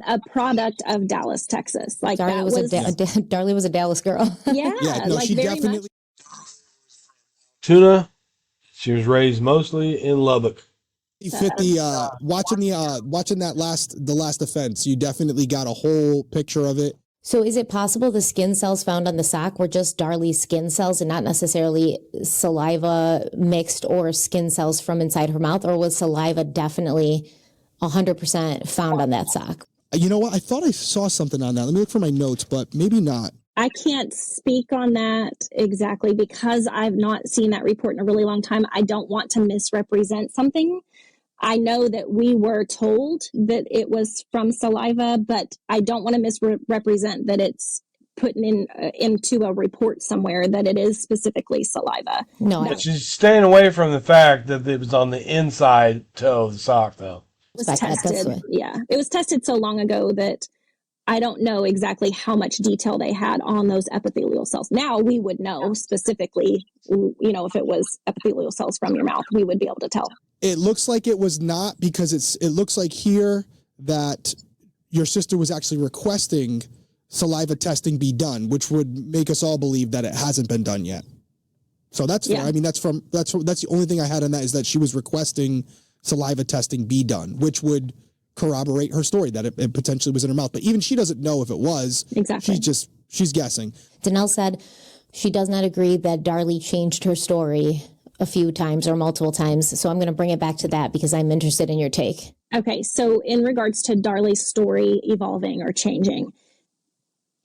a product of Dallas, Texas. Like Darlie was a Dallas girl. Yeah, she definitely. Tuna, she was raised mostly in Lubbock. 50 watching the last offense, you definitely got a whole picture of it. So is it possible the skin cells found on the sock were just Darlie's skin cells and not necessarily saliva mixed or skin cells from inside her mouth, or was saliva definitely 100% found on that sock? You know what? I thought I saw something on that. Let me look for my notes, but maybe not. I can't speak on that exactly because I've not seen that report in a really long time. I don't want to misrepresent something. I know that we were told that it was from saliva, but I don't want to misrepresent that it's put into a report somewhere that it is specifically saliva. No, But she's staying away from the fact that it was on the inside toe of the sock, though. It was tested. Yeah, it was tested so long ago that I don't know exactly how much detail they had on those epithelial cells. Now we would know specifically, if it was epithelial cells from your mouth, we would be able to tell. It looks like it was not, because it looks like here that your sister was actually requesting saliva testing be done, which would make us all believe that it hasn't been done yet. So that's fair. I mean, that's the only thing I had on that, is that she was requesting saliva testing be done, which would corroborate her story that it potentially was in her mouth. But even she doesn't know if it was. Exactly. She's guessing. Danelle said she does not agree that Darlie changed her story a few times or multiple times. So I'm going to bring it back to that because I'm interested in your take. Okay. So in regards to Darlie's story evolving or changing,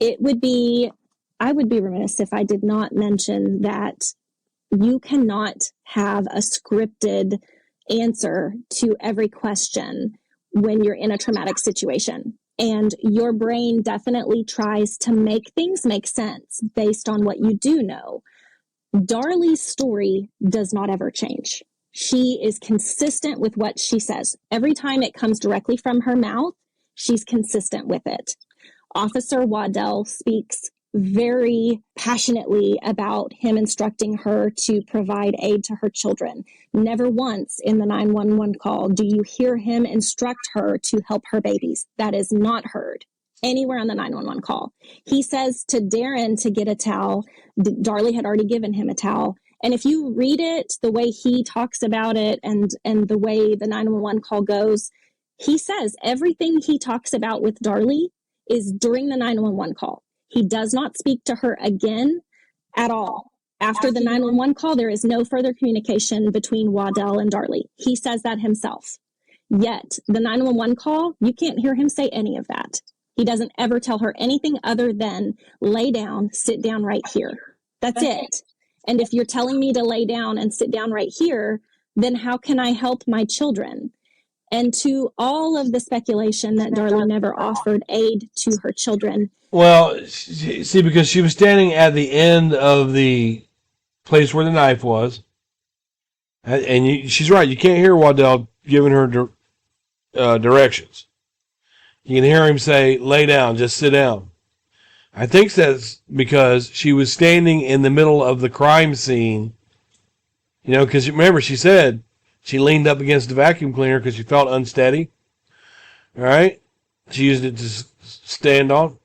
I would be remiss if I did not mention that you cannot have a scripted answer to every question when you're in a traumatic situation. And your brain definitely tries to make things make sense based on what you do know. Darlie's story does not ever change. She is consistent with what she says. Every time it comes directly from her mouth, she's consistent with it. Officer Waddell speaks very passionately about him instructing her to provide aid to her children. Never once in the 911 call do you hear him instruct her to help her babies. That is not heard anywhere on the 911 call. He says to Darren to get a towel. Darlie had already given him a towel. And if you read it, the way he talks about it and the way the 911 call goes, he says everything he talks about with Darlie is during the 911 call. He does not speak to her again at all. After the 911 call, there is no further communication between Waddell and Darlie. He says that himself. Yet, the 911 call, you can't hear him say any of that. He doesn't ever tell her anything other than lay down, sit down right here. That's it. And if you're telling me to lay down and sit down right here, then how can I help my children? And to all of the speculation that Darlie never offered aid to her children. Well, see, because she was standing at the end of the place where the knife was, and she's right. You can't hear Waddell giving her directions. You can hear him say, "Lay down, just sit down." I think that's because she was standing in the middle of the crime scene. Because remember, she said she leaned up against the vacuum cleaner because she felt unsteady. All right? She used it to stand on.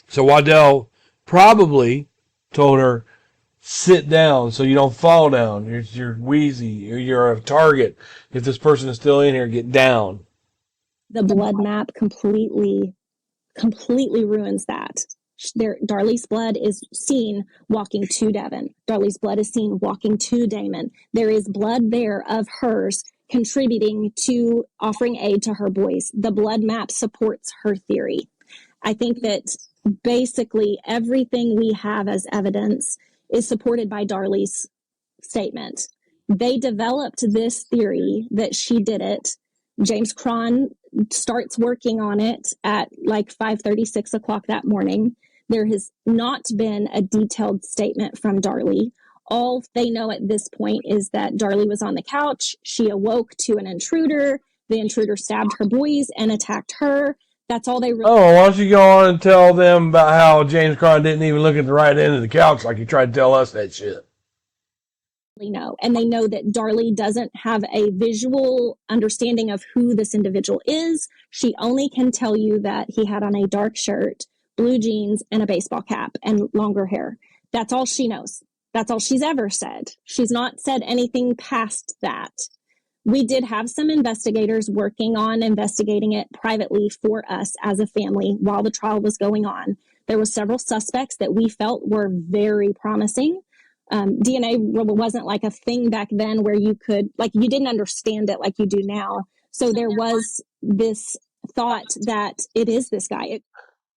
So Waddell probably told her, sit down so you don't fall down. You're wheezy, or you're a target. If this person is still in here, get down. The blood map completely ruins that. Darlie's blood is seen walking to Devin. Darlie's blood is seen walking to Damon. There is blood there of hers contributing to offering aid to her boys. The blood map supports her theory. I think that basically everything we have as evidence is supported by Darlie's statement. They developed this theory that she did it. James Cron starts working on it at like 5:30, 6 o'clock that morning. There has not been a detailed statement from Darlie. All they know at this point is that Darlie was on the couch. She awoke to an intruder. The intruder stabbed her boys and attacked her. That's all they really why don't you go on and tell them about how James Cron didn't even look at the right end of the couch like he tried to tell us that shit. know. And they know that Darlie doesn't have a visual understanding of who this individual is. She only can tell you that he had on a dark shirt, blue jeans, and a baseball cap and longer hair. That's all she knows. That's all she's ever said. She's not said anything past that. We did have some investigators working on investigating it privately for us as a family while the trial was going on. There were several suspects that we felt were very promising. DNA wasn't like a thing back then where you could, like, you didn't understand it like you do now. So there was this thought that it is this guy.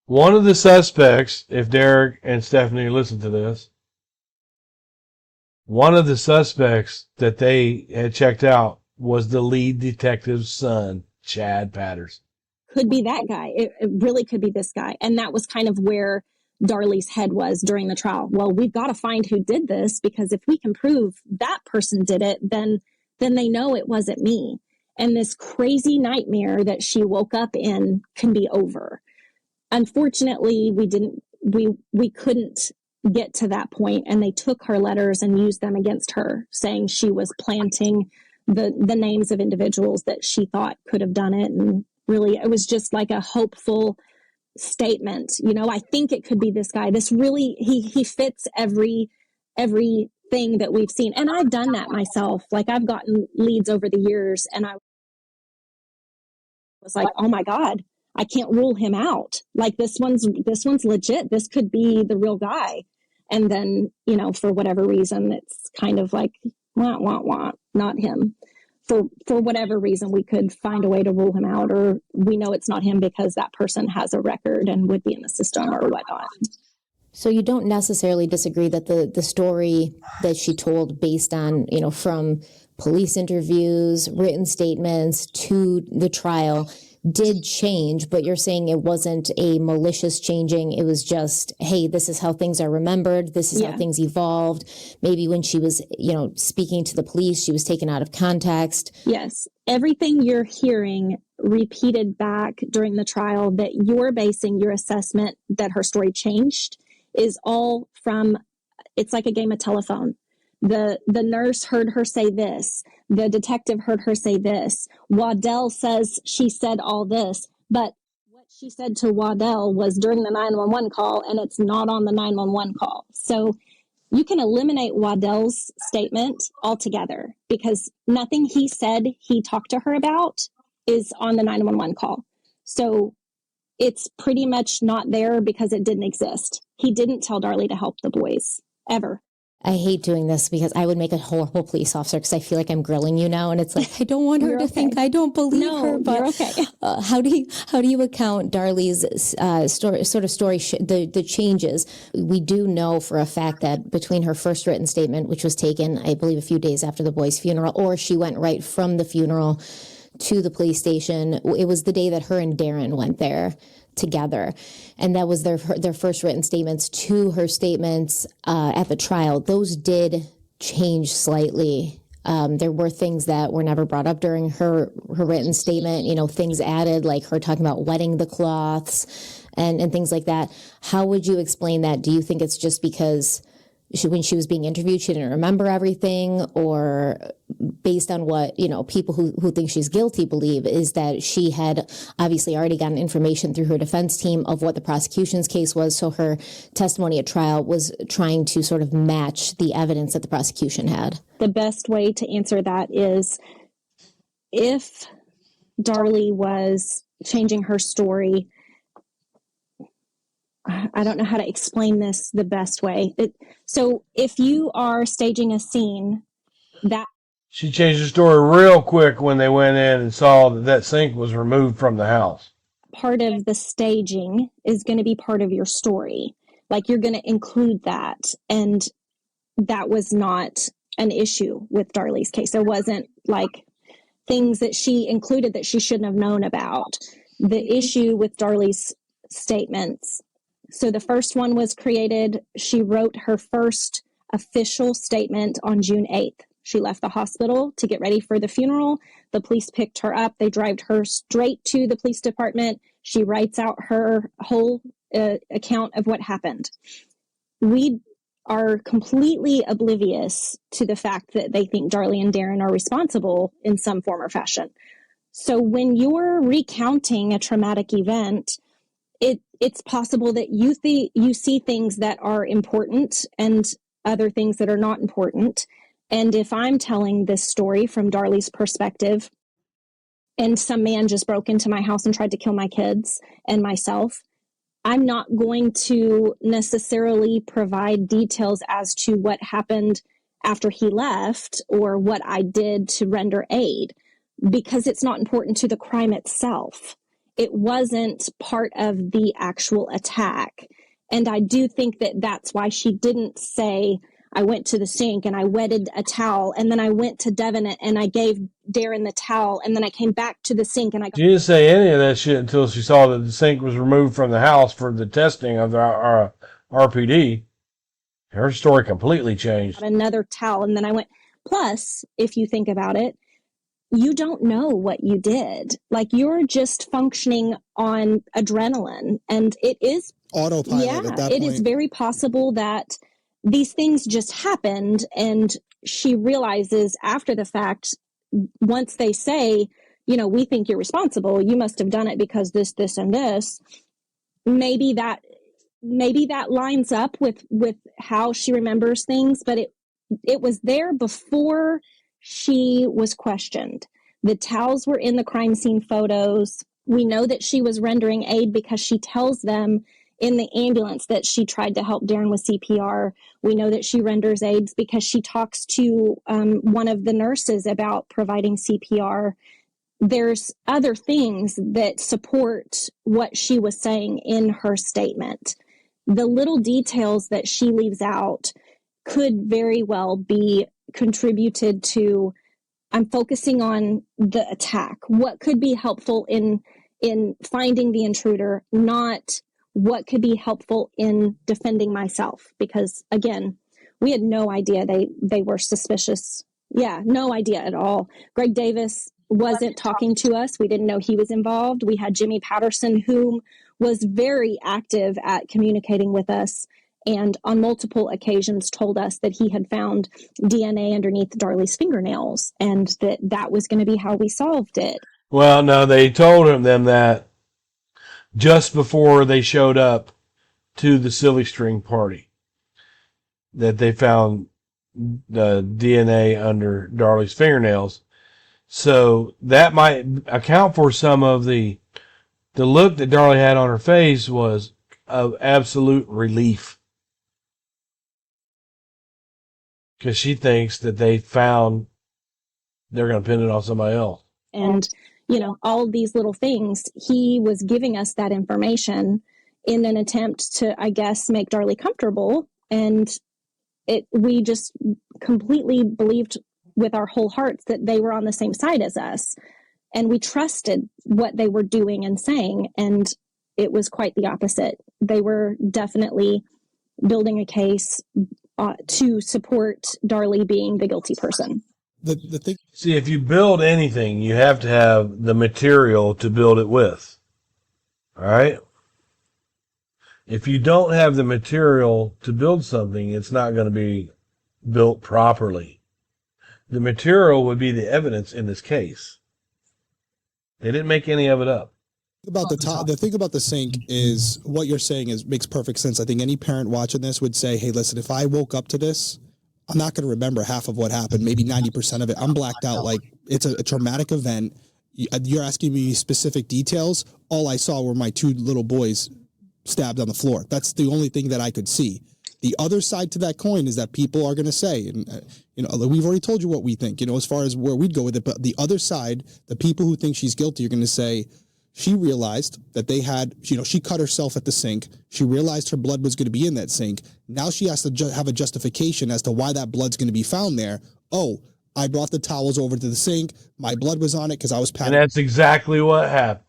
One of the suspects, if Derek and Stephanie listen to this, one of the suspects that they had checked out was the lead detective's son, Chad Patterson. Could be that guy. It really could be this guy. And that was kind of where Darlie's head was during the trial. Well, we've got to find who did this, because if we can prove that person did it, then they know it wasn't me. And this crazy nightmare that she woke up in can be over. Unfortunately, we couldn't get to that point, and they took her letters and used them against her, saying she was planting the names of individuals that she thought could have done it. And really, it was just like a hopeful statement. You know, I think it could be this guy. This really, he fits everything that we've seen. And I've done that myself. Like, I've gotten leads over the years, and I was like, oh my God, I can't rule him out. Like, this one's legit. This could be the real guy. And then, you know, for whatever reason, it's kind of like, wah, wah, wah, not him. For whatever reason, we could find a way to rule him out, or we know it's not him because that person has a record and would be in the system or whatnot. So you don't necessarily disagree that the story that she told, based on, you know, from police interviews, written statements to the trial, did change, but you're saying it wasn't a malicious changing. It was just, hey, this is how things are remembered. This is how things evolved. Maybe when she was, you know, speaking to the police, she was taken out of context. Yes. Everything you're hearing repeated back during the trial that you're basing your assessment that her story changed is all from, it's like a game of telephone. The nurse heard her say this. The detective heard her say this. Waddell says she said all this, but what she said to Waddell was during the 911 call, and it's not on the 911 call. So you can eliminate Waddell's statement altogether, because nothing he said he talked to her about is on the 911 call. So it's pretty much not there because it didn't exist. He didn't tell Darlie to help the boys, ever. I hate doing this because I would make a horrible police officer, because I feel like I'm grilling you now, and it's like, I don't want her to think I don't believe her. But you're okay. How do you account Darlie's story, the changes? We do know for a fact that between her first written statement, which was taken, I believe, a few days after the boys' funeral, or she went right from the funeral to the police station. It was the day that her and Darren went there together, and that was their first written statements to her statements at the trial. Those did change slightly. There were things that were never brought up during her written statement, you know, things added, like her talking about wetting the cloths and things like that. How would you explain that? Do you think it's just because when she was being interviewed, she didn't remember everything, or based on what, you know, people who think she's guilty believe, is that she had obviously already gotten information through her defense team of what the prosecution's case was, so her testimony at trial was trying to sort of match the evidence that the prosecution had? The best way to answer that is, if Darlie was changing her story, I don't know how to explain this the best way. So if you are staging a scene that... She changed the story real quick when they went in and saw that sink was removed from the house. Part of the staging is going to be part of your story. Like, you're going to include that. And that was not an issue with Darlie's case. There wasn't like things that she included that she shouldn't have known about. The issue with Darlie's statements. So the first one was created. She wrote her first official statement on June 8th. She left the hospital to get ready for the funeral. The police picked her up. They drove her straight to the police department. She writes out her whole account of what happened. We are completely oblivious to the fact that they think Darlie and Darren are responsible in some form or fashion. So when you're recounting a traumatic event, it's possible that you see things that are important and other things that are not important. And if I'm telling this story from Darlie's perspective, and some man just broke into my house and tried to kill my kids and myself, I'm not going to necessarily provide details as to what happened after he left or what I did to render aid, because it's not important to the crime itself. It wasn't part of the actual attack. And I do think that that's why she didn't say, I went to the sink and I wetted a towel, and then I went to Devin and I gave Darren the towel, and then I came back to the sink and I She didn't say any of that shit until she saw that the sink was removed from the house for the testing of our RPD. Her story completely changed. got another towel, and then I went. Plus, if you think about it, you don't know what you did. Like, you're just functioning on adrenaline, and it is Autopilot at that it point. is very possible that these things just happened, and she realizes after the fact, once they say, we think you're responsible, you must have done it because this, and this, maybe that lines up with how she remembers things, but it was there before she was questioned. The towels were in the crime scene photos. We know that she was rendering aid because she tells them in the ambulance that she tried to help Darren with CPR. We know that she renders aids because she talks to one of the nurses about providing CPR. There's other things that support what she was saying in her statement. The little details that she leaves out could very well be contributed to, I'm focusing on the attack. What could be helpful in finding the intruder, not what could be helpful in defending myself. Because again, we had no idea they were suspicious. Yeah, no idea at all. Greg Davis wasn't talking to us. We didn't know he was involved. We had Jimmy Patterson, who was very active at communicating with us, and on multiple occasions told us that he had found DNA underneath Darlie's fingernails, and that was going to be how we solved it. Well, no, they told them that just before they showed up to the Silly String party, that they found the DNA under Darlie's fingernails. So that might account for some of the look that Darlie had on her face was of absolute relief. Because she thinks that they're going to pin it on somebody else. And, all of these little things, he was giving us that information in an attempt to, I guess, make Darlie comfortable. And we just completely believed with our whole hearts that they were on the same side as us. And we trusted what they were doing and saying. And it was quite the opposite. They were definitely building a case to support Darlie being the guilty person. The thing. See, if you build anything, you have to have the material to build it with. All right? If you don't have the material to build something, it's not going to be built properly. The material would be the evidence in this case. They didn't make any of it up. About the thing about the sink is what you're saying makes perfect sense. I think any parent watching this would say, hey, listen, if I woke up to this, I'm not going to remember half of what happened, maybe 90% of it. I'm blacked out. Like, it's a traumatic event. You're asking me specific details. All I saw were my two little boys stabbed on the floor. That's the only thing that I could see. The other side to that coin is that people are going to say, and we've already told you what we think, as far as where we'd go with it. But the other side, the people who think she's guilty, are going to say, she realized that they had, she cut herself at the sink. She realized her blood was going to be in that sink. Now she has to have a justification as to why that blood's going to be found there. Oh, I brought the towels over to the sink. My blood was on it because I was patting And that's exactly what happened.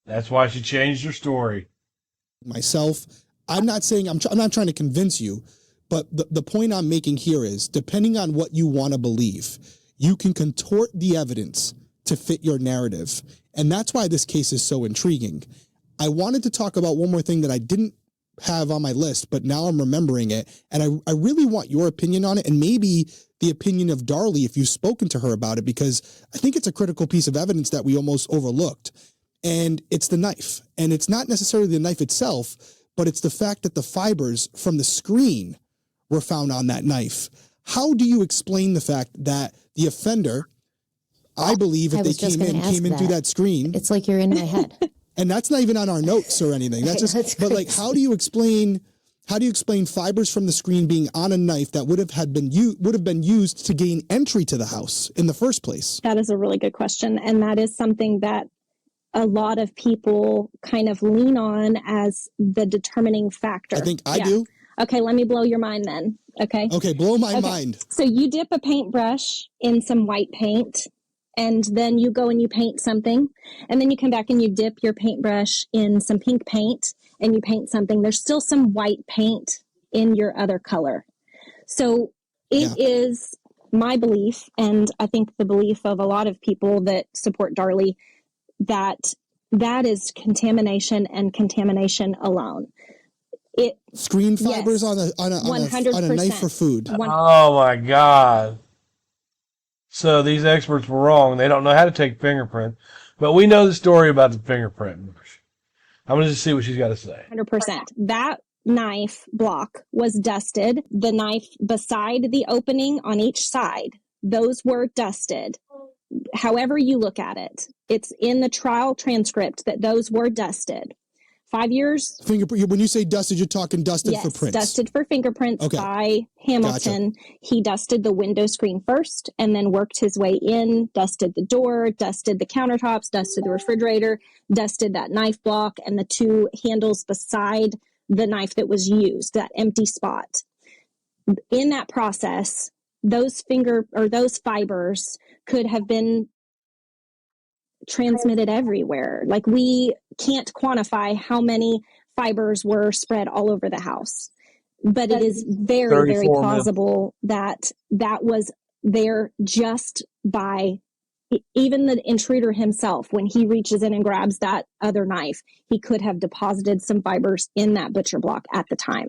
That's why she changed her story. myself. I'm not saying, I'm not trying to convince you, but the point I'm making here is, depending on what you want to believe, you can contort the evidence to fit your narrative. And that's why this case is so intriguing. I wanted to talk about one more thing that I didn't have on my list, but now I'm remembering it. And I really want your opinion on it, and maybe the opinion of Darlie if you've spoken to her about it, because I think it's a critical piece of evidence that we almost overlooked. And it's the knife. And it's not necessarily the knife itself, but it's the fact that the fibers from the screen were found on that knife. How do you explain the fact that the offender, I believe, if I they was just came gonna ask in through that screen, It's like you're in my head. and that's not even on our notes or anything. That's just, That's but like, crazy. how do you explain fibers from the screen being on a knife that would have been used to gain entry to the house in the first place? That is a really good question. And that is something that a lot of people kind of lean on as the determining factor. I think I do. Okay, let me blow your mind then. Okay. Okay, blow my mind. So you dip a paintbrush in some white paint, and then you go and you paint something, and then you come back and you dip your paintbrush in some pink paint and you paint something. There's still some white paint in your other color. So it is my belief, and I think the belief of a lot of people that support Darlie, that is contamination and contamination alone. Screen fibers on a 100%. knife for food. Oh my God. So these experts were wrong. They don't know how to take fingerprint, but we know the story about the fingerprint. I'm going to just see what she's got to say. 100%. That knife block was dusted. The knife beside the opening on each side, those were dusted. However you look at it, it's in the trial transcript that those were dusted. 5 years. Fingerprint. When you say dusted, you're talking dusted for prints. Dusted for fingerprints by Hamilton. Gotcha. He dusted the window screen first and then worked his way in, dusted the door, dusted the countertops, dusted the refrigerator, dusted that knife block and the two handles beside the knife that was used, that empty spot. In that process, those fibers could have been transmitted everywhere. Like, we can't quantify how many fibers were spread all over the house, but it is very, very plausible that was there just by even the intruder himself. When he reaches in and grabs that other knife, he could have deposited some fibers in that butcher block at the time.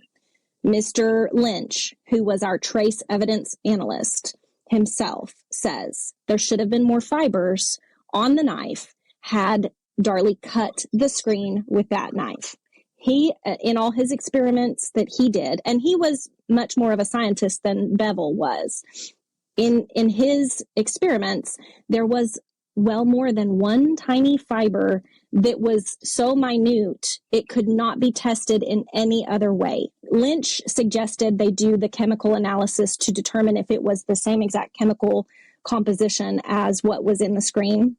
Mr. Lynch, who was our trace evidence analyst himself, says there should have been more fibers on the knife had Darlie cut the screen with that knife. He, in all his experiments that he did, and he was much more of a scientist than Bevel was, in his experiments, there was well more than one tiny fiber that was so minute it could not be tested in any other way. Lynch suggested they do the chemical analysis to determine if it was the same exact chemical composition as what was in the screen.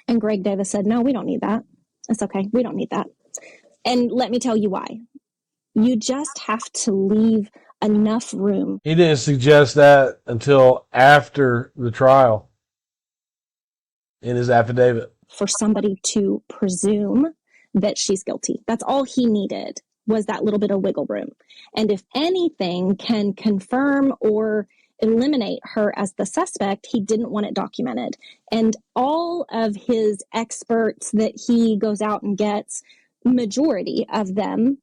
And Greg Davis said, no, we don't need that. It's okay. We don't need that. And let me tell you why. You just have to leave enough room. He didn't suggest that until after the trial in his affidavit. For somebody to presume that she's guilty. That's all he needed, was that little bit of wiggle room. And if anything can confirm or eliminate her as the suspect, he didn't want it documented. And all of his experts that he goes out and gets, majority of them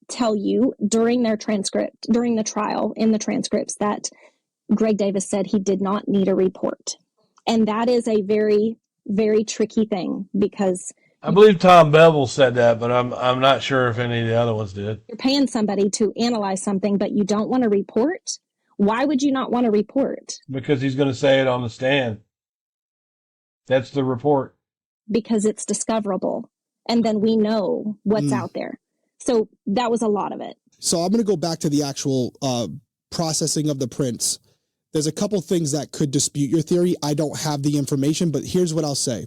tell you during the trial, in the transcripts, that Greg Davis said he did not need a report. And that is a very, very tricky thing, because I believe Tom Bevel said that, but I'm not sure if any of the other ones did. You're paying somebody to analyze something, but you don't want to report. Why would you not want to report? Because he's going to say it on the stand. That's the report. Because it's discoverable. And then we know what's out there. So that was a lot of it. So I'm going to go back to the actual processing of the prints. There's a couple things that could dispute your theory. I don't have the information, but here's what I'll say.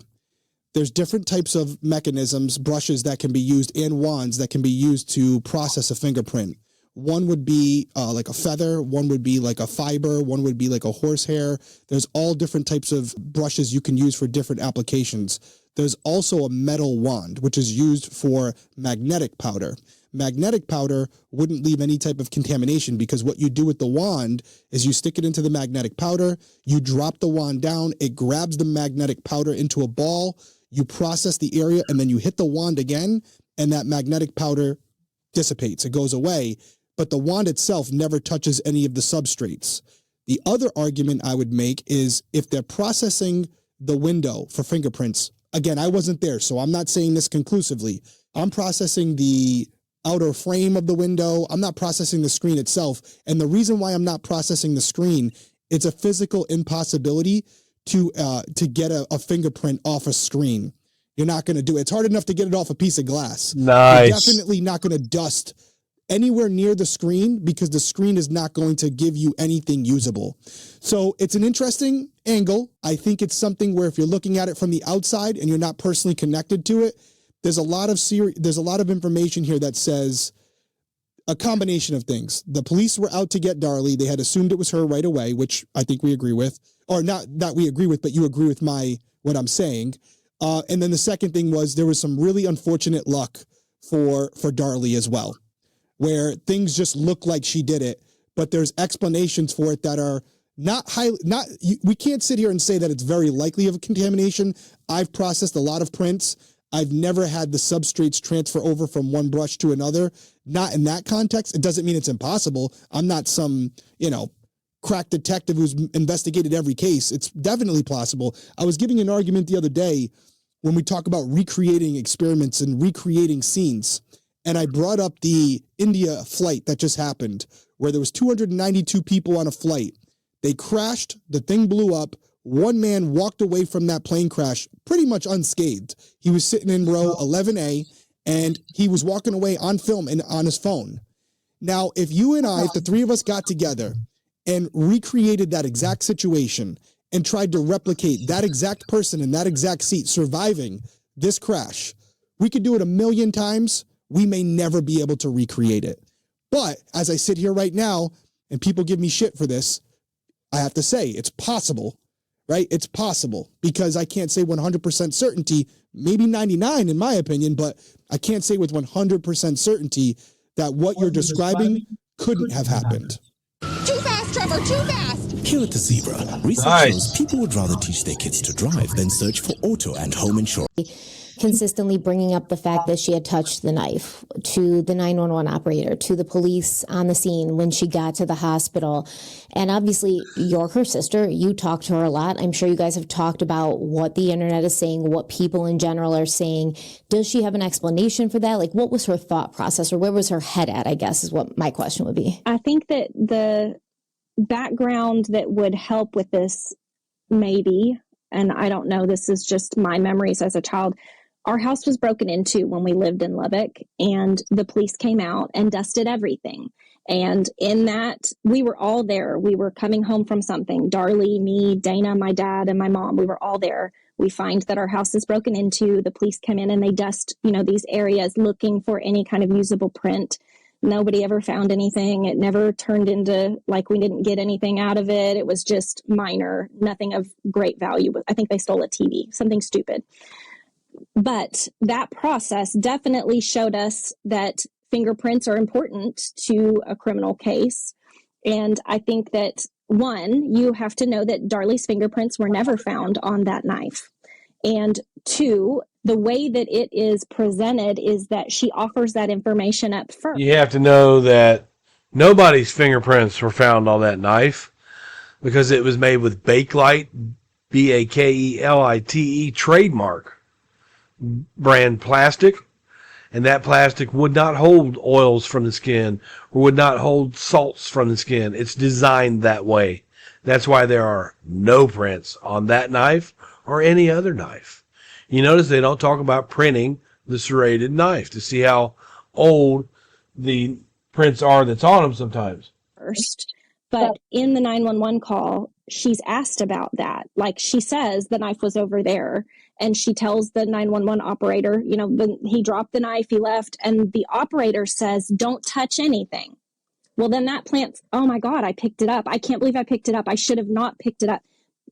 There's different types of mechanisms, brushes that can be used, and wands that can be used to process a fingerprint. One would be like a feather, one would be like a fiber, one would be like a horsehair. There's all different types of brushes you can use for different applications. There's also a metal wand, which is used for magnetic powder. Magnetic powder wouldn't leave any type of contamination, because what you do with the wand is you stick it into the magnetic powder, you drop the wand down, it grabs the magnetic powder into a ball, you process the area, and then you hit the wand again, and that magnetic powder dissipates. It goes away, but the wand itself never touches any of the substrates. The other argument I would make is if they're processing the window for fingerprints, again, I wasn't there, so I'm not saying this conclusively. I'm processing the outer frame of the window. I'm not processing the screen itself. And the reason why I'm not processing the screen, it's a physical impossibility to get a fingerprint off a screen. You're not going to do it. It's hard enough to get it off a piece of glass. Nice. You're definitely not going to dust anywhere near the screen because the screen is not going to give you anything usable. So it's an interesting angle. I think it's something where if you're looking at it from the outside and you're not personally connected to it, there's a lot of information here that says a combination of things. The police were out to get Darlie. They had assumed it was her right away, which I think we agree with, or not we agree with, but you agree with what I'm saying. And then the second thing was there was some really unfortunate luck for Darlie as well, where things just look like she did it, but there's explanations for it that are we can't sit here and say that it's very likely of a contamination. I've processed a lot of prints. I've never had the substrates transfer over from one brush to another. Not in that context. It doesn't mean it's impossible. I'm not some, crack detective who's investigated every case. It's definitely possible. I was giving an argument the other day when we talk about recreating experiments and recreating scenes. And I brought up the India flight that just happened, where there was 292 people on a flight. They crashed, the thing blew up. One man walked away from that plane crash pretty much unscathed. He was sitting in row 11A, and he was walking away on film and on his phone. Now, if you and I, if the three of us got together and recreated that exact situation and tried to replicate that exact person in that exact seat surviving this crash, we could do it 1,000,000 times. We may never be able to recreate it. But as I sit here right now, and people give me shit for this, I have to say it's possible, right? It's possible because I can't say 100% certainty, maybe 99 in my opinion, but I can't say with 100% certainty that what you're describing couldn't have happened. Too fast, Trevor, too fast! Here at the Zebra, research shows people would rather teach their kids to drive than search for auto and home insurance. Consistently bringing up the fact that she had touched the knife to the 911 operator, to the police on the scene when she got to the hospital. And obviously, you're her sister. You talk to her a lot. I'm sure you guys have talked about what the internet is saying, what people in general are saying. Does she have an explanation for that? Like, what was her thought process, or where was her head at, I guess, is what my question would be. I think that the background that would help with this, maybe, and I don't know, this is just my memories as a child. Our house was broken into when we lived in Lubbock, and the police came out and dusted everything. And in that, we were all there. We were coming home from something. Darlie, me, Dana, my dad, and my mom, we were all there. We find that our house is broken into. The police come in and they dust, these areas looking for any kind of usable print. Nobody ever found anything. It never turned into like we didn't get anything out of it. It was just minor, nothing of great value. I think they stole a TV, something stupid. But that process definitely showed us that fingerprints are important to a criminal case. And I think that, one, you have to know that Darlie's fingerprints were never found on that knife. And two, the way that it is presented is that she offers that information up first. You have to know that nobody's fingerprints were found on that knife because it was made with Bakelite, Bakelite trademark brand plastic, and that plastic would not hold oils from the skin or would not hold salts from the skin. It's designed that way. That's why there are no prints on that knife or any other knife. You notice they don't talk about printing the serrated knife to see how old the prints are that's on them sometimes. First, but in the 911 call, she's asked about that. Like, she says the knife was over there, and she tells the 911 operator, he dropped the knife, he left, and the operator says, don't touch anything. Well, then that plants, oh my God, I picked it up. I can't believe I picked it up. I should have not picked it up.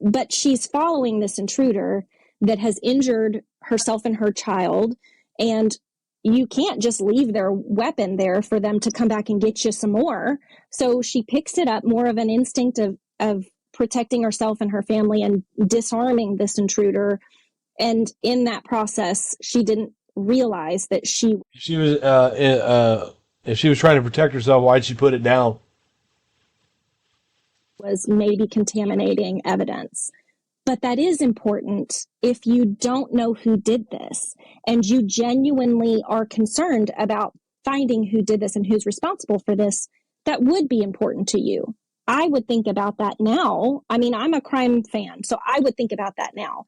But she's following this intruder that has injured herself and her child, and you can't just leave their weapon there for them to come back and get you some more. So she picks it up, more of an instinct of protecting herself and her family and disarming this intruder. And in that process, she didn't realize that if she was trying to protect herself, why'd she put it down? Was maybe contaminating evidence. But that is important if you don't know who did this and you genuinely are concerned about finding who did this and who's responsible for this, that would be important to you. I would think about that now. I mean, I'm a crime fan, so I would think about that now.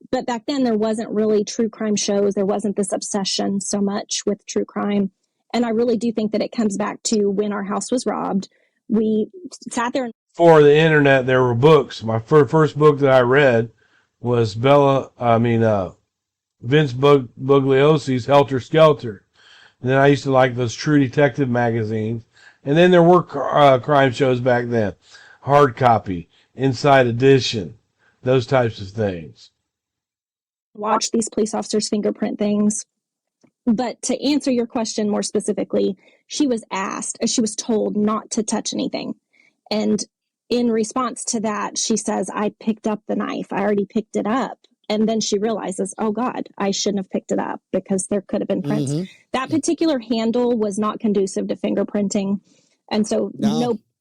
But back then, there wasn't really true crime shows. There wasn't this obsession so much with true crime. And I really do think that it comes back to when our house was robbed. We sat there. Before the internet, there were books. My first book that I read was Vince Bugliosi's Helter Skelter. And then I used to like those True Detective magazines. And then there were crime shows back then. Hard Copy, Inside Edition, those types of things. Watch these police officers fingerprint things. But to answer your question more specifically, she was told not to touch anything. And in response to that, she says, I picked up the knife. I already picked it up. And then she realizes, oh God, I shouldn't have picked it up because there could have been prints. Mm-hmm. That particular handle was not conducive to fingerprinting. And so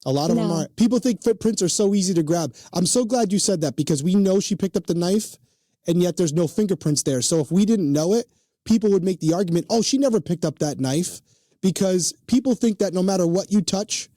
a lot of them aren't. People think footprints are so easy to grab. I'm so glad you said that because we know she picked up the knife and yet there's no fingerprints there. So if we didn't know it, people would make the argument, oh, she never picked up that knife, because people think that no matter what you touch,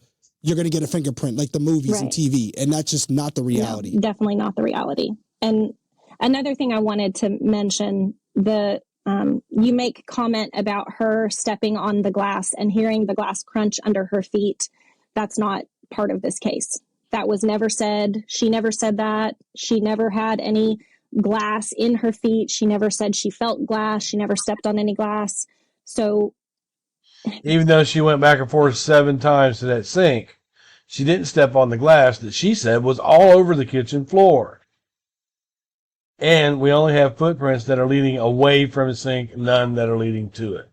you're going to get a fingerprint like the movies and TV. And that's just not the reality. No, definitely not the reality. And another thing I wanted to mention, you make comment about her stepping on the glass and hearing the glass crunch under her feet. That's not part of this case. That was never said. She never said that. She never had any glass in her feet. She never said she felt glass. She never stepped on any glass. So even though she went back and forth 7 times to that sink, she didn't step on the glass that she said was all over the kitchen floor. And we only have footprints that are leading away from the sink, none that are leading to it.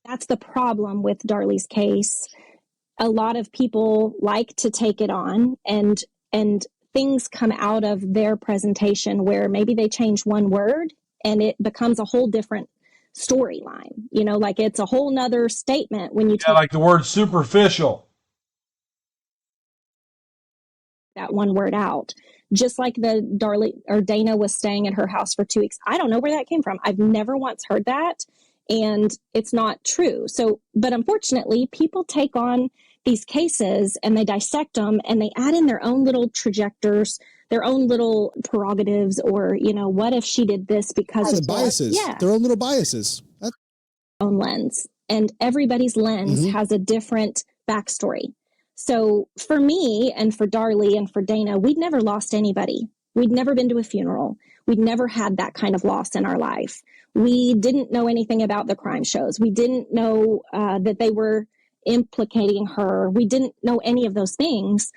That's the problem with Darlie's case. A lot of people like to take it on, and things come out of their presentation where maybe they change one word and it becomes a whole different storyline. You know, like it's a whole nother statement when you take like the word superficial. That one word out. Just like the Darlie or Dana was staying at her house for 2 weeks. I don't know where that came from. I've never once heard that, and it's not true. So, but unfortunately, people take on these cases and they dissect them and they add in their own little trajectories, their own little prerogatives, or, you know, what if she did this because of biases? Yeah, their own little biases. Own lens, and everybody's lens has a different backstory. So for me and for Darlie and for Dana, we'd never lost anybody. We'd never been to a funeral. We'd never had that kind of loss in our life. We didn't know anything about the crime shows. We didn't know that they were implicating her. We didn't know any of those things.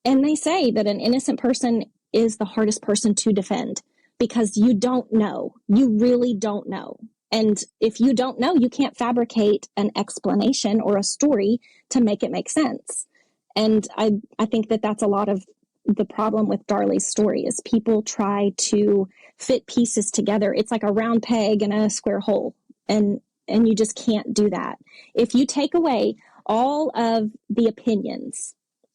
And they say that an innocent person is the hardest person to defend because you don't know. You really don't know. And if you don't know, you can't fabricate an explanation or a story to make it make sense. And I think that that's a lot of the problem with Darlie's story is people try to fit pieces together. It's like a round peg in a square hole. And you just can't do that. If you take away all of the opinions,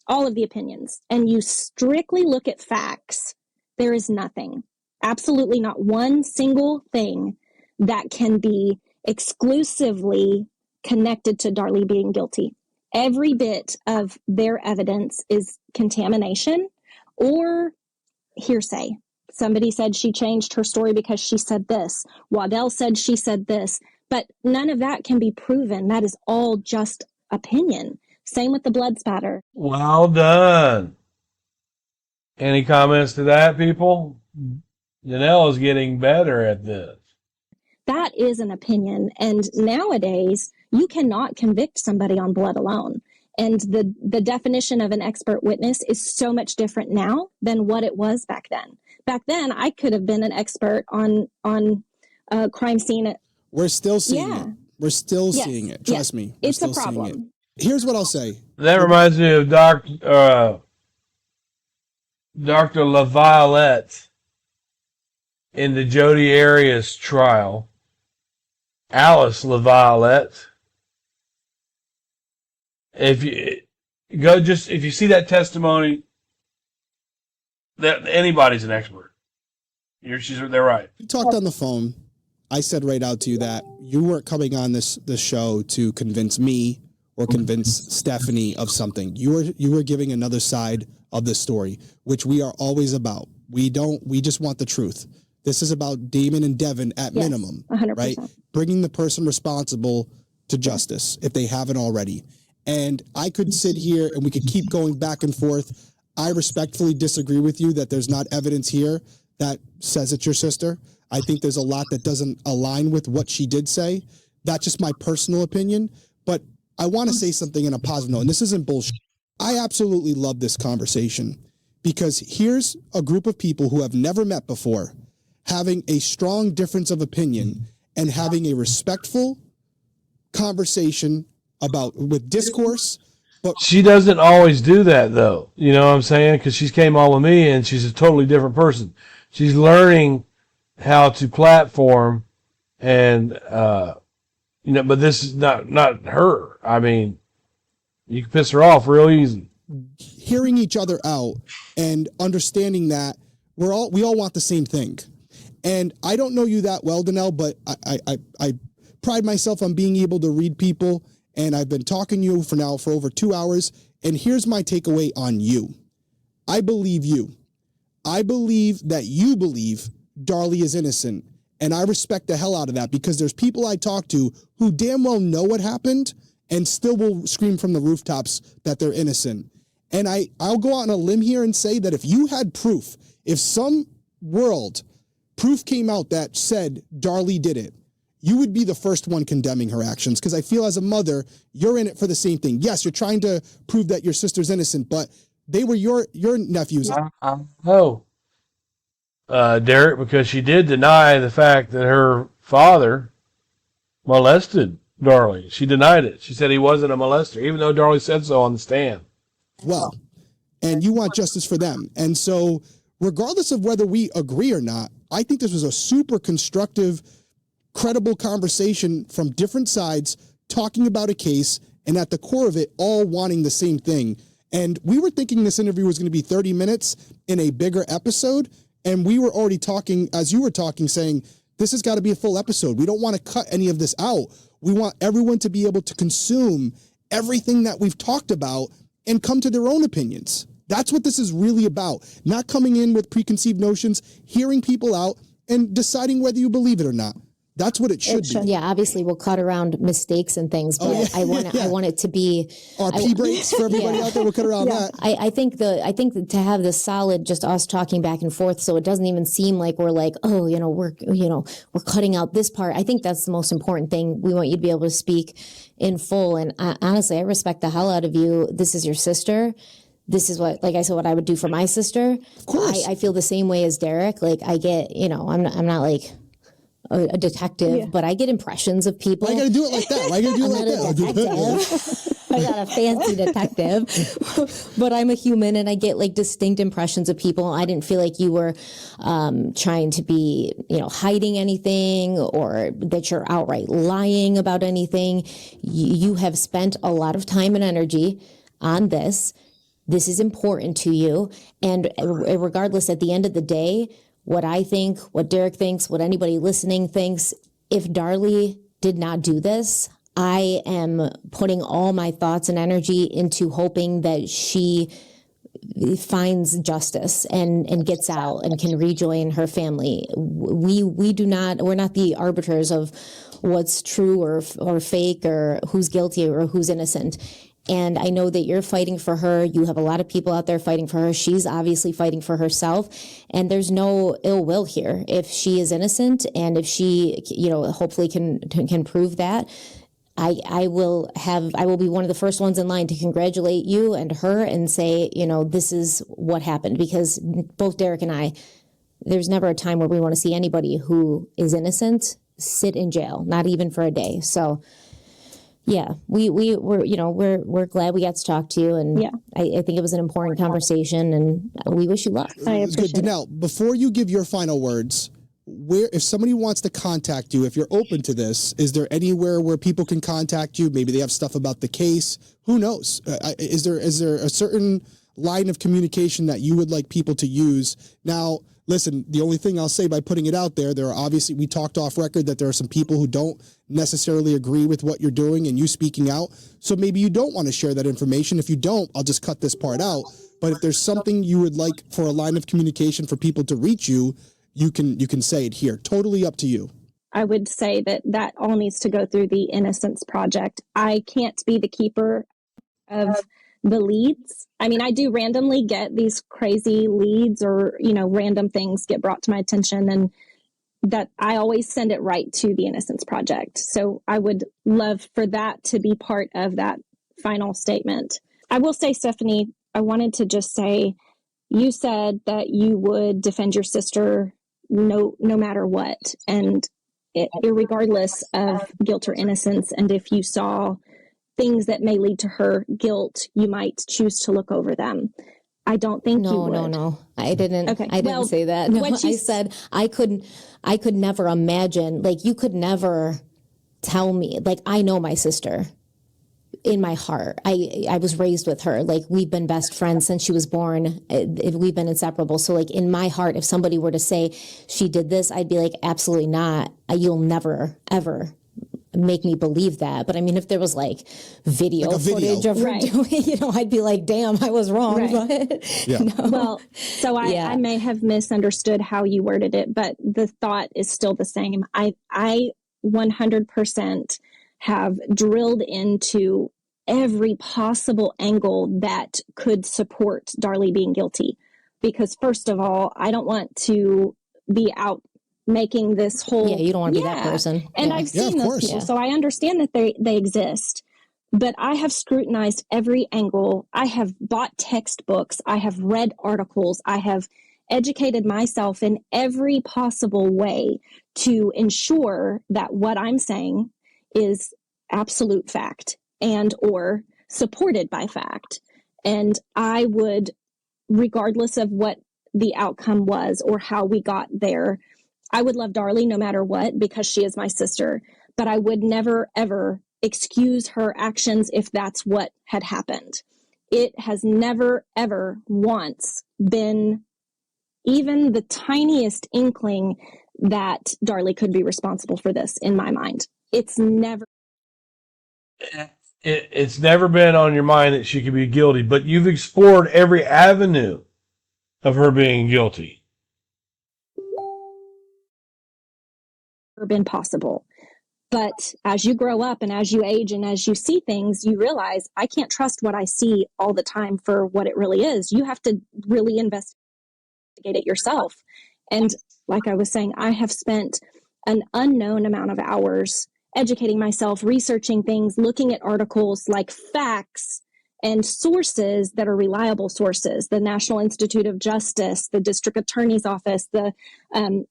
and you strictly look at facts, there is nothing, absolutely not one single thing that can be exclusively connected to Darlie being guilty. Every bit of their evidence is contamination or hearsay. Somebody said she changed her story because she said this. Waddell said she said this. But none of that can be proven. That is all just opinion. Same with the blood spatter. Well done. Any comments to that, people? Danelle is getting better at this. That is an opinion. And nowadays, you cannot convict somebody on blood alone. And the definition of an expert witness is so much different now than what it was back then. Back then, I could have been an expert on a crime scene. We're still seeing it. We're still seeing it. Trust me. It's a problem. Here's what I'll say. That reminds me of Dr. LaViolette in the Jodi Arias trial. Alice LaViolette. If you see that testimony, that anybody's an expert. They're right. You talked on the phone. I said right out to you that you weren't coming on this show to convince me or convince Stephanie of something. You were giving another side of the story, which we are always about. We just want the truth. This is about Damon and Devin at minimum, 100%. right? Bringing the person responsible to justice if they haven't already. And I could sit here and we could keep going back and forth. I respectfully disagree with you that there's not evidence here that says it's your sister. I think there's a lot that doesn't align with what she did say. That's just my personal opinion. But I want to say something in a positive note, and this isn't bullshit. I absolutely love this conversation because here's a group of people who have never met before having a strong difference of opinion and having a respectful conversation with discourse. But she doesn't always do that, though. You know what I'm saying? Because she's came on with me, and she's a totally different person. She's learning how to platform, and but this is not her. I mean, you can piss her off real easy. Hearing each other out and understanding that we all want the same thing. And I don't know you that well, Danelle, but I pride myself on being able to read people. And I've been talking to you for over 2 hours. And here's my takeaway on you. I believe you. I believe that you believe Darlie is innocent. And I respect the hell out of that because there's people I talk to who damn well know what happened and still will scream from the rooftops that they're innocent. And I'll go out on a limb here and say that if you had proof, if some world proof came out that said Darlie did it, you would be the first one condemning her actions because I feel as a mother, you're in it for the same thing. Yes, you're trying to prove that your sister's innocent, but they were your nephews. I know, Derek, because she did deny the fact that her father molested Darlie. She denied it. She said he wasn't a molester, even though Darlie said so on the stand. Well, and you want justice for them. And so regardless of whether we agree or not, I think this was a super constructive, credible conversation from different sides talking about a case and at the core of it all wanting the same thing. And we were thinking this interview was going to be 30 minutes in a bigger episode. And we were already talking, as you were talking, saying, this has got to be a full episode. We don't want to cut any of this out. We want everyone to be able to consume everything that we've talked about and come to their own opinions. That's what this is really about. Not coming in with preconceived notions, hearing people out and deciding whether you believe it or not. That's what it should be. Yeah, obviously we'll cut around mistakes and things, but I want it to be our pee breaks for everybody out there. We'll cut around that. I think to have this solid, just us talking back and forth, so it doesn't even seem like we're like, we're cutting out this part. I think that's the most important thing. We want you to be able to speak in full. And honestly, I respect the hell out of you. This is your sister. This is what I would do for my sister. Of course. I feel the same way as Derek. Like I get, I'm not like a detective, but I get impressions of people. Why you gotta do it like that? Why you gotta do it like that? I'm not a fancy detective, but I'm a human and I get like distinct impressions of people. I didn't feel like you were trying to be, hiding anything or that you're outright lying about anything. You have spent a lot of time and energy on this. This is important to you. And regardless, at the end of the day, what I think, what Derek thinks, what anybody listening thinks, if Darlie did not do this, I am putting all my thoughts and energy into hoping that she finds justice and gets out and can rejoin her family. We're not the arbiters of what's true or fake or who's guilty or who's innocent. And I know that you're fighting for her. You have a lot of people out there fighting for her. She's obviously fighting for herself. And there's no ill will here. If she is innocent and if she, hopefully can prove that, I will be one of the first ones in line to congratulate you and her and say, this is what happened. Because both Derek and I, there's never a time where we want to see anybody who is innocent sit in jail, not even for a day. So yeah, we're glad we got to talk to you, and I think it was an important conversation, and we wish you luck. I appreciate it. Danelle, before you give your final words, if somebody wants to contact you, if you're open to this, is there anywhere where people can contact you? Maybe they have stuff about the case. Who knows? Is there a certain line of communication that you would like people to use? Now, listen, the only thing I'll say by putting it out there, we talked off record that there are some people who don't necessarily agree with what you're doing and you speaking out. So maybe you don't want to share that information. If you don't, I'll just cut this part out. But if there's something you would like for a line of communication for people to reach you, you can say it here. Totally up to you. I would say that all needs to go through the Innocence Project. I can't be the keeper of the leads. I mean, I do randomly get these crazy leads or, random things get brought to my attention, and that I always send it right to the Innocence Project. So I would love for that to be part of that final statement. I will say, Stephanie, I wanted to just say, you said that you would defend your sister no matter what, and irregardless of guilt or innocence. And if you saw things that may lead to her guilt, you might choose to look over them. I don't think you would. No. I didn't. Okay. I didn't say that. No, I said I could never imagine. Like, you could never tell me. Like, I know my sister in my heart. I was raised with her. Like, we've been best friends since she was born. We've been inseparable. So, like, in my heart, if somebody were to say she did this, I'd be like, absolutely not. You'll never, ever make me believe that. But I mean, if there was like video footage of her doing, I'd be like, damn, I was wrong. Right. But no. Well, so I may have misunderstood how you worded it, but the thought is still the same. I 100% have drilled into every possible angle that could support Darlie being guilty. Because first of all, I don't want to be out making this whole... Yeah, you don't want to be that person. And I've seen those people, so I understand that they exist. But I have scrutinized every angle. I have bought textbooks. I have read articles. I have educated myself in every possible way to ensure that what I'm saying is absolute fact and or supported by fact. And I would, regardless of what the outcome was or how we got there, I would love Darlie no matter what, because she is my sister, but I would never, ever excuse her actions if that's what had happened. It has never, ever once been even the tiniest inkling that Darlie could be responsible for this in my mind. It's never. It's never been on your mind that she could be guilty, but you've explored every avenue of her being guilty. Been possible. But as you grow up and as you age and as you see things, you realize I can't trust what I see all the time for what it really is. You have to really investigate it yourself. And like I was saying, I have spent an unknown amount of hours educating myself, researching things, looking at articles like facts and sources that are reliable sources, the National Institute of Justice, the District Attorney's Office, the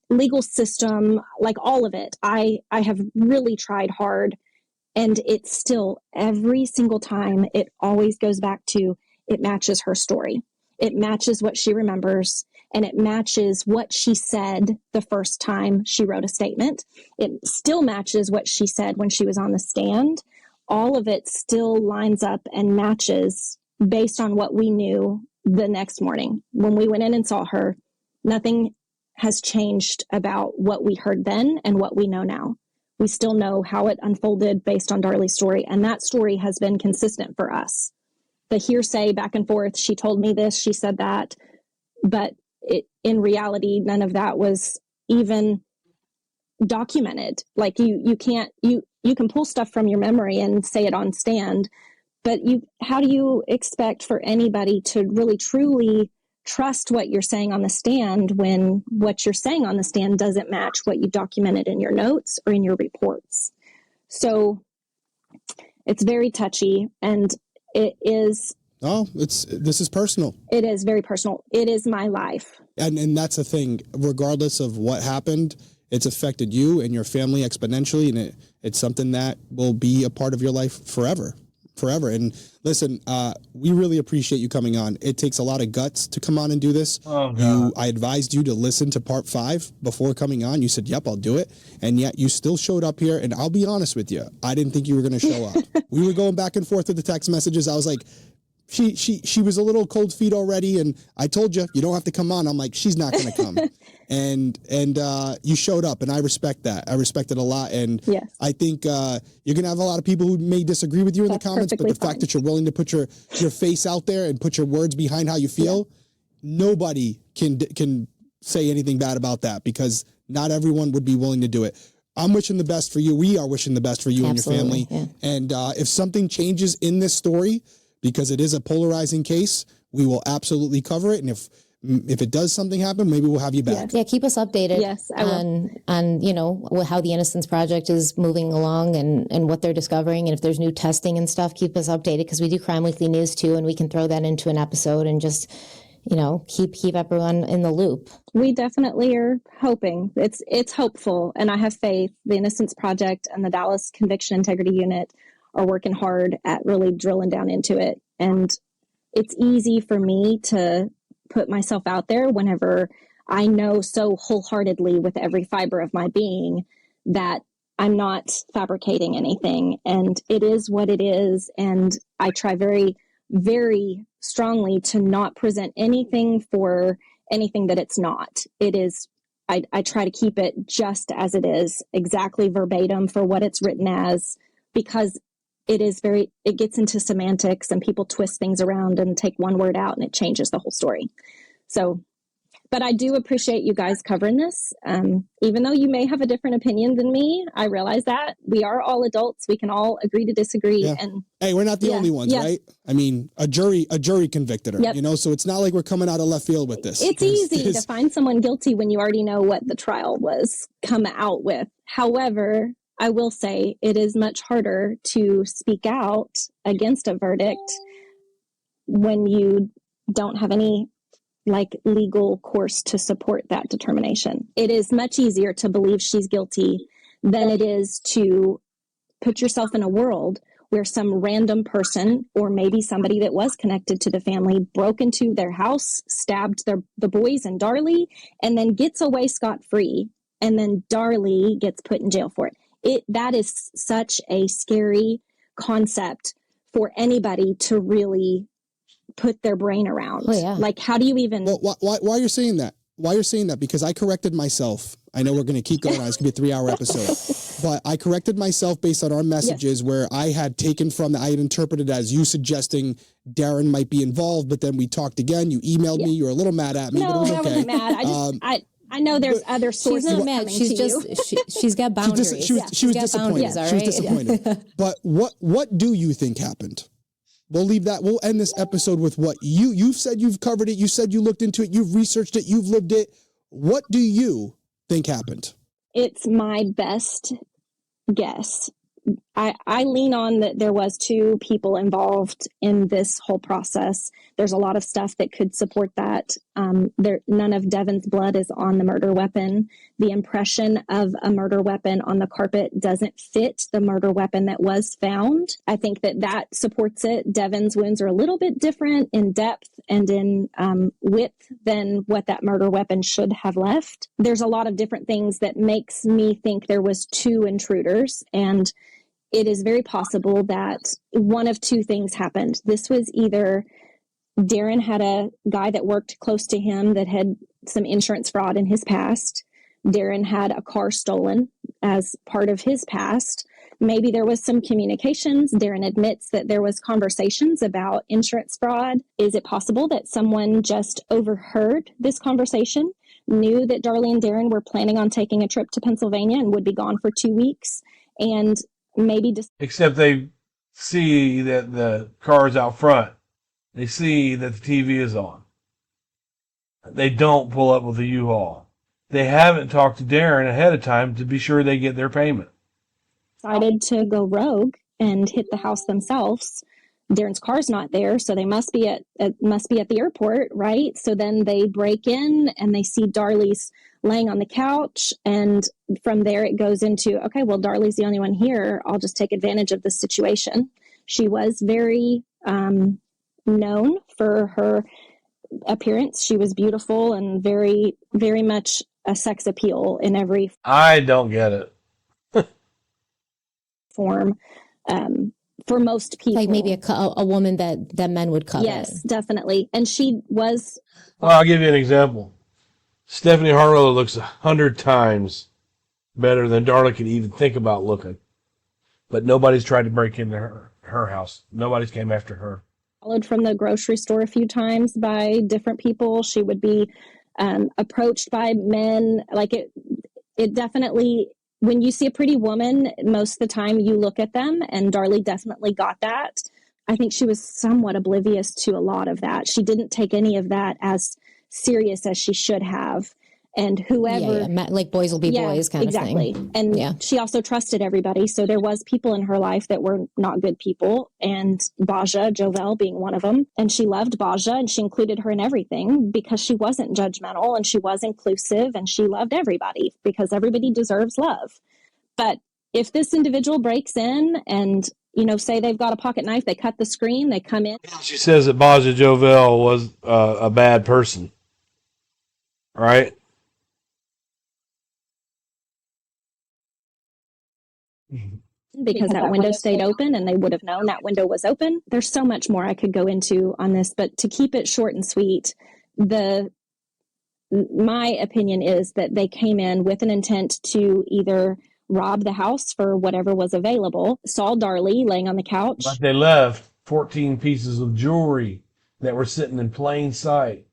legal system, like all of it. I have really tried hard, and it's still, every single time, it always goes back to, it matches her story. It matches what she remembers, and it matches what she said the first time she wrote a statement. It still matches what she said when she was on the stand. All of it still lines up and matches based on what we knew the next morning. When we went in and saw her, nothing has changed about what we heard then and what we know now. We still know how it unfolded based on Darlie's story, and that story has been consistent for us. The hearsay back and forth, she told me this, she said that, but in reality, none of that was even documented. Like you can pull stuff from your memory and say it on stand, but how do you expect for anybody to really truly trust what you're saying on the stand when what you're saying on the stand doesn't match what you documented in your notes or in your reports? So it's very touchy, and it is. Oh, this is personal. It is very personal. It is my life. And that's the thing, regardless of what happened, it's affected you and your family exponentially, and it's something that will be a part of your life forever. And listen, we really appreciate you coming on. It takes a lot of guts to come on and do this. I advised you to listen to part 5 before coming on. You said, yep, I'll do it. And yet you still showed up here. And I'll be honest with you, I didn't think you were going to show up. We were going back and forth with the text messages. I was like, she was a little cold feet already, and I told you don't have to come on. I'm like, she's not going to come, and you showed up, and I respect that. I respect it a lot, and yes. I think you're going to have a lot of people who may disagree with you in the comments, but the fact that you're willing to put your face out there and put your words behind how you feel, nobody can say anything bad about that, because not everyone would be willing to do it. I'm wishing the best for you. We are wishing the best for you and your family. Yeah. And if something changes in this story, because it is a polarizing case, we will absolutely cover it. And if it does something happen, maybe we'll have you back. Yeah, keep us updated. Yes, I will. on how the Innocence Project is moving along and what they're discovering, and if there's new testing and stuff, keep us updated, because we do Crime Weekly News too, and we can throw that into an episode and just keep everyone in the loop. We definitely are hoping. It's hopeful, and I have faith. The Innocence Project and the Dallas Conviction Integrity Unit are working hard at really drilling down into it. And it's easy for me to put myself out there whenever I know so wholeheartedly with every fiber of my being that I'm not fabricating anything, and it is what it is. And I try very, very strongly to not present anything for anything that it's not. It is, I try to keep it just as it is, exactly verbatim for what it's written as, because it gets into semantics and people twist things around and take one word out and it changes the whole story. So, but I do appreciate you guys covering this. Even though you may have a different opinion than me, I realize that we are all adults. We can all agree to disagree. Yeah. And hey, we're not the only ones, right? I mean, a jury convicted her, so it's not like we're coming out of left field with this. It's easy to find someone guilty when you already know what the trial was come out with. However, I will say it is much harder to speak out against a verdict when you don't have any legal course to support that determination. It is much easier to believe she's guilty than it is to put yourself in a world where some random person, or maybe somebody that was connected to the family, broke into their house, stabbed the boys and Darlie, and then gets away scot-free, and then Darlie gets put in jail for it. That is such a scary concept for anybody to really put their brain around. Oh, yeah. How do you even... Well, why you're saying that? Why you're saying that? Because I corrected myself. I know we're going to keep going on. It's going to be a 3-hour episode. But I corrected myself based on our messages where I had taken from I had interpreted as you suggesting Darren might be involved, but then we talked again. You emailed me. You were a little mad at me, but it was okay. I wasn't mad. I know there's other sources. She's not mad. She's just she's got boundaries. She was disappointed. She was disappointed. But what do you think happened? We'll leave that. We'll end this episode with what you've said. You've covered it. You said you looked into it. You've researched it. You've lived it. What do you think happened? It's my best guess. I lean on that there was 2 people involved in this whole process. There's a lot of stuff that could support that. None of Devin's blood is on the murder weapon. The impression of a murder weapon on the carpet doesn't fit the murder weapon that was found. I think that supports it. Devin's wounds are a little bit different in depth and in width than what that murder weapon should have left. There's a lot of different things that makes me think there was 2 intruders, and it is very possible that one of 2 things happened. This was either Darren had a guy that worked close to him that had some insurance fraud in his past. Darren had a car stolen as part of his past. Maybe there was some communications. Darren admits that there was conversations about insurance fraud. Is it possible that someone just overheard this conversation, knew that Darlie and Darren were planning on taking a trip to Pennsylvania and would be gone for 2 weeks, and maybe just... Except they see that the car's out front. They see that the TV is on. They don't pull up with a U-Haul. They haven't talked to Darren ahead of time to be sure they get their payment. Decided to go rogue and hit the house themselves. Darren's car's not there, so they must be at the airport, right? So then they break in and they see Darlie's laying on the couch, and from there it goes into, okay, well, Darlie's the only one here. I'll just take advantage of the situation. She was very known for her appearance. She was beautiful and very, very much a sex appeal in every I don't get it. form. for most people. Like maybe a woman that men would covet. Yes, definitely. And she was. Well, I'll give you an example. Stephanie Harlow looks 100 times better than Darla could even think about looking. But nobody's tried to break into her house. Nobody's came after her. Followed from the grocery store a few times by different people. She would be approached by men. Like it definitely, when you see a pretty woman, most of the time you look at them, and Darlie definitely got that. I think she was somewhat oblivious to a lot of that. She didn't take any of that as serious as she should have. And whoever, like boys will be boys kind of thing. And she also trusted everybody. So there was people in her life that were not good people, and Baja Jovel being one of them. And she loved Baja, and she included her in everything because she wasn't judgmental, and she was inclusive, and she loved everybody because everybody deserves love. But if this individual breaks in and, say they've got a pocket knife, they cut the screen, they come in. She says that Baja Jovel was a bad person. Right? Because that window stayed open and they would have known that window was open. There's so much more I could go into on this, but to keep it short and sweet, my opinion is that they came in with an intent to either rob the house for whatever was available, saw Darlie laying on the couch. But they left 14 pieces of jewelry that were sitting in plain sight,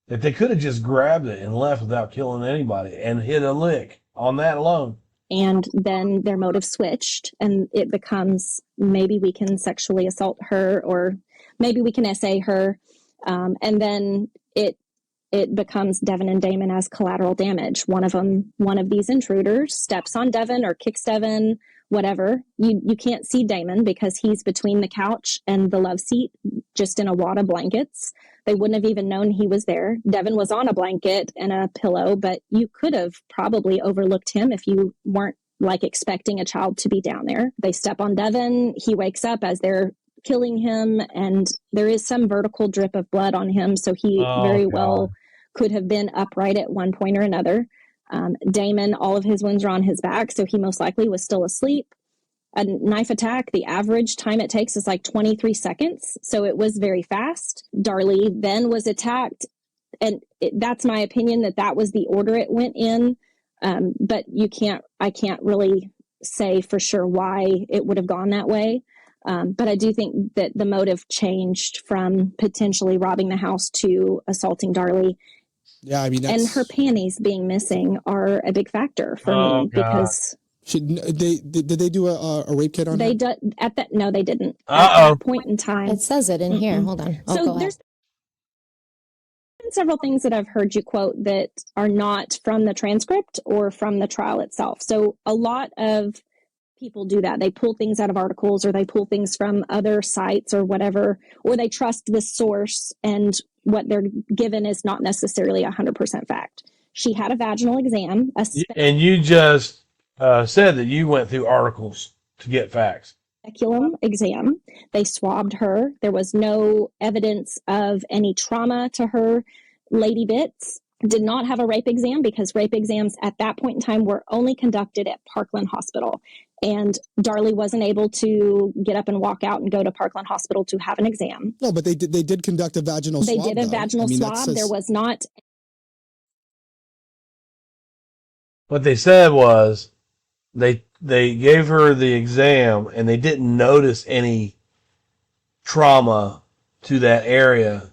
that they could have just grabbed it and left without killing anybody and hit a lick on that alone. And then their motive switched, and it becomes, maybe we can sexually assault her, or maybe we can essay her. And then it becomes Devin and Damon as collateral damage. One of these intruders steps on Devin or kicks Devin, whatever. You can't see Damon because he's between the couch and the love seat, just in a wad of blankets. They wouldn't have even known he was there. Devin was on a blanket and a pillow, but you could have probably overlooked him if you weren't expecting a child to be down there. They step on Devin. He wakes up as they're killing him, and there is some vertical drip of blood on him. So he well could have been upright at one point or another. Damon, all of his wounds are on his back, so he most likely was still asleep. A knife attack, the average time it takes is 23 seconds. So it was very fast. Darlie then was attacked. And that's my opinion, that was the order it went in. But I can't really say for sure why it would have gone that way. But I do think that the motive changed from potentially robbing the house to assaulting Darlie. Yeah, I mean, and her panties being missing are a big factor for me because did they do a rape kit on her? No, they didn't. Uh-oh. At that point in time, it says it in here. Hold on. So there's been several things that I've heard you quote that are not from the transcript or from the trial itself. So a lot of people do that. They pull things out of articles, or they pull things from other sites or whatever, or they trust the source, and what they're given is not necessarily 100% fact. She had a vaginal exam. And you just said that you went through articles to get facts. Speculum exam. They swabbed her. There was no evidence of any trauma to her lady bits. Did not have a rape exam because rape exams at that point in time were only conducted at Parkland Hospital. And Darlie wasn't able to get up and walk out and go to Parkland Hospital to have an exam. No, but they did conduct a vaginal swab. They did a vaginal swab. There was not. What they said was they gave her the exam and they didn't notice any trauma to that area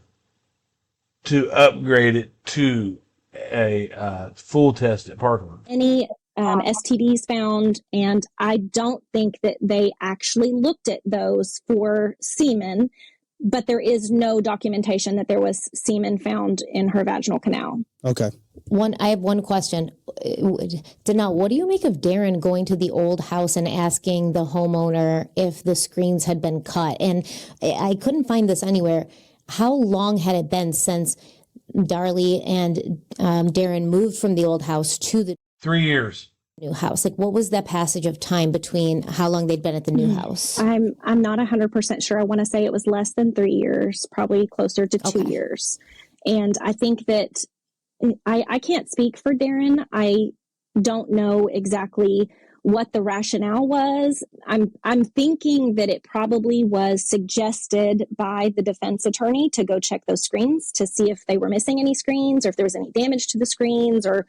to upgrade it to a full test at Parkland. Any STDs found, and I don't think that they actually looked at those for semen, but there is no documentation that there was semen found in her vaginal canal. Okay. I have one question. Danelle, what do you make of Darren going to the old house and asking the homeowner if the screens had been cut? And I couldn't find this anywhere. How long had it been since Darlie and Darren moved from the old house to the 3 years new house? What was that passage of time between how long they'd been at the new house? I'm not 100% sure. I want to say it was less than 3 years, probably closer to 2 years. And I think that I can't speak for Darren. I don't know exactly what the rationale was. I'm thinking that it probably was suggested by the defense attorney to go check those screens to see if they were missing any screens or if there was any damage to the screens, or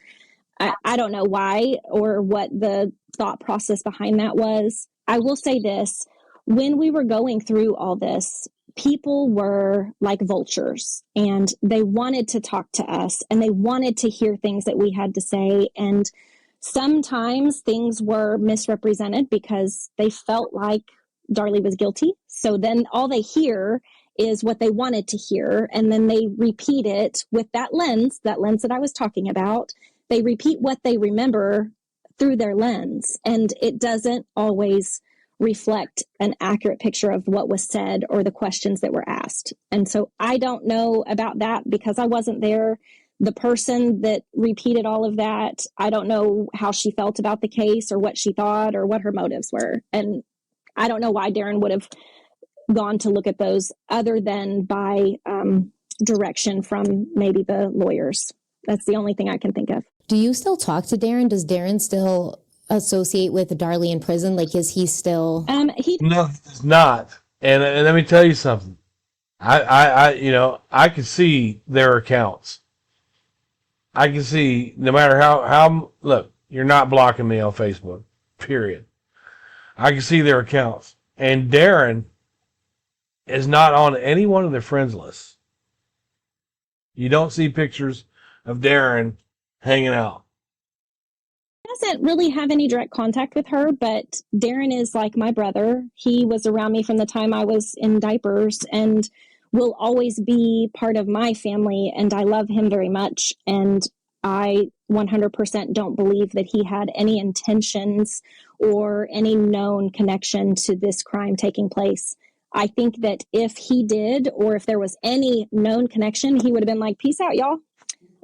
I don't know why or what the thought process behind that was. I will say this, when we were going through all this, people were like vultures and they wanted to talk to us and they wanted to hear things that we had to say. And sometimes things were misrepresented because they felt like Darlie was guilty. So then all they hear is what they wanted to hear. And then they repeat it with that lens that I was talking about. They repeat what they remember through their lens. And it doesn't always reflect an accurate picture of what was said or the questions that were asked. And so I don't know about that because I wasn't there. The person that repeated all of that, I don't know how she felt about the case or what she thought or what her motives were. And I don't know why Darren would have gone to look at those other than by direction from maybe the lawyers. That's the only thing I can think of. Do you still talk to Darren? Does Darren still associate with Darlie in prison? Like, is he still? No, it's not. And let me tell you something. I can see their accounts. I can see no matter how look, you're not blocking me on Facebook, period. I can see their accounts. And Darren is not on any one of their friends lists. You don't see pictures of Darren hanging out. Doesn't really have any direct contact with her, but Darren is like my brother. He was around me from the time I was in diapers and will always be part of my family, and I love him very much. And I 100% don't believe that he had any intentions or any known connection to this crime taking place. I think that if he did, or if there was any known connection, he would have been like, peace out, y'all.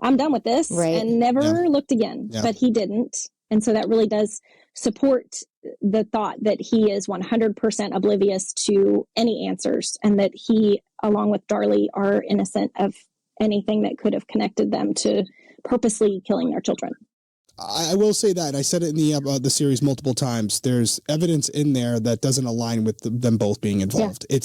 I'm done with this, right, and never looked again. Yeah. But he didn't. And so that really does support the thought that he is 100% oblivious to any answers, and that he, along with Darlie, are innocent of anything that could have connected them to purposely killing their children. I will say that, and I said it in the series multiple times, there's evidence in there that doesn't align with them both being involved. Yeah.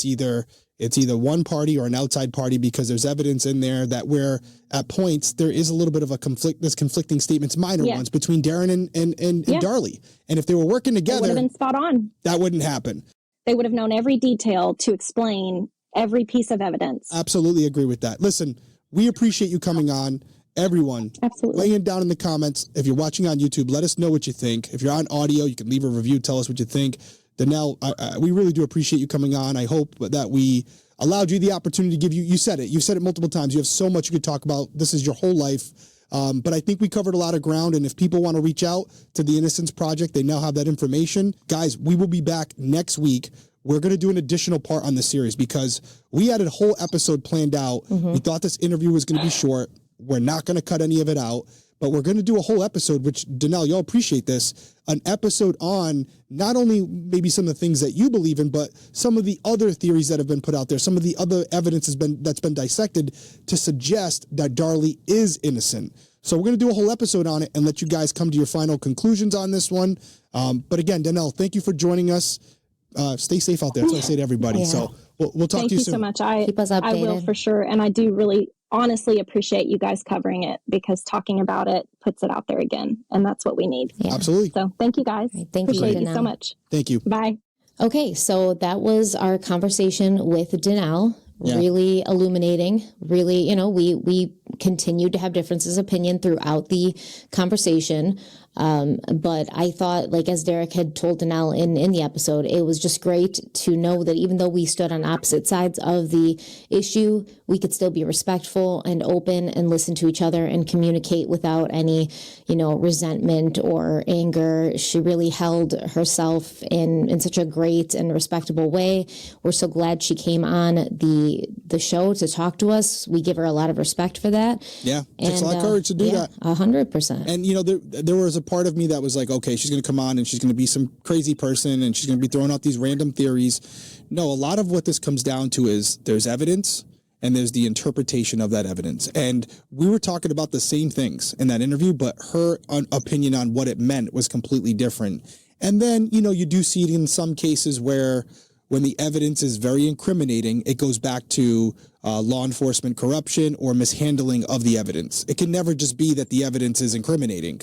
It's either one party or an outside party, because there's evidence in there that where at points there is a little bit of a conflict, there's conflicting statements, minor ones, between Darren and Darlie. And if they were working together, it would have been spot on. That wouldn't happen. They would have known every detail to explain every piece of evidence. Absolutely agree with that. Listen, we appreciate you coming on. Everyone, lay it down in the comments. If you're watching on YouTube, let us know what you think. If you're on audio, you can leave a review, tell us what you think. Danelle, we really do appreciate you coming on. I hope that we allowed you the opportunity to give you said it. You've said it multiple times. You have so much you could talk about. This is your whole life. But I think we covered a lot of ground. And if people want to reach out to the Innocence Project, they now have that information. Guys, we will be back next week. We're going to do an additional part on the series because we had a whole episode planned out. Mm-hmm. We thought this interview was going to be short. We're not going to cut any of it out, but we're going to do a whole episode, which, Danelle, you'll appreciate this, an episode on not only maybe some of the things that you believe in, but some of the other theories that have been put out there, some of the other evidence that's been dissected to suggest that Darlie is innocent. So we're going to do a whole episode on it and let you guys come to your final conclusions on this one. But again, Danelle, thank you for joining us. Stay safe out there. That's what I say to everybody. Yeah. So we'll talk to you soon. Thank you so much. Keep us updated. I will for sure. And I do really honestly appreciate you guys covering it, because talking about it puts it out there again. And that's what we need. Yeah. Absolutely. So thank you guys. Appreciate you so much. Thank you. Bye. Okay. So that was our conversation with Danelle. Yeah. Really illuminating, really, we continued to have differences of opinion throughout the conversation. But I thought, like, as Derek had told Danelle in the episode, it was just great to know that even though we stood on opposite sides of the issue, we could still be respectful and open and listen to each other and communicate without any, resentment or anger. She really held herself in such a great and respectable way. We're so glad she came on the show to talk to us. We give her a lot of respect for that. Yeah, it takes a lot of courage to do that. 100%. And, there was a part of me that was like, okay, she's going to come on and she's going to be some crazy person and she's going to be throwing out these random theories. No, a lot of what this comes down to is there's evidence and there's the interpretation of that evidence. And we were talking about the same things in that interview, but her opinion on what it meant was completely different. And then, you do see it in some cases where when the evidence is very incriminating, it goes back to law enforcement corruption or mishandling of the evidence. It can never just be that the evidence is incriminating.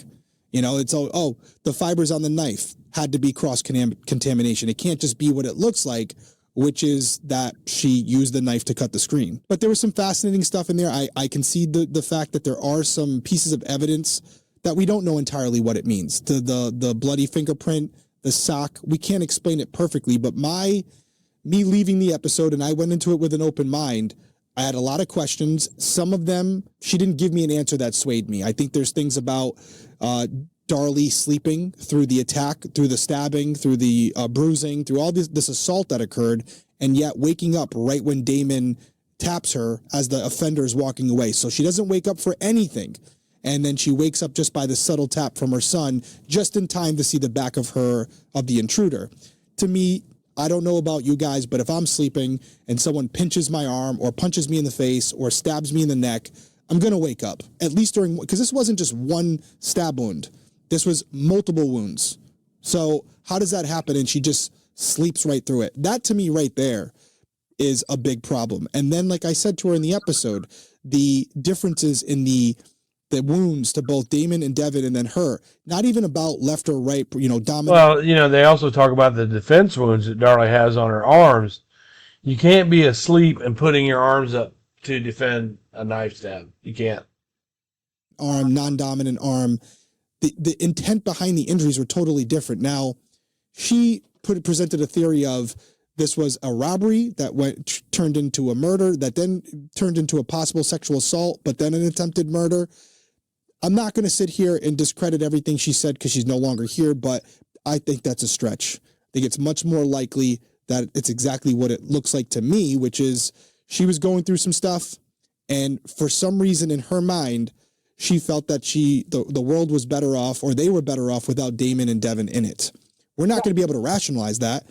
It's the fibers on the knife had to be cross-contamination. It can't just be what it looks like, which is that she used the knife to cut the screen. But there was some fascinating stuff in there. I concede the fact that there are some pieces of evidence that we don't know entirely what it means. The bloody fingerprint, the sock, we can't explain it perfectly, but me leaving the episode, and I went into it with an open mind, I had a lot of questions. Some of them, she didn't give me an answer that swayed me. I think there's things about Darlie sleeping through the attack, through the stabbing, through the bruising, through all this assault that occurred, and yet waking up right when Damon taps her as the offender is walking away. So she doesn't wake up for anything. And then she wakes up just by the subtle tap from her son, just in time to see the back of the intruder. To me, I don't know about you guys, but if I'm sleeping and someone pinches my arm or punches me in the face or stabs me in the neck, I'm going to wake up, at least because this wasn't just one stab wound. This was multiple wounds. So how does that happen? And she just sleeps right through it. That to me right there is a big problem. And then, like I said to her in the episode, the differences in the wounds to both Damon and Devin and then her, not even about left or right, dominant. Well, they also talk about the defense wounds that Darlie has on her arms. You can't be asleep and putting your arms up to defend a knife stab. You can't. Arm, non-dominant arm. The intent behind the injuries were totally different. Now, she presented a theory of this was a robbery that turned into a murder, that then turned into a possible sexual assault, but then an attempted murder. I'm not going to sit here and discredit everything she said because she's no longer here, but I think that's a stretch. I think it's much more likely that it's exactly what it looks like to me, which is she was going through some stuff, and for some reason in her mind, she felt that the world was better off, or they were better off without Damon and Devin in it. We're not going to be able to rationalize that,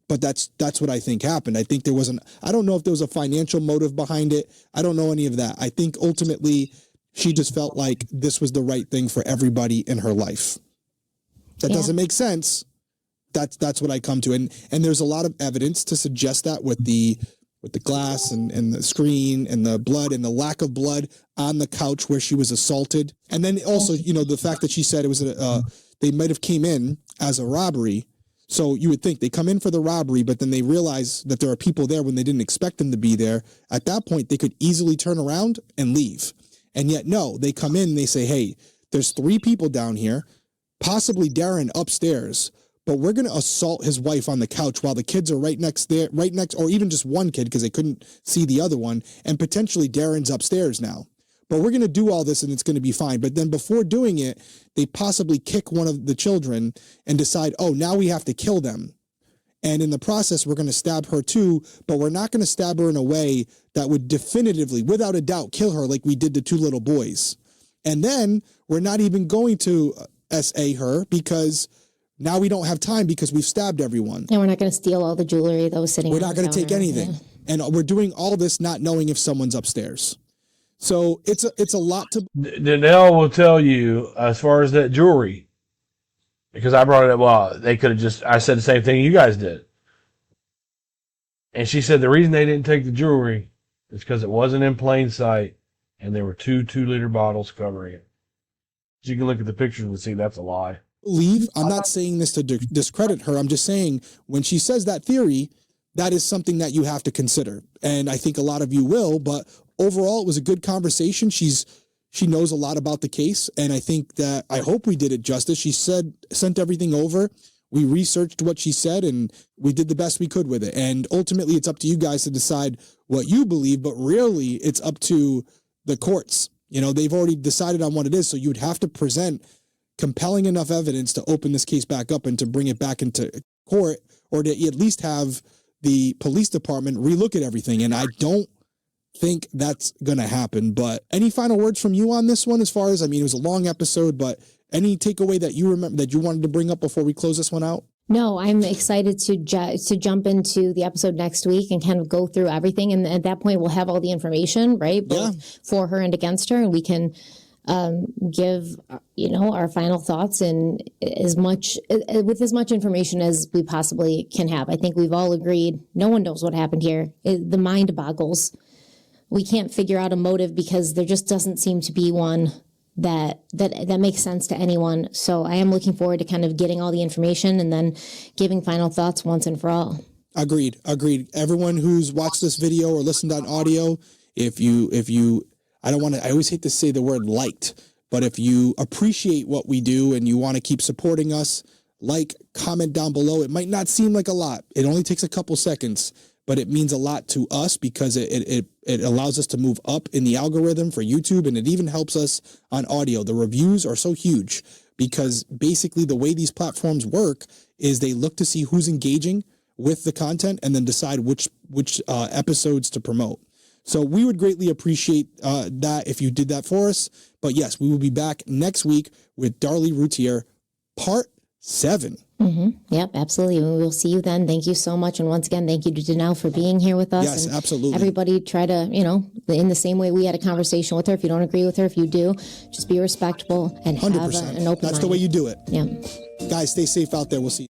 but that's what I think happened. I think I don't know if there was a financial motive behind it. I don't know any of that. I think ultimately she just felt like this was the right thing for everybody in her life. That doesn't make sense. That's what I come to. And there's a lot of evidence to suggest that with the glass and the screen and the blood and the lack of blood on the couch where she was assaulted. And then also, the fact that she said it was they might have came in as a robbery. So you would think they come in for the robbery, but then they realize that there are people there when they didn't expect them to be there. At that point, they could easily turn around and leave. And yet, no, they come in and they say, hey, there's 3 people down here, possibly Darren upstairs, but we're going to assault his wife on the couch while the kids are right next, or even just one kid because they couldn't see the other one, and potentially Darren's upstairs now. But we're going to do all this and it's going to be fine. But then before doing it, they possibly kick one of the children and decide, oh, now we have to kill them. And in the process, we're going to stab her too, but we're not going to stab her in a way that would definitively, without a doubt, kill her like we did the 2 little boys. And then we're not even going to SA her because now we don't have time because we've stabbed everyone. And we're not going to steal all the jewelry that was sitting. We're not going to take anything. Yeah. And we're doing all this not knowing if someone's upstairs. So it's a lot to. Danelle will tell you as far as that jewelry, because I brought it up. Well, they could have I said the same thing you guys did. And she said the reason they didn't take the jewelry is because it wasn't in plain sight and there were 2 2-liter bottles covering it. You can look at the pictures and see that's a lie. I'm not saying this to discredit her. I'm just saying when she says that theory, that is something that you have to consider. And I think a lot of you will, but overall it was a good conversation. She knows a lot about the case. And I hope we did it justice. She sent everything over. We researched what she said and we did the best we could with it. And ultimately it's up to you guys to decide what you believe, but really it's up to the courts. They've already decided on what it is. So you'd have to present compelling enough evidence to open this case back up and to bring it back into court, or to at least have the police department relook at everything. And I don't think that's going to happen. But any final words from you on this one? As far as, it was a long episode, but any takeaway that you remember that you wanted to bring up before we close this one out? No, I'm excited to jump into the episode next week and kind of go through everything. And at that point, we'll have all the information, right? Both for her and against her. And we can give, our final thoughts and with as much information as we possibly can have. I think we've all agreed no one knows what happened here. The mind boggles. We can't figure out a motive because there just doesn't seem to be one that makes sense to anyone. So I am looking forward to kind of getting all the information and then giving final thoughts once and for all. Agreed. Everyone who's watched this video or listened on audio, if you, I always hate to say the word liked, but if you appreciate what we do and you want to keep supporting us, comment down below. It might not seem like a lot. It only takes a couple seconds, but it means a lot to us because it allows us to move up in the algorithm for YouTube, and it even helps us on audio. The reviews are so huge because basically the way these platforms work is they look to see who's engaging with the content and then decide which episodes to promote. So we would greatly appreciate that if you did that for us. But yes, we will be back next week with Darlie Routier, part 7. Mm-hmm. Yep, absolutely. We will see you then. Thank you so much. And once again, thank you to Danelle for being here with us. Yes, and absolutely. Everybody try to, in the same way we had a conversation with her. If you don't agree with her, if you do, just be respectful and have 100%. an open mind. That's the way you do it. Yeah. Guys, stay safe out there. We'll see you.